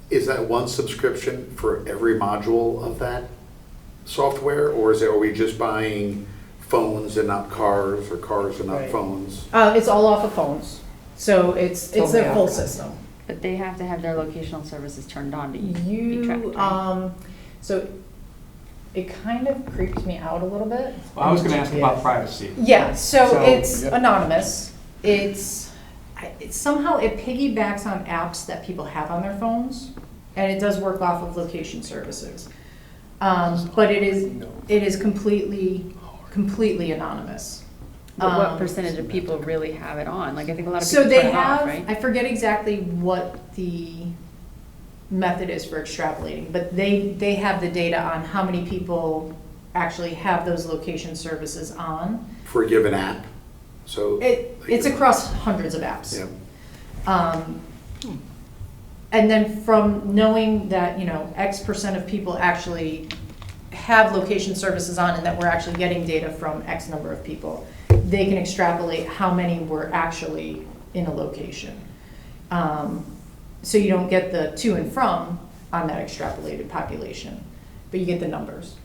is that one subscription for every module of that software, or are we just buying phones and not cars, or cars and not Right. phones? It's all off of phones, so it's their full system. But they have to have their locational services turned on to be tracked, You, right? so it kind of creeps me out a little bit. Well, I was going to ask about privacy. Yeah, so So- it's Yep. anonymous. somehow it piggybacks on apps that people have on their phones, and it does work off of location services. But it is completely anonymous. But what percentage of people really have it on? Like, I think a lot of So people they turn it off, have, right? I forget exactly what the method is for extrapolating, but they have the data on how many people actually have those location services on. For a given app, so. It's across hundreds of apps. Yeah. And then from knowing that, X% of people actually have location services on and that we're actually getting data from X number of people, they can extrapolate how many were actually in a location. So you don't get the to and from on that extrapolated population, but you get the numbers.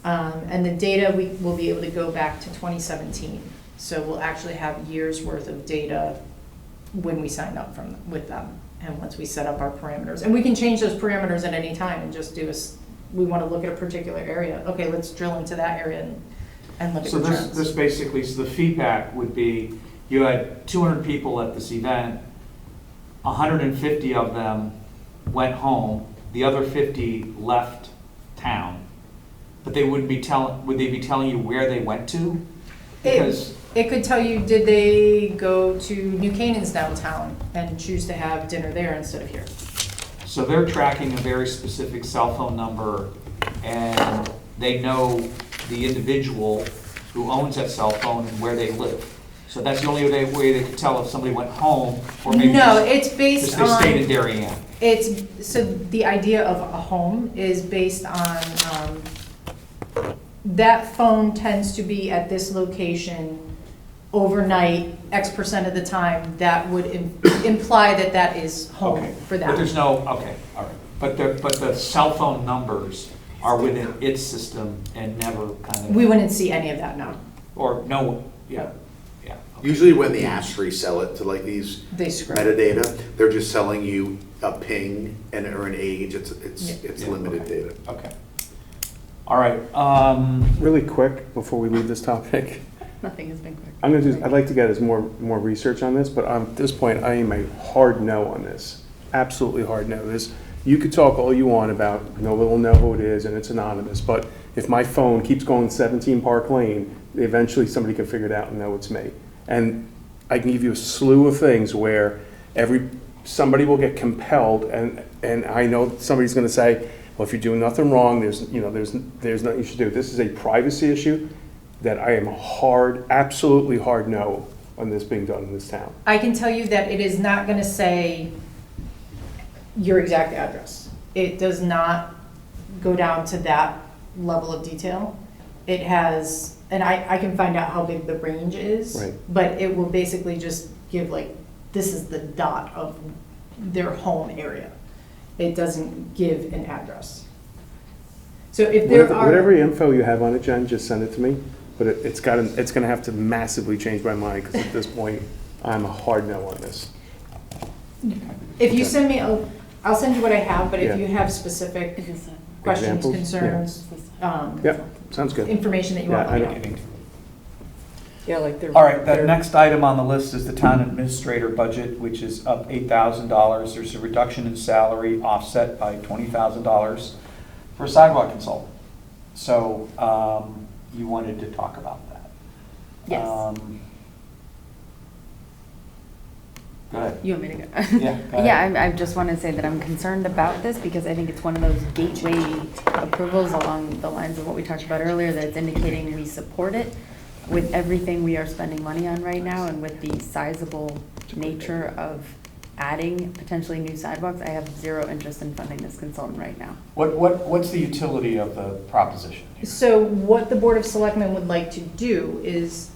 And the data, we will be able to go back to 2017. So we'll actually have years worth of data when we sign up with them and once we set up our parameters. And we can change those parameters at any time and just we want to look at a particular area. Okay, let's drill into that area and look at So the trends. this basically, so the feedback would be, you had 200 people at this event, 150 of them went home, the other 50 left town, but they wouldn't be would they be telling you where they went to? Because It could tell you, did they go to New Canaan's downtown and choose to have dinner there instead of here? so they're tracking a very specific cell phone number, and they know the individual who owns that cell phone and where they live. So that's the only way they could tell if somebody went home or maybe No, just, it's based just they stayed in on, Darien. so the idea of a home is based on, that phone tends to be at this location overnight, X% of the time. That would imply that that is home Okay, for that. but there's no, okay, all right. But the cell phone numbers are within its system and never kind of. We wouldn't see any of that, no. Or no, yeah, yeah. okay. Usually when the apps resell it to like these They scrub. metadata, they're just selling you a ping or an age. It's Yeah, limited okay. data. Okay. All right, Really quick, before we leave this topic, Nothing has been quick. I'd like to get more research on this, but at this point, I am a hard no on this. Absolutely hard no. You could talk all you want about, nobody will know who it is and it's anonymous, but if my phone keeps going 17 Park Lane, eventually somebody can figure it out and know it's me. And I can give you a slew of things where somebody will get compelled, and I know somebody's gonna say, well, if you're doing nothing wrong, there's nothing you should do. This is a privacy issue that I am absolutely hard no on this being done in this town. I can tell you that it is not going to say your exact address. It does not go down to that level of detail. It has, and I can find out how big the range is, Right. but it will basically just give this is the dot of their home area. It doesn't give an address. So if there are. Whatever info you have on it, Jen, just send it to me. But it's gonna have to massively change my mind, because at this point, I'm a hard no on this. If you send me, I'll send you what I have, but if Yeah. you have specific questions, Examples? concerns, Yep, sounds good. information that you want, Yeah, I let me know. don't- Yeah, like they're. All right, the next item on the list is the town administrator budget, which is up $8,000. There's a reduction in salary offset by $20,000 for a sidewalk consultant. So you wanted to talk about that. Yes. Go ahead. You want me to go? Yeah, go ahead. Yeah, I just want to say that I'm concerned about this because I think it's one of those gateway approvals along the lines of what we talked about earlier, that it's indicating we support it with everything we are spending money on right now, and with the sizable nature of adding potentially new sidewalks. I have zero interest in funding this consultant right now. What's the utility of the proposition here? So what the Board of Selectmen would like to do is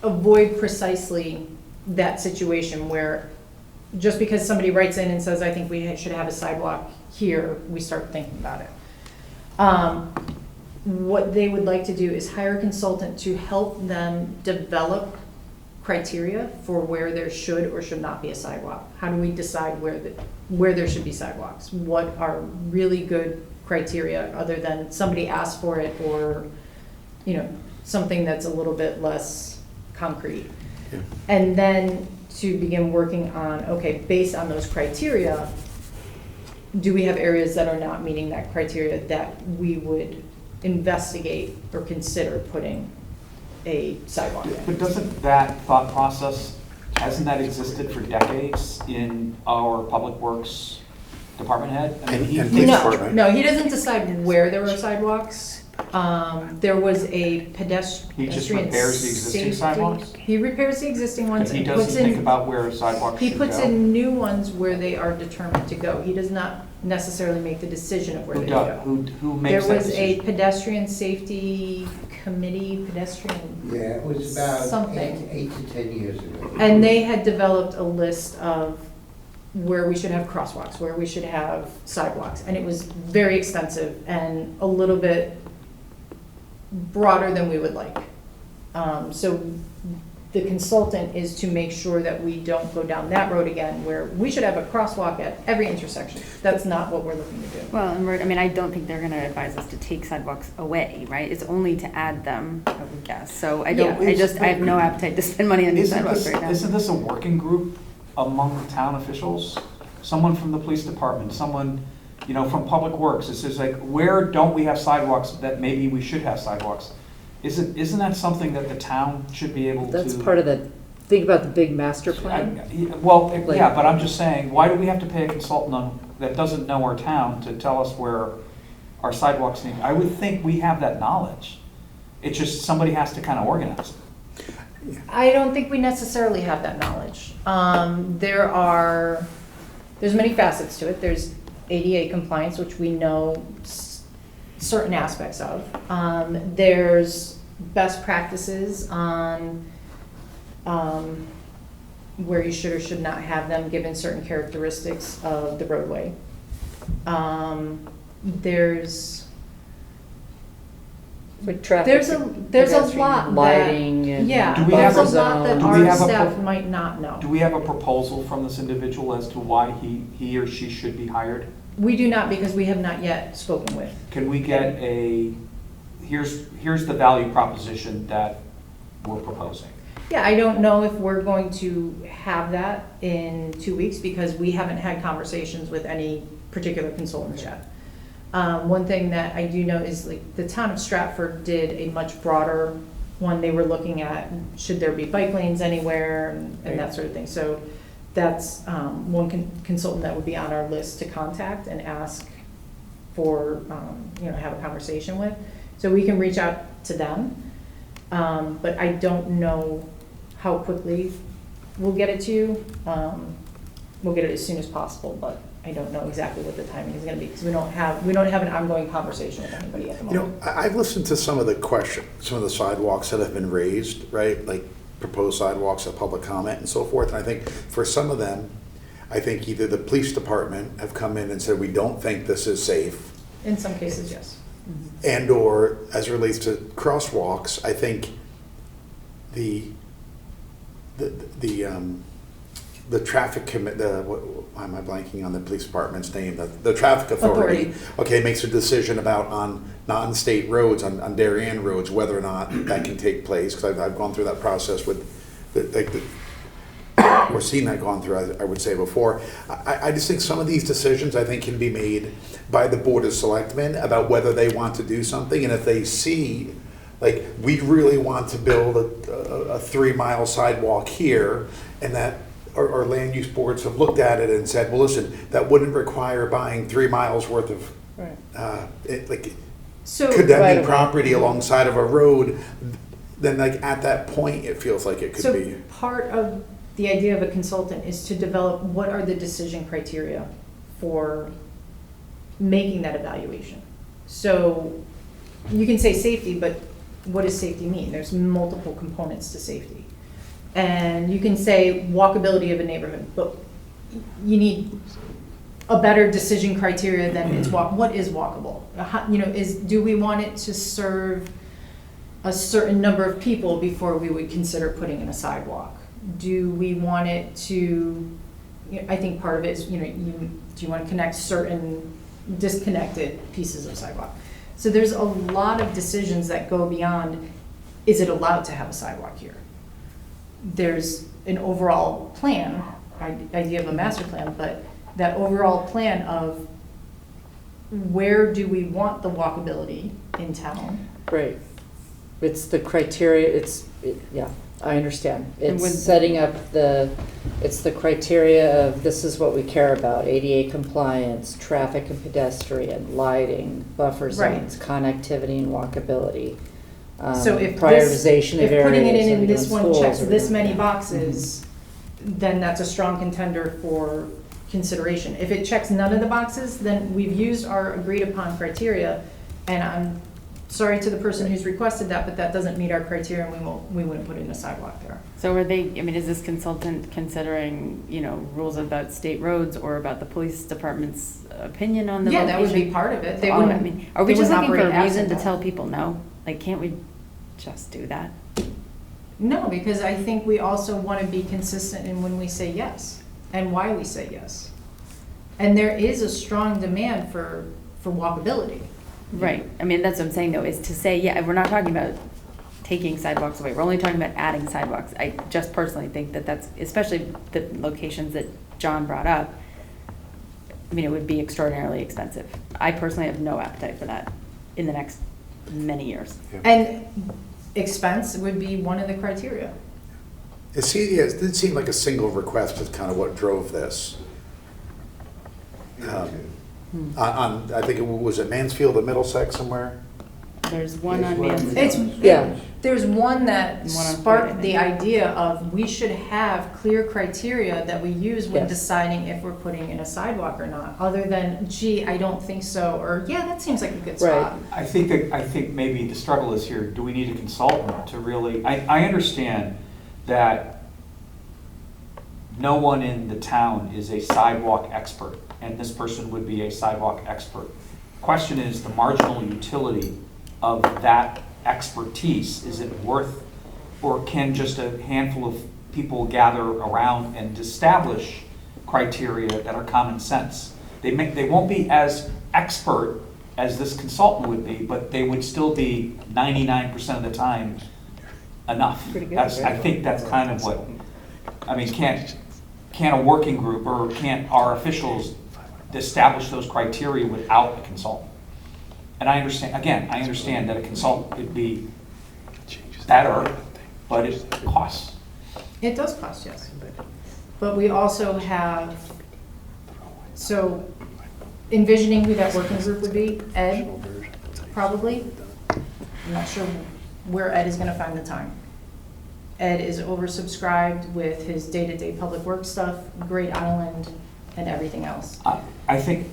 avoid precisely that situation where just because somebody writes in and says, I think we should have a sidewalk here, we start thinking about it. What they would like to do is hire a consultant to help them develop criteria for where there should or should not be a sidewalk. How do we decide where there should be sidewalks? What are really good criteria other than somebody asked for it, or something that's a little bit less concrete? Yeah. And then to begin working on, okay, based on those criteria, do we have areas that are not meeting that criteria that we would investigate or consider putting a sidewalk in? But doesn't that thought process, hasn't that existed for decades in our public works department head? I mean, And police No, department. no, he doesn't decide where there are sidewalks. There was a pedestrian. He just repairs the existing safety- sidewalks? He repairs the existing ones And he and puts doesn't think in, about where sidewalks he should go? puts in new ones where they are determined to go. He does not necessarily make the decision of where Who they does, go. who makes that There was a decision? pedestrian safety committee, pedestrian, Yeah, it was about Something. 8 to 10 years ago. and they had developed a list of where we should have crosswalks, where we should have sidewalks. And it was very extensive and a little bit broader than we would like. So the consultant is to make sure that we don't go down that road again, where we should have a crosswalk at every intersection. That's not what we're looking to do. Well, and I mean, I don't think they're gonna advise us to take sidewalks away, right? It's only to add them, I would guess. So I don't, Yeah. I have no appetite to spend money on new sidewalks right now. Isn't this a working group among the town officials? Someone from the police department, someone, you know, from Public Works, it's just like, where don't we have sidewalks that maybe we should have sidewalks? Isn't that something that the town should be able to? That's part of the, think about the big master plan. Well, Like- yeah, but I'm just saying, why do we have to pay a consultant that doesn't know our town to tell us where our sidewalks need? I would think we have that knowledge. It's just somebody has to kind of organize it. I don't think we necessarily have that knowledge. There's many facets to it. There's ADA compliance, which we know certain aspects of. There's best practices on where you should or should not have them, given certain characteristics of the roadway. There's With traffic. there's a lot that, Lighting and. yeah, Do we there's a have lot that do we our have a staff pro- might not know. Do we have a proposal from this individual as to why he or she should be hired? We do not, because we have not yet spoken with. Can we get here's the value proposition that we're proposing? Yeah, I don't know if we're going to have that in 2 weeks, because we haven't had conversations with any particular consultants yet. One thing that I do know is, like, the town of Stratford did a much broader one. They were looking at, should there be bike lanes anywhere, and that sort of thing. So that's one consultant that would be on our list to contact and ask for, have a conversation with. So we can reach out to them, but I don't know how quickly we'll get it to you. We'll get it as soon as possible, but I don't know exactly what the timing is gonna be, because we don't have an ongoing conversation with anybody at the You know, moment. I've listened to some of the sidewalks that have been raised, right? Like proposed sidewalks, a public comment and so forth. And I think for some of them, I think either the police department have come in and said, we don't think this is safe. In some cases, yes. And or as it relates to crosswalks, I think the traffic why am I blanking on the police department's name? The traffic authority, okay, makes a decision about on non-state roads, on Darien roads, whether or not that can take place, because I've gone through that process with, or seen that gone through, I would say before. I just think some of these decisions, I think, can be made by the Board of Selectmen about whether they want to do something, and if they see, like, we really want to build a 3-mile sidewalk here, and that our land use boards have looked at it and said, well, listen, that wouldn't require buying 3 miles worth of, So, could that Right-of-way. be property alongside of a road? Then, like, at that point, it feels like it could so be. part of the idea of a consultant is to develop what are the decision criteria for making that evaluation. So you can say safety, but what does safety mean? There's multiple components to safety. And you can say walkability of a neighborhood, but you need a better decision criteria than what is walkable? Do we want it to serve a certain number of people before we would consider putting in a sidewalk? Do we want it to, I think part of it is, do you want to connect certain disconnected pieces of sidewalk? So there's a lot of decisions that go beyond, is it allowed to have a sidewalk here? an overall plan, idea of a master plan, but that overall plan of where do we want the walkability in town? Right. It's the criteria, yeah, I understand. And when- It's setting up it's the criteria of this is what we care about, ADA compliance, traffic and pedestrian, lighting, buffer Right. zones, connectivity and walkability. So if Prioritization of if putting it areas, are in we this doing one schools, checks are we this doing- many yeah. boxes, then that's a strong contender for consideration. If it checks none of the boxes, then we've used our agreed upon criteria, and I'm sorry to the person who's requested that, but that doesn't meet our criteria, and we wouldn't put in a sidewalk there. So are they, I mean, is this consultant considering, rules about state roads or about the police department's opinion on the Yeah, location? that would be part of it. They All of it. wouldn't- I mean, are we they just wouldn't looking for a operate reason absent to that. tell people no? Like, can't we just do that? No, because I think we also want to be consistent in when we say yes, and why we say yes. And there is a strong demand for walkability. Right, I mean, that's what I'm saying though, is to say, yeah, we're not talking about taking sidewalks away, we're only talking about adding sidewalks. I just personally think that that's, especially the locations that John brought up, I mean, it would be extraordinarily expensive. I personally have no appetite for that in the next many years. And expense would be one of the criteria. It didn't seem like a single request is kind of what drove this. I think it was at Mansfield at Middlesex somewhere. There's one on Mansfield. There's one that One on sparked Friday. the idea of we should have clear criteria that we use when Yes. deciding if we're putting in a sidewalk or not, other than, gee, I don't think so, or yeah, that seems like a good Right. spot. I think maybe the struggle is here, do we need a consultant to really, I understand that no one in the town is a sidewalk expert, and this person would be a sidewalk expert. Question is the marginal utility of that expertise. Is it worth, or can just a handful of people gather around and establish criteria that are common sense? They won't be as expert as this consultant would be, but they would still be 99% of the time enough. Pretty good, I right? think that's kind of what, I mean, can't a working group or can't our officials establish those criteria without a consultant? And I understand that a consultant would be better, but it costs. It does cost, yes. But we also have, so envisioning who that working group would be, Ed, probably. I'm not sure where Ed is gonna find the time. Ed is oversubscribed with his day-to-day public work stuff, Great Island, and everything else. I think,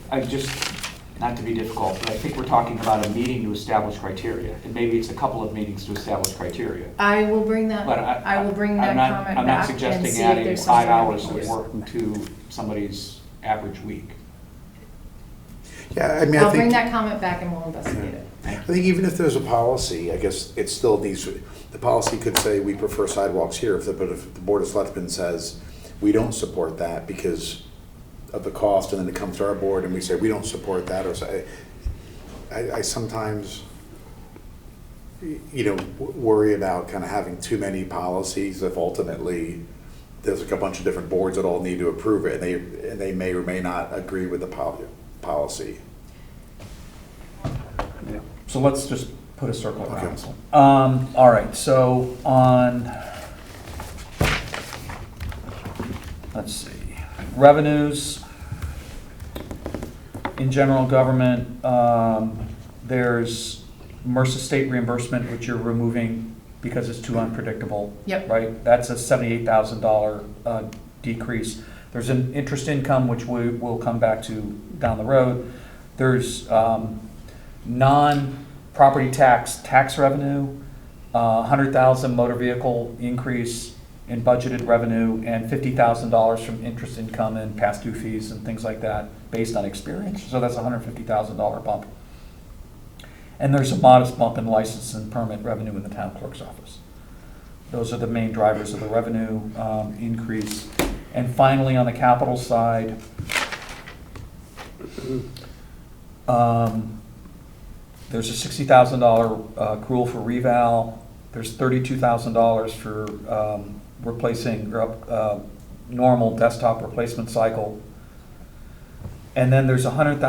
not to be difficult, but I think we're talking about a meeting to establish criteria, and maybe it's a couple of meetings to establish criteria. I will bring that, But I will bring that I'm not- comment I'm not back and suggesting see if adding there's 5 something that we hours can of do. work to somebody's average week. Yeah, I mean, I I'll bring think, that comment back and we'll investigate it. I think even if there's a policy, I guess it still needs, the policy could say we prefer sidewalks here, but if the Board of Selectmen says we don't support that because of the cost, and then it comes to our board and we say we don't support that, or say, I sometimes, worry about kind of having too many policies if ultimately there's like a bunch of different boards that all need to approve it, and they may or may not agree with the policy. So let's just put a circle around Okay. this one. All right, so on, let's see, revenues in general government, there's MRSA state reimbursement, which you're removing because it's too unpredictable. Yep. Right? That's a $78,000 decrease. There's an interest income, which we will come back to down the road. There's non-property tax revenue, 100,000 motor vehicle increase in budgeted revenue, and $50,000 from interest income and past due fees and things like that based on experience. So that's a $150,000 bump. And there's a modest bump in license and permit revenue in the town clerk's office. Those are the main drivers of the revenue increase. And finally, on the capital side, there's a $60,000 accrual for reval. There's $32,000 for replacing, normal desktop replacement cycle. And then there's a $100,000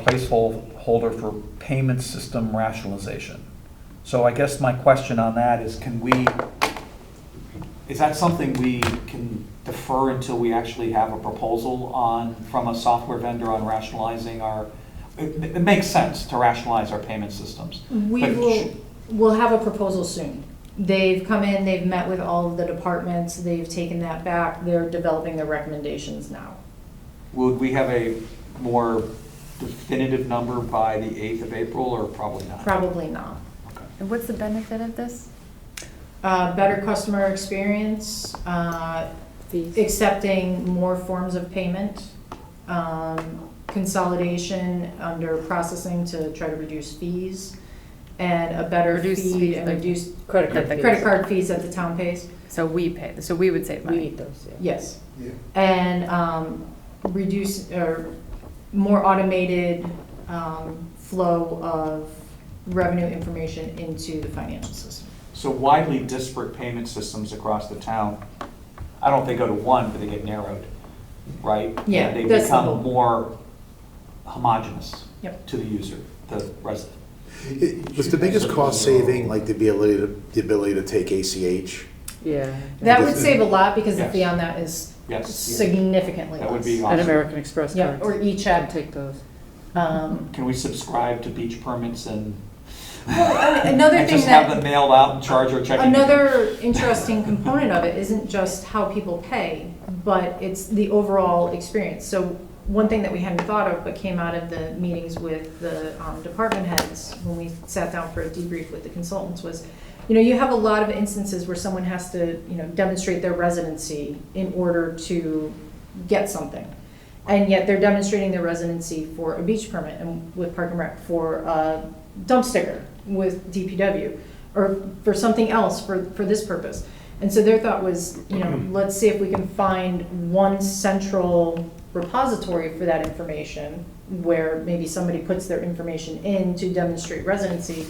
placeholder for payment system rationalization. So I guess my question on that is, is that something we can defer until we actually have a proposal from a software vendor on rationalizing it makes sense to rationalize our payment systems. We'll have a proposal soon. They've come in, they've met with all of the departments, they've taken that back, they're developing their recommendations now. Would we have a more definitive number by the 8th of April, or probably not? Probably not. And what's the benefit of this? Better customer experience, accepting more forms of payment, consolidation under processing to try to reduce fees, and a better fee and reduce credit card fees that the town pays. So we pay, so we would save money. We eat those, yeah. Yes. Yeah. And reduce, or more automated flow of revenue information into the financial system. So widely disparate payment systems across the town, I don't know if they go to one, but they get narrowed, right? Yeah, And they that's the become whole- more homogeneous Yep. to the user, the resident. Was the biggest cost saving like the ability to take ACH? Yeah. That would save a lot because the Yes. fee on that is Yes. significantly less. That would be And awesome. American Express Yeah, cards. or e-check. Take those. Can we subscribe to beach permits and Another and thing just have them that, mailed out and charge our checking? another interesting component of it isn't just how people pay, but it's the overall experience. So one thing that we hadn't thought of, but came out of the meetings with the department heads when we sat down for a debrief with the consultants was, you have a lot of instances where someone has to, demonstrate their residency in order to get something. And yet they're demonstrating their residency for a beach permit and with Park and Rec, for a dump sticker with DPW, or for something else for this purpose. And so their thought was, let's see if we can find one central repository for that information where maybe somebody puts their information in to demonstrate residency,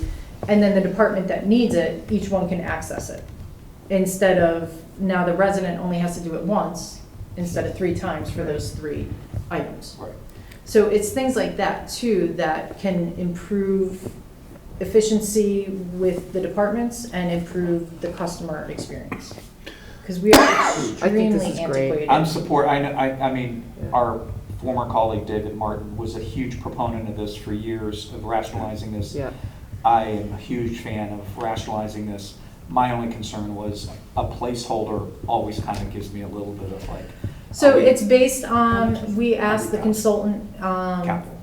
and then the department that needs it, each one can access it. Instead of now the resident only has to do it once instead of 3 times for those 3 items. Right. So it's things like that too that can improve efficiency with the departments and improve the customer experience. Because we are extremely this is great. antiquated. I mean, our former colleague David Martin was a huge proponent of this for years, of rationalizing this. Yeah. I am a huge fan of rationalizing this. My only concern was a placeholder always kind of gives me a little bit of like. So it's based on, we asked the consultant Capital.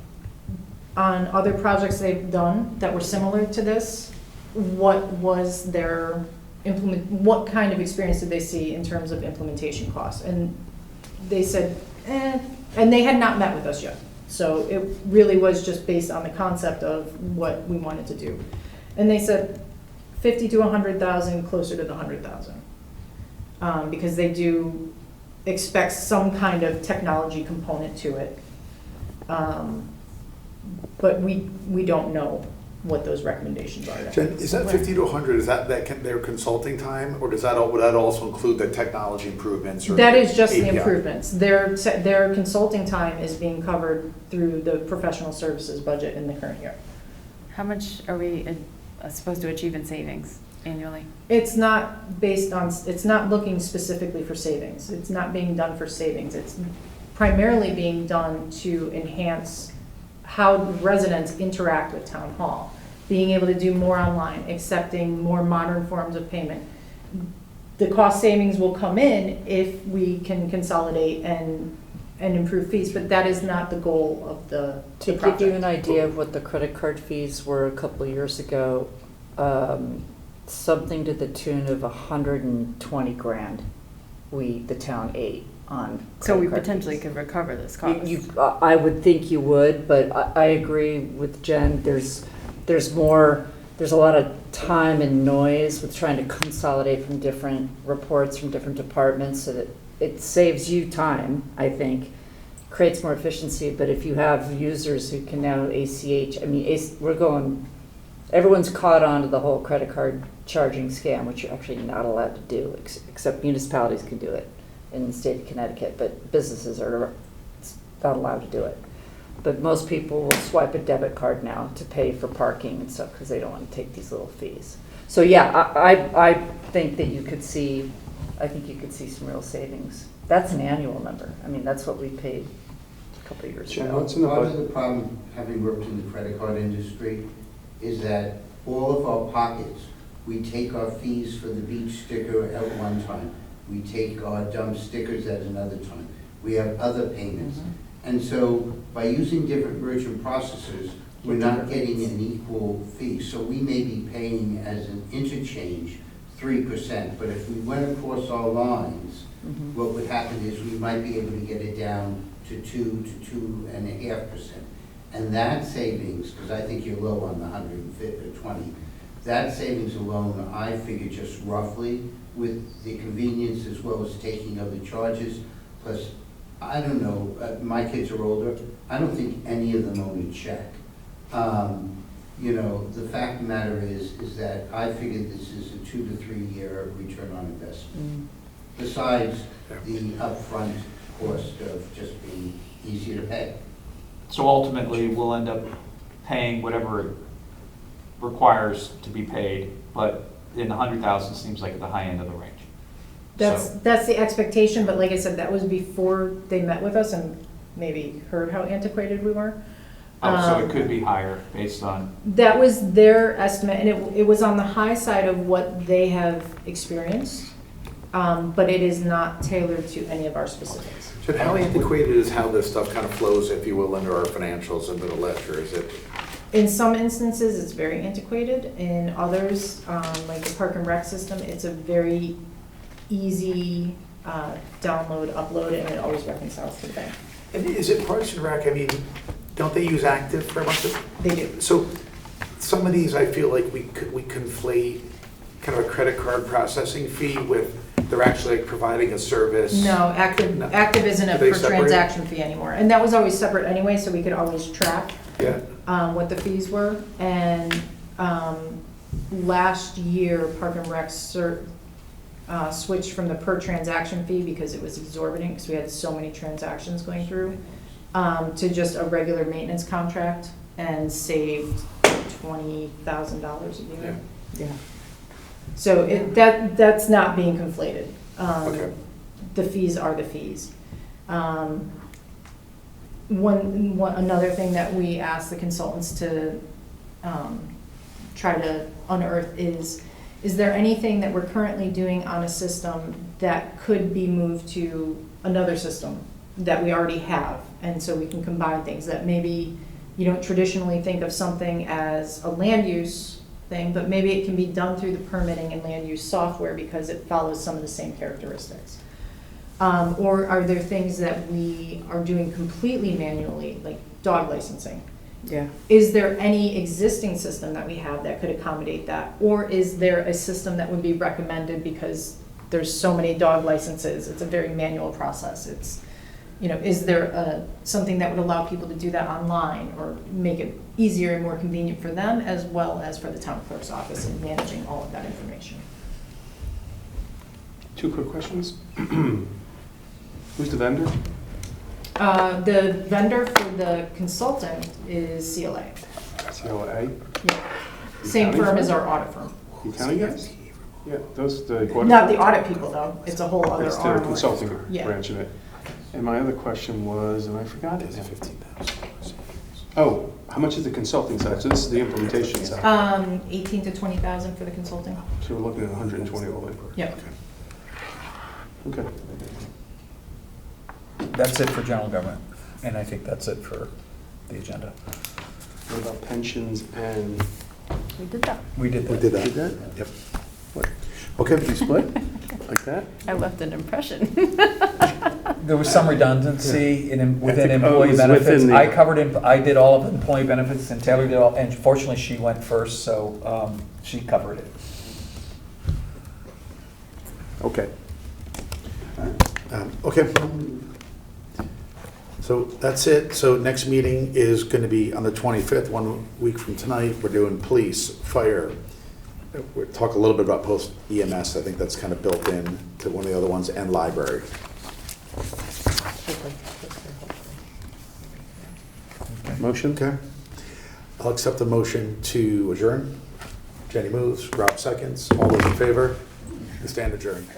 on other projects they've done that were similar to this, what was their what kind of experience did they see in terms of implementation costs? And they said, and they had not met with us yet. So it really was just based on the concept of what we wanted to do. And they said 50 to 100,000, closer to the 100,000. Because they do expect some kind of technology component to it. But we don't know what those recommendations are. Jen, is that 50 to 100, is that their consulting time, or would that also include the technology improvements? Or That is just the API? improvements. Their consulting time is being covered through the professional services budget in the current year. How much are we supposed to achieve in savings annually? It's not based on, it's not looking specifically for savings. It's not being done for savings. It's primarily being done to enhance how residents interact with town hall, being able to do more online, accepting more modern forms of payment. The cost savings will come in if we can consolidate and improve fees, but that is not the goal of the To project. give you an idea of what the credit card fees were a couple of years ago, something to the tune of 120 grand the town ate on So we credit card potentially fees. could recover this cost. I would think you would, but I agree with Jen. There's a lot of time and noise with trying to consolidate from different reports from different departments, so that it saves you time, I think, creates more efficiency. But if you have users who can now ACH, I mean, we're going Everyone's caught on to the whole credit card charging scam, which you're actually not allowed to do, except municipalities can do it in the state of Connecticut, but businesses are not allowed to do it. But most people will swipe a debit card now to pay for parking and stuff because they don't want to take these little fees. So yeah, I think that you could see, I think you could see some real savings. That's an annual number. I mean, that's what we paid a couple of years Jen, ago. what's in the Part of budget? the problem, having worked in the credit card industry, is that all of our pockets, we take our fees for the beach sticker at one time. We take our dump stickers at another time. We have other payments. And so by using different merchant processors, we're not getting an equal fee. So we may be paying as an interchange 3%, but if we went across our lines, what would happen is we might be able to get it down to 2 to 2.5%. And that savings, because I think you're low on the 150 or 20, that savings alone, I figure just roughly, with the convenience as well as taking other charges, plus, I don't know, my kids are older, I don't think any of them own a check. You know, the fact of the matter is that I figure this is a 2 to 3 year return on investment. Besides the upfront cost of just being easier to pay. So ultimately, we'll end up paying whatever it requires to be paid, but in the 100,000 seems like at the high end of the range. That's the expectation, but like I said, that was before they met with us and maybe heard how antiquated we were. So it could be higher based on, That was their estimate, and it was on the high side of what they have experienced, but it is not tailored to any of our specifics. So how antiquated is how this stuff kind of flows, if you will, into our financials and the ledger? Is it? In some instances, it's very antiquated. In others, like the Park and Rec system, it's a very easy download, upload, and it always reconciles to the bank. And is it Parks and Rec? I mean, don't they use Active for a bunch of? They do. So some of these, I feel like we conflate kind of a credit card processing fee with they're actually like providing a service. No, Active isn't a Are they per separate? transaction fee anymore. And that was always separate anyway, so we could always track Yeah. what the fees were. And last year, Park and Rec switched from the per transaction fee because it was exorbitant, because we had so many transactions going through, to just a regular maintenance contract, and saved $20,000 a year. Yeah. So that's not being conflated. Okay. The fees are the fees. Another thing that we asked the consultants to try to unearth is there anything that we're currently doing on a system that could be moved to another system that we already have? And so we can combine things that maybe you don't traditionally think of something as a land use thing, but maybe it can be done through the permitting and land use software because it follows some of the same characteristics. Or are there things that we are doing completely manually, like dog licensing? Yeah. Is there any existing system that we have that could accommodate that? Or is there a system that would be recommended because there's so many dog licenses, it's a very manual process. It's, you know, is there something that would allow people to do that online or make it easier and more convenient for them as well as for the town clerk's office in managing all of that information? 2 quick questions. Who's the vendor? The vendor for the consultant is CLA. CLA? Yeah. Same Accounting firm as firm? our audit firm. You counting guys? Yeah, those, the. Not the audit people though, it's a whole other It's the arm. consulting Yeah. branch of it. And my other question was, and I forgot it. Is it 15,000? Oh, how much is the consulting side? So this is the implementation side. 18 to 20,000 for the consulting. So we're looking at 120 all in. Yep. Okay. that's it for general government, and I think that's it for the agenda. What about pensions and? We did that. We did We that. did that? Did that? Yep. What? Okay. You split? Like that? I left an impression. There was some redundancy within I think- employee it was benefits. within the- I did all of employee benefits, and Taylor did all, and fortunately, she went first, so she covered it. Okay. Okay. So that's it. So next meeting is going to be on the 25th, 1 week from tonight. We're doing police, fire. We'll talk a little bit about post EMS. I think that's kind of built in to one of the other ones, and library. Motion? Okay. I'll accept the motion to adjourn. Jenny moves, Rob seconds. All those in favor? We stand adjourned.